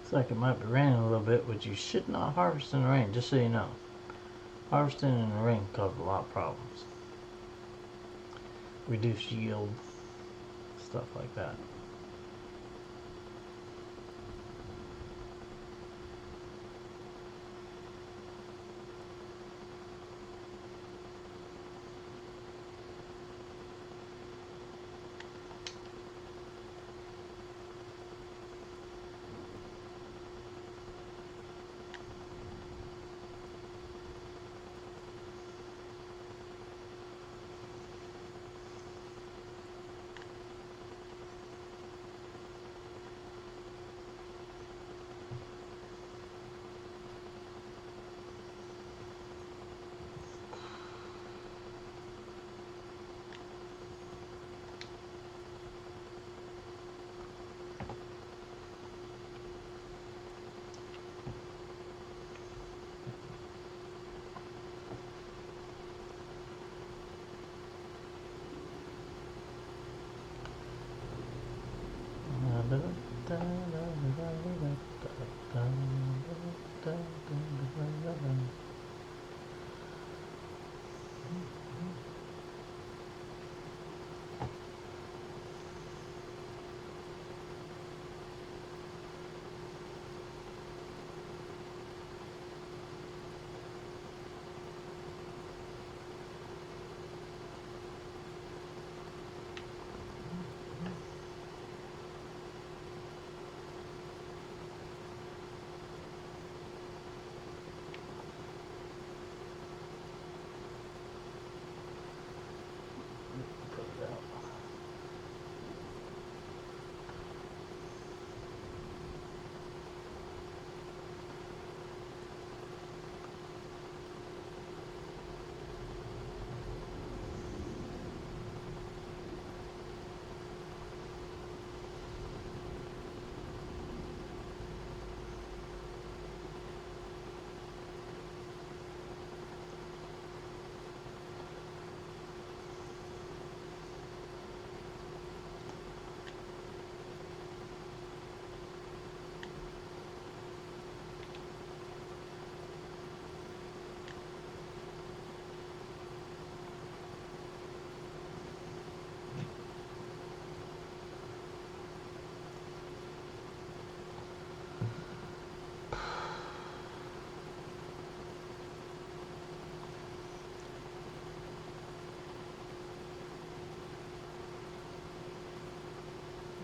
[SPEAKER 1] Looks like it might be raining a little bit, but you should not harvest in the rain, just so you know. Harvesting in the rain causes a lot of problems. Reduced yield, stuff like that.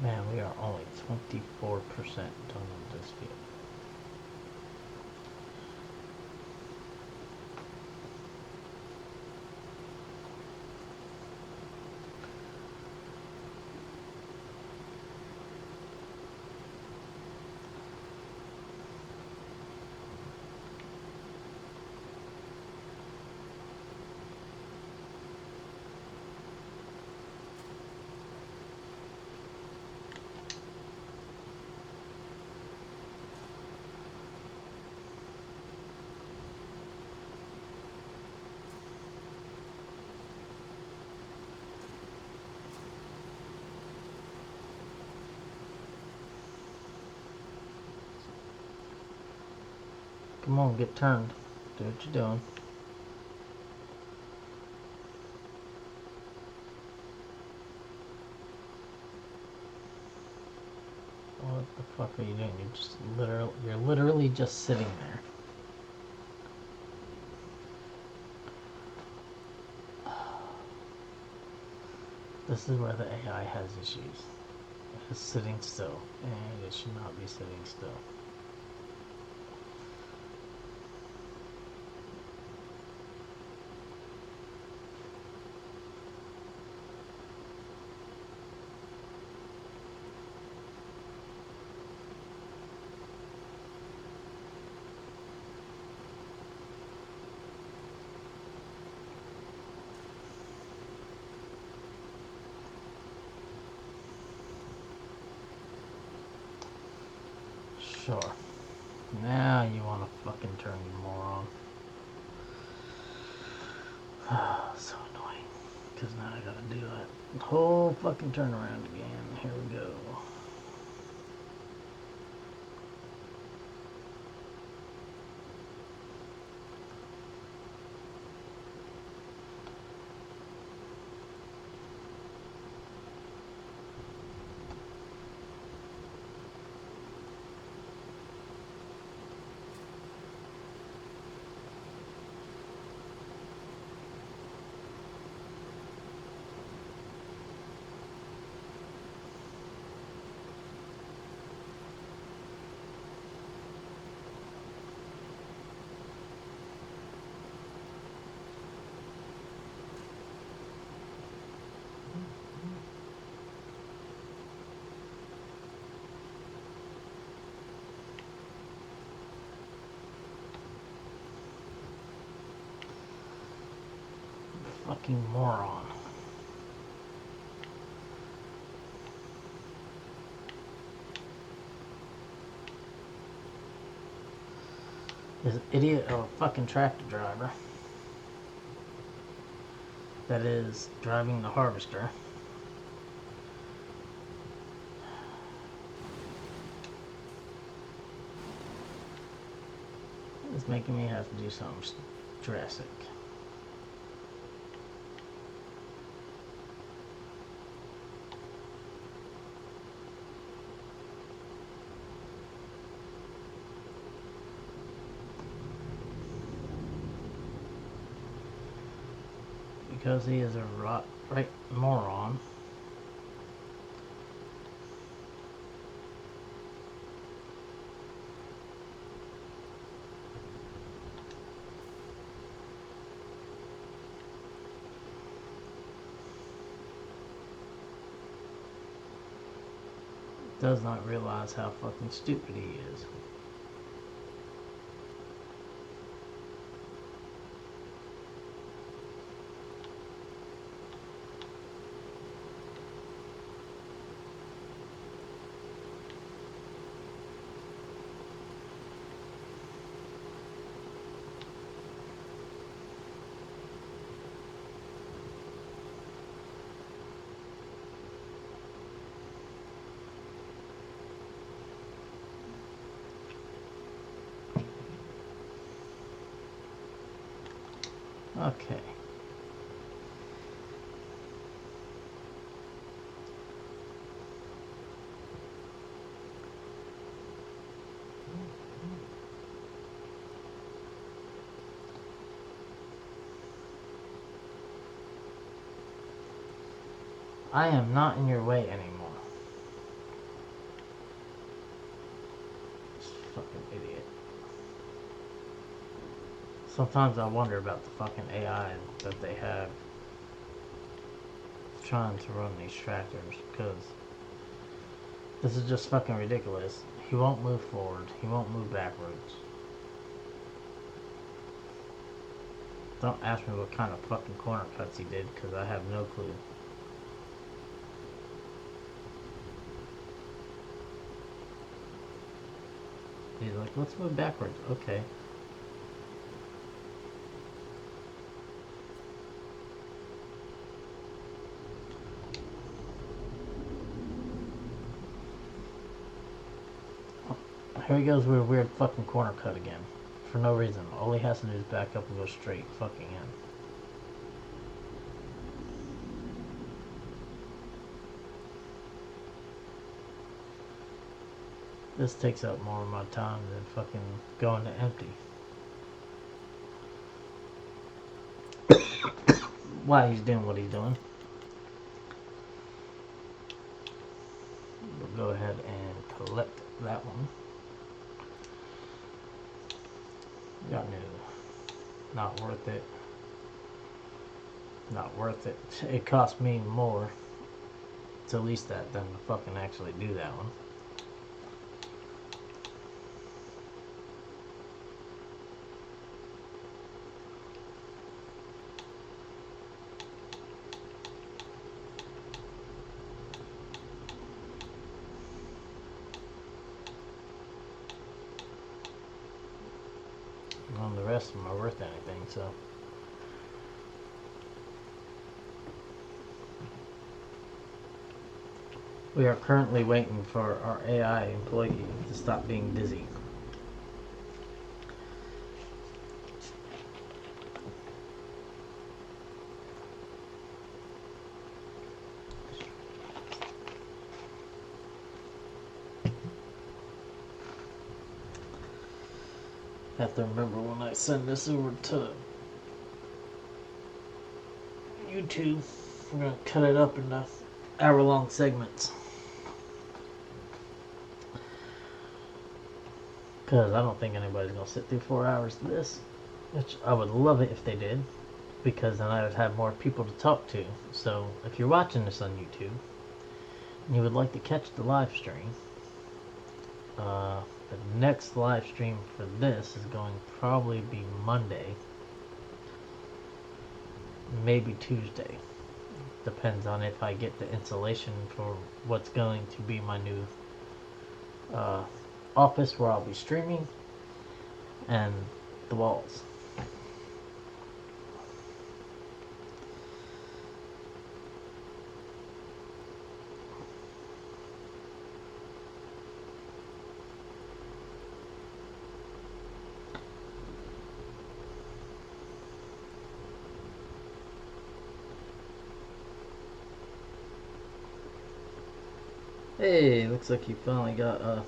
[SPEAKER 1] Man, we are only 24% done with this field. Come on, get turned. Do what you're doing. What the fuck are you doing? You're literally just sitting there. This is where the AI has issues. It's sitting still, and it should not be sitting still. Sure. Now you want to fucking turn, you moron. So annoying. Because now I gotta do that whole fucking turnaround again. Here we go. fucking moron. This idiot of a fucking tractor driver that is driving the harvester is making me have to do something drastic. Because he is a right moron. Does not realize how fucking stupid he is. Okay. I am not in your way anymore. This fucking idiot. Sometimes I wonder about the fucking AI that they have trying to run these tractors, because this is just fucking ridiculous. He won't move forward. He won't move backwards. Don't ask me what kind of fucking corner cuts he did, because I have no clue. He's like, let's move backwards. Okay. Here he goes with a weird fucking corner cut again. For no reason. All he has to do is back up and go straight fucking in. This takes up more of my time than fucking going to empty. Why he's doing what he's doing. We'll go ahead and collect that one. Got new. Not worth it. Not worth it. It cost me more to lease that than to fucking actually do that one. None of the rest of them are worth anything, so. We are currently waiting for our AI employee to stop being busy. I have to remember when I send this over to YouTube, we're going to cut it up into hour-long segments. Because I don't think anybody's going to sit through 4 hours of this. Which I would love it if they did. Because then I would have more people to talk to. So if you're watching this on YouTube and you would like to catch the live stream, the next live stream for this is going to probably be Monday. maybe Tuesday. Depends on if I get the insulation for what's going to be my new uh, office where I'll be streaming, and the walls. Hey, looks like you finally got looks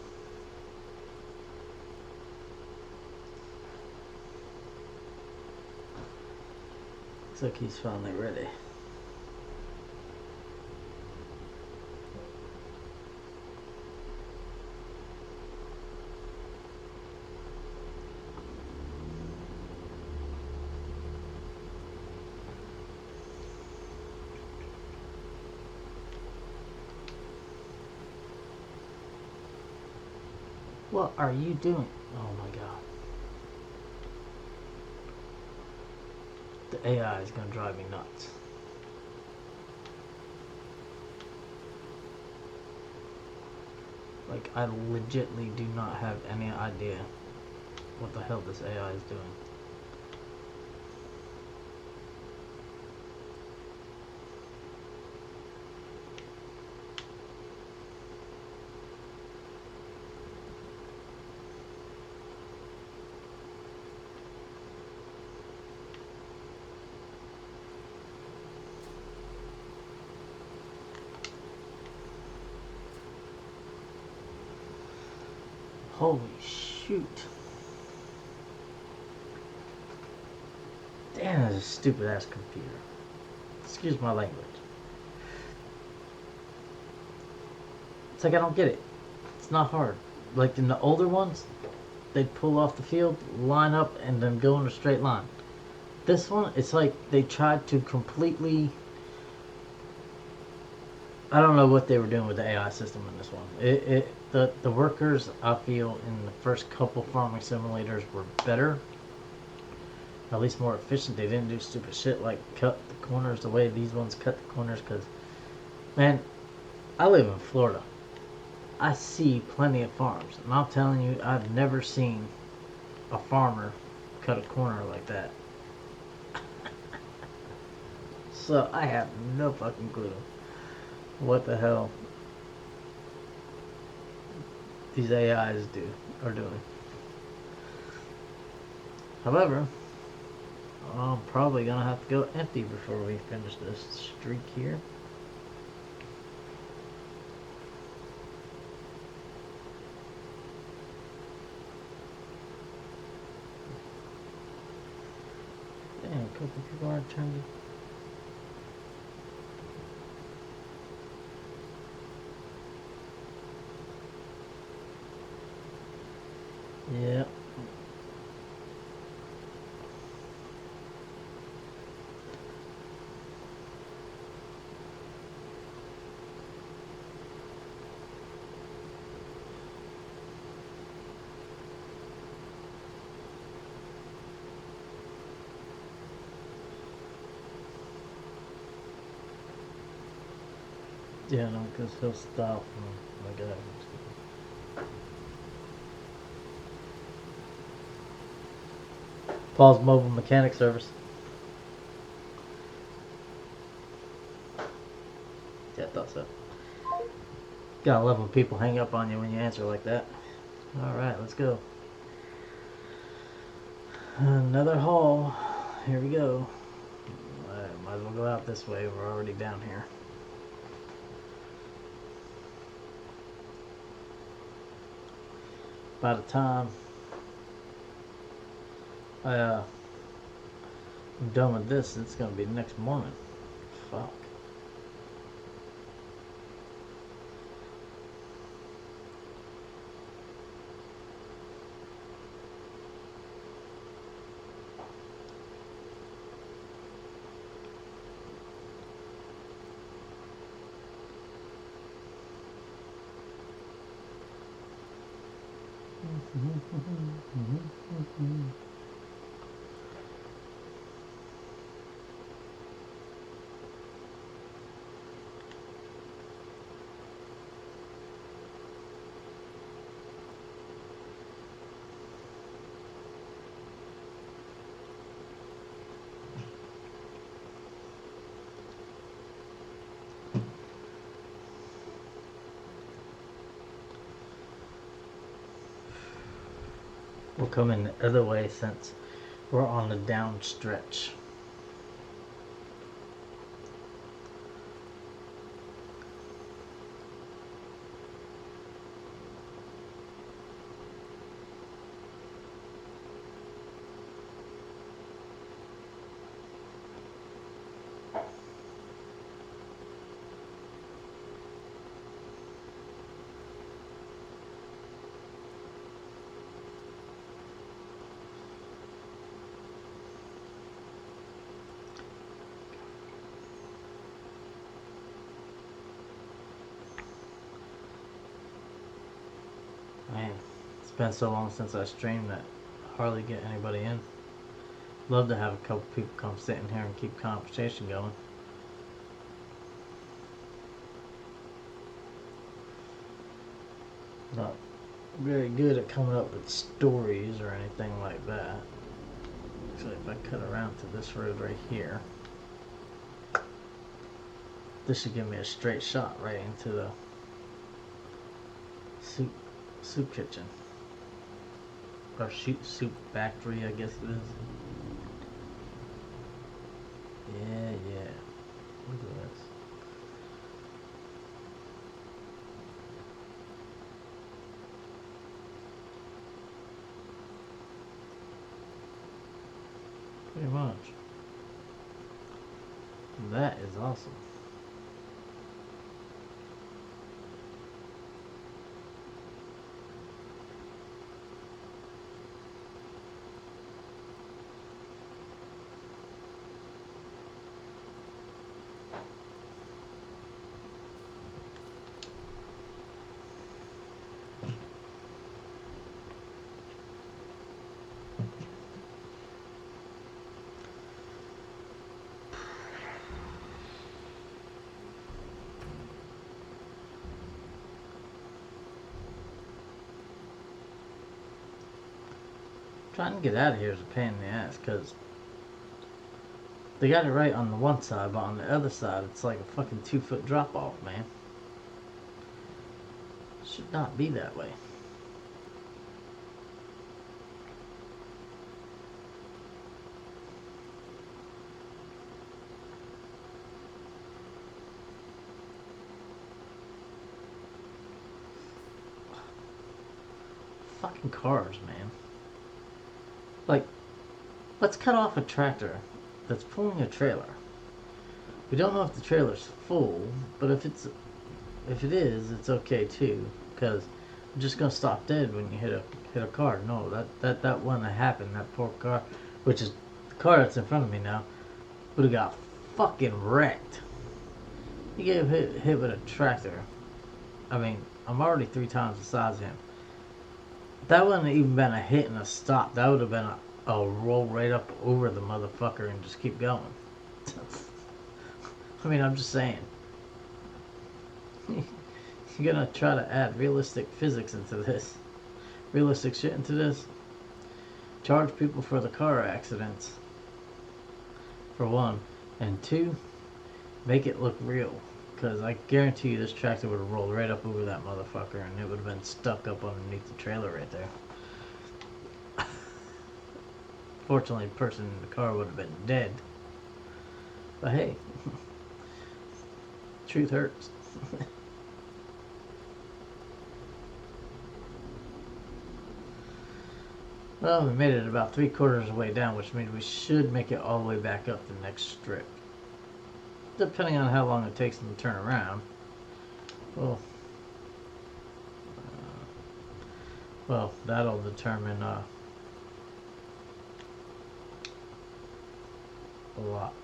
[SPEAKER 1] like he's finally ready. What are you doing? Oh my god. The AI is gonna drive me nuts. Like, I legitly do not have any idea what the hell this AI is doing. Holy shoot. Damn, that's a stupid ass computer. Excuse my language. It's like I don't get it. It's not hard. Like in the older ones, they'd pull off the field, line up, and then go in a straight line. This one, it's like they tried to completely... I don't know what they were doing with the AI system in this one. The workers, I feel, in the first couple farming simulators were better. At least more efficient. They didn't do stupid shit like cut the corners the way these ones cut the corners. Because, man, I live in Florida. I see plenty of farms. And I'm telling you, I've never seen a farmer cut a corner like that. So I have no fucking clue what the hell these AIs are doing. However, I'm probably gonna have to go empty before we finish this streak here. Damn, a couple people aren't turning. Yep. Yeah, no, because he'll stop and like that. Paul's mobile mechanic service. Yeah, I thought so. Gotta love when people hang up on you when you answer like that. Alright, let's go. Another haul. Here we go. Might as well go out this way. We're already down here. By the time I'm done with this, it's gonna be next morning. Fuck. We'll come in the other way since we're on the down stretch. Man, it's been so long since I streamed that I hardly get anybody in. Love to have a couple people come sit in here and keep conversation going. Not very good at coming up with stories or anything like that. So if I cut around to this road right here, this should give me a straight shot right into the soup kitchen. Or soup factory, I guess it is. Yeah. Look at this. Pretty much. That is awesome. Trying to get out of here is a pain in the ass because they got it right on the one side, but on the other side it's like a fucking 2-foot drop off, man. Should not be that way. Fucking cars, man. Like, let's cut off a tractor that's pulling a trailer. We don't know if the trailer's full, but if it is, it's okay too, because I'm just gonna stop dead when you hit a car. No, that wouldn't have happened. That poor car, which is the car that's in front of me now, would have got fucking wrecked. He gave hit with a tractor. I mean, I'm already 3 times the size of him. That wouldn't have even been a hit and a stop. That would have been a roll right up over the motherfucker and just keep going. I mean, I'm just saying. You're gonna try to add realistic physics into this. Realistic shit into this. Charge people for the car accidents. For one. And 2, make it look real. Because I guarantee you this tractor would have rolled right up over that motherfucker and it would have been stuck up underneath the trailer right there. Fortunately, the person in the car would have been dead. But hey, truth hurts. Well, we made it about 3/4 of the way down, which means we should make it all the way back up the next strip. Depending on how long it takes them to turn around. Well, that'll determine a lot.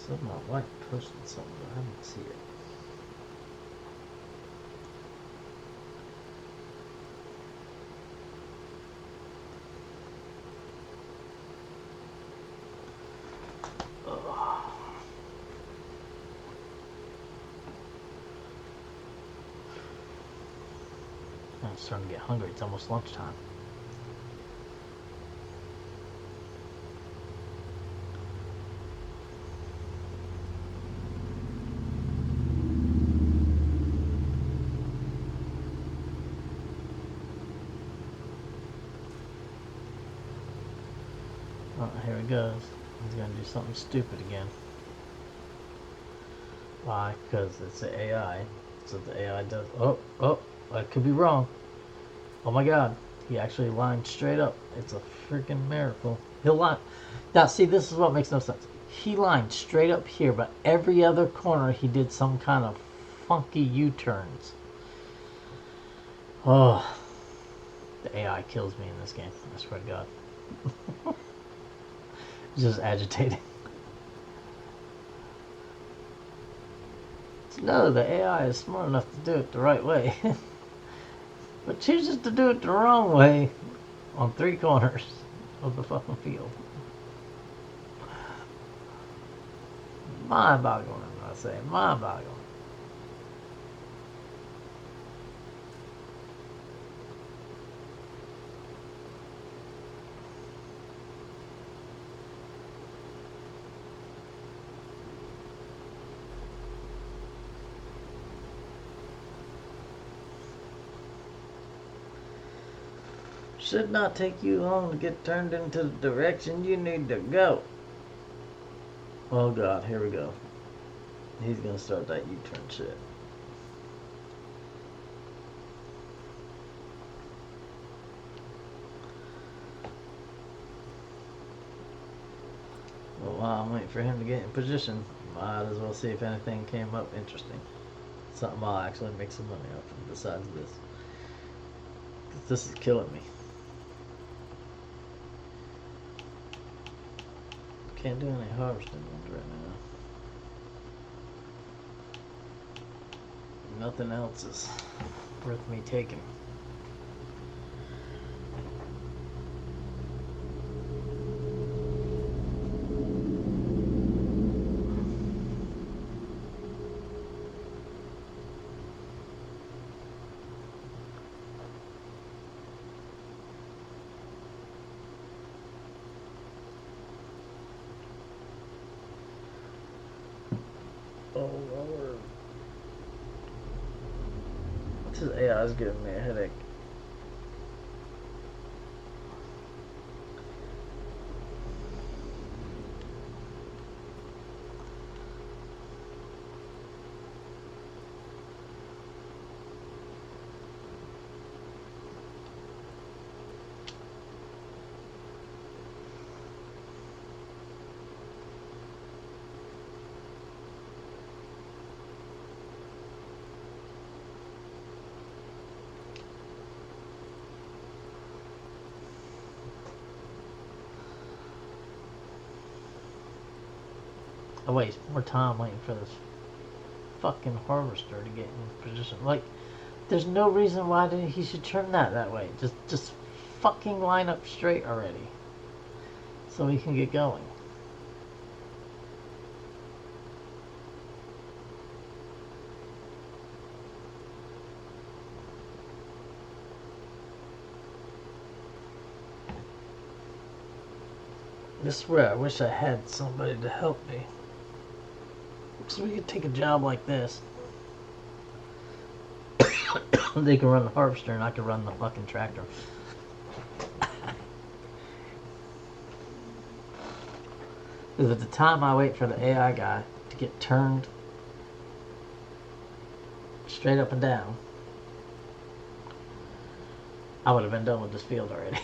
[SPEAKER 1] So my wife posted something, but I didn't see it. I'm starting to get hungry. It's almost lunchtime. Oh, here he goes. He's gonna do something stupid again. Why? Because it's the AI. So the AI does. Oh, I could be wrong. Oh my God. He actually lined straight up. It's a freaking miracle. He'll line. Now, see, this is what makes no sense. He lined straight up here, but every other corner he did some kind of funky U-turns. Oh, the AI kills me in this game. I swear to God. It's just agitating. No, the AI is smart enough to do it the right way. But chooses to do it the wrong way on 3 corners of the fucking field. Mind-boggling, I say. Mind-boggling. Should not take you long to get turned into the direction you need to go. Oh God, here we go. He's gonna start that U-turn shit. Well, while I'm waiting for him to get in position, might as well see if anything came up interesting. Something I'll actually make some money off of besides this. 'Cause this is killing me. Can't do any harvesting ones right now. Nothing else is worth me taking. Oh Lord. This AI is giving me a headache. I waste more time waiting for this fucking harvester to get in position. Like, there's no reason why he should turn that way. Just fucking line up straight already, so we can get going. This is where I wish I had somebody to help me. So we could take a job like this. They can run the harvester and I can run the fucking tractor. Because at the time I wait for the AI guy to get turned straight up and down, I would have been done with this field already.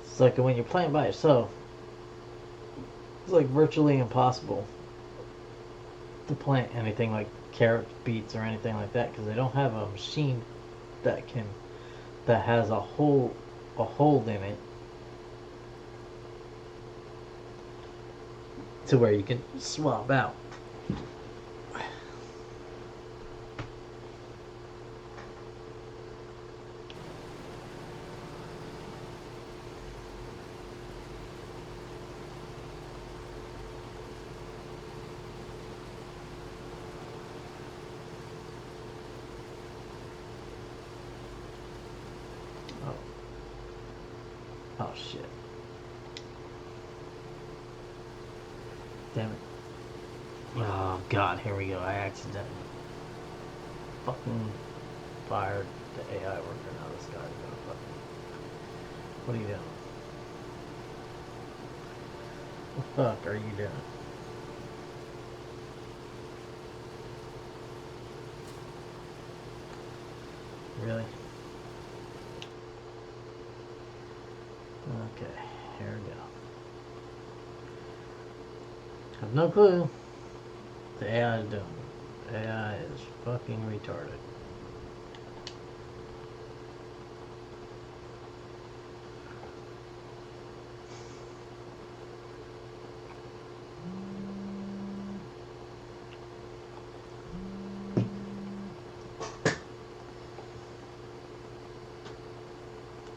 [SPEAKER 1] It's like when you're playing by yourself, it's like virtually impossible to plant anything like carrots, beets, or anything like that because they don't have a machine that has a whole a hole in it to where you can swap out. Oh shit. Damn it. Oh god, here we go. I accidentally fucking fired the AI worker. Now this guy's gonna fucking... What are you doing? What the fuck are you doing? Really? Okay, here we go. Have no clue what the AI is doing. The AI is fucking retarded.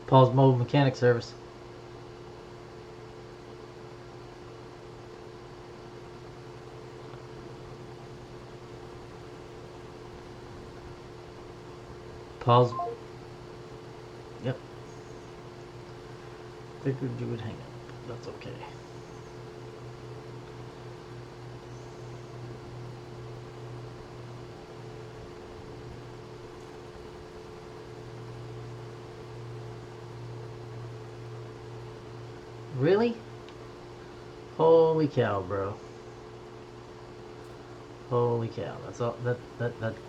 [SPEAKER 1] Paul's Mobile Mechanic Service. Paul's... Yep. Figured you would hang up. That's okay. Really? Holy cow, bro. Holy cow. That's all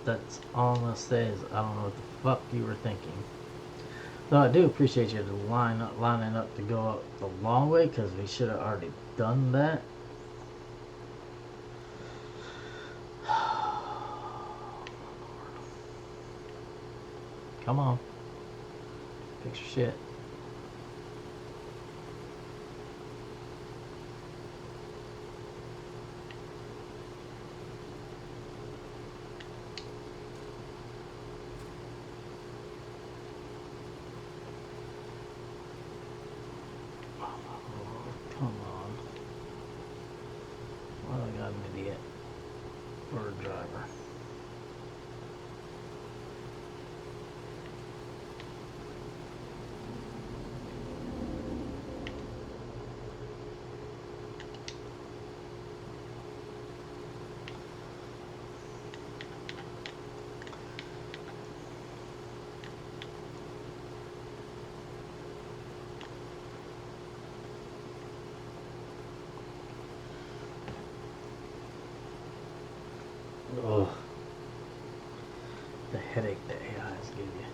[SPEAKER 1] that's all I'm gonna say is I don't know what the fuck you were thinking. Though I do appreciate you lining up to go up the long way, because we should have already done that. Come on. Fix your shit. Come on. Why do I got an idiot for a driver? Ugh. The headache the AIs give you.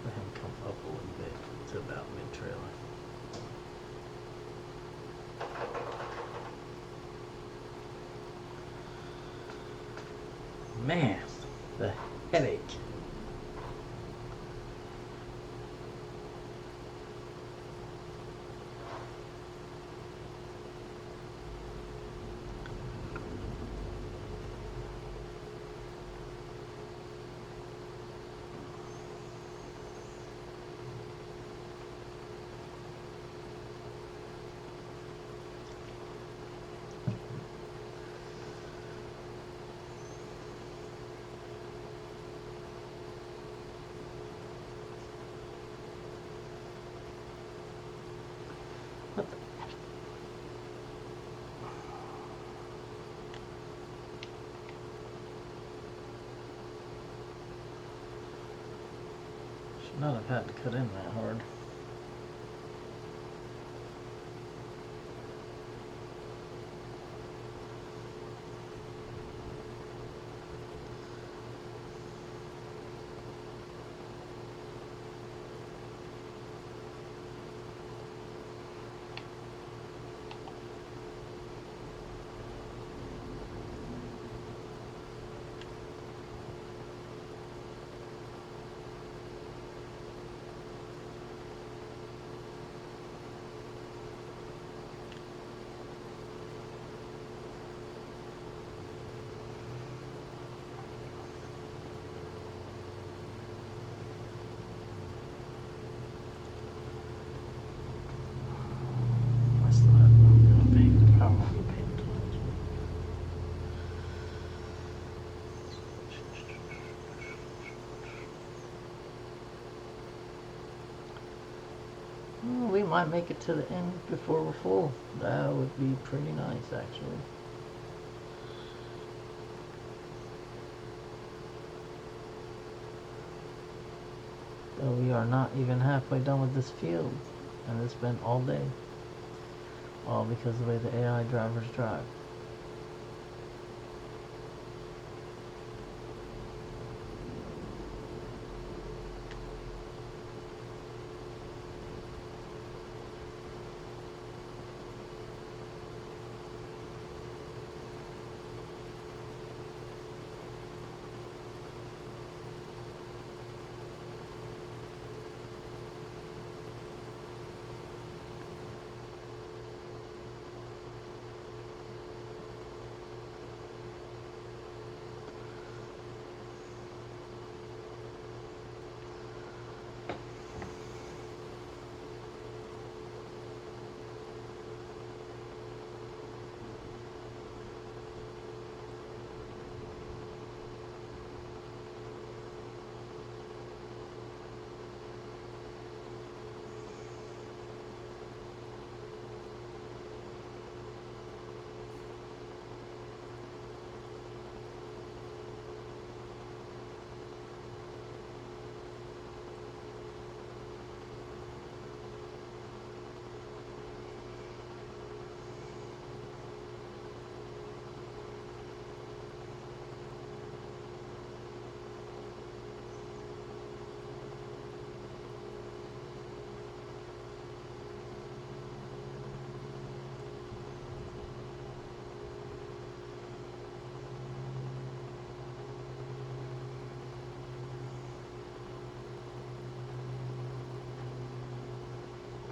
[SPEAKER 1] Let him come up a little bit to about mid-trailer. Man, the headache. What the? Should not have had to cut in that hard. We might make it to the end before we're full. That would be pretty nice, actually. But we are not even halfway done with this field, and it's been all day. All because of the way the AI drivers drive.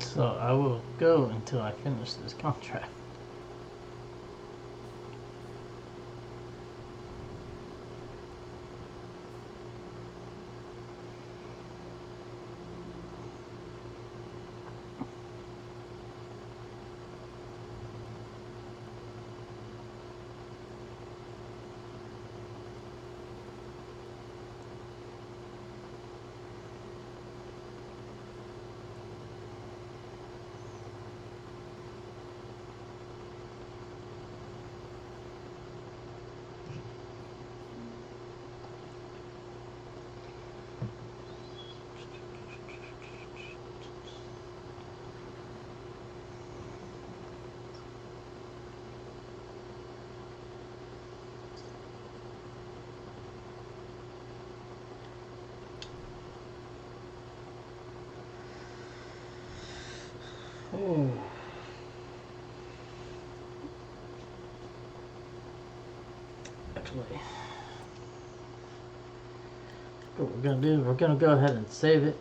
[SPEAKER 1] So I will go until I finish this contract. Oh. Actually, what we're gonna do, we're gonna go ahead and save it.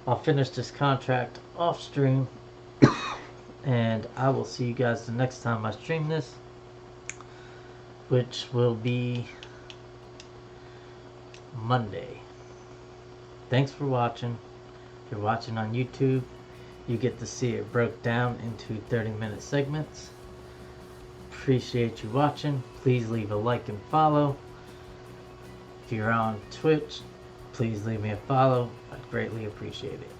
[SPEAKER 1] I'll finish this contract off stream, and I will see you guys the next time I stream this, which will be Monday. Thanks for watching. If you're watching on YouTube, you get to see it broke down into 30-minute segments. Appreciate you watching. Please leave a like and follow. If you're on Twitch, please leave me a follow. I'd greatly appreciate it.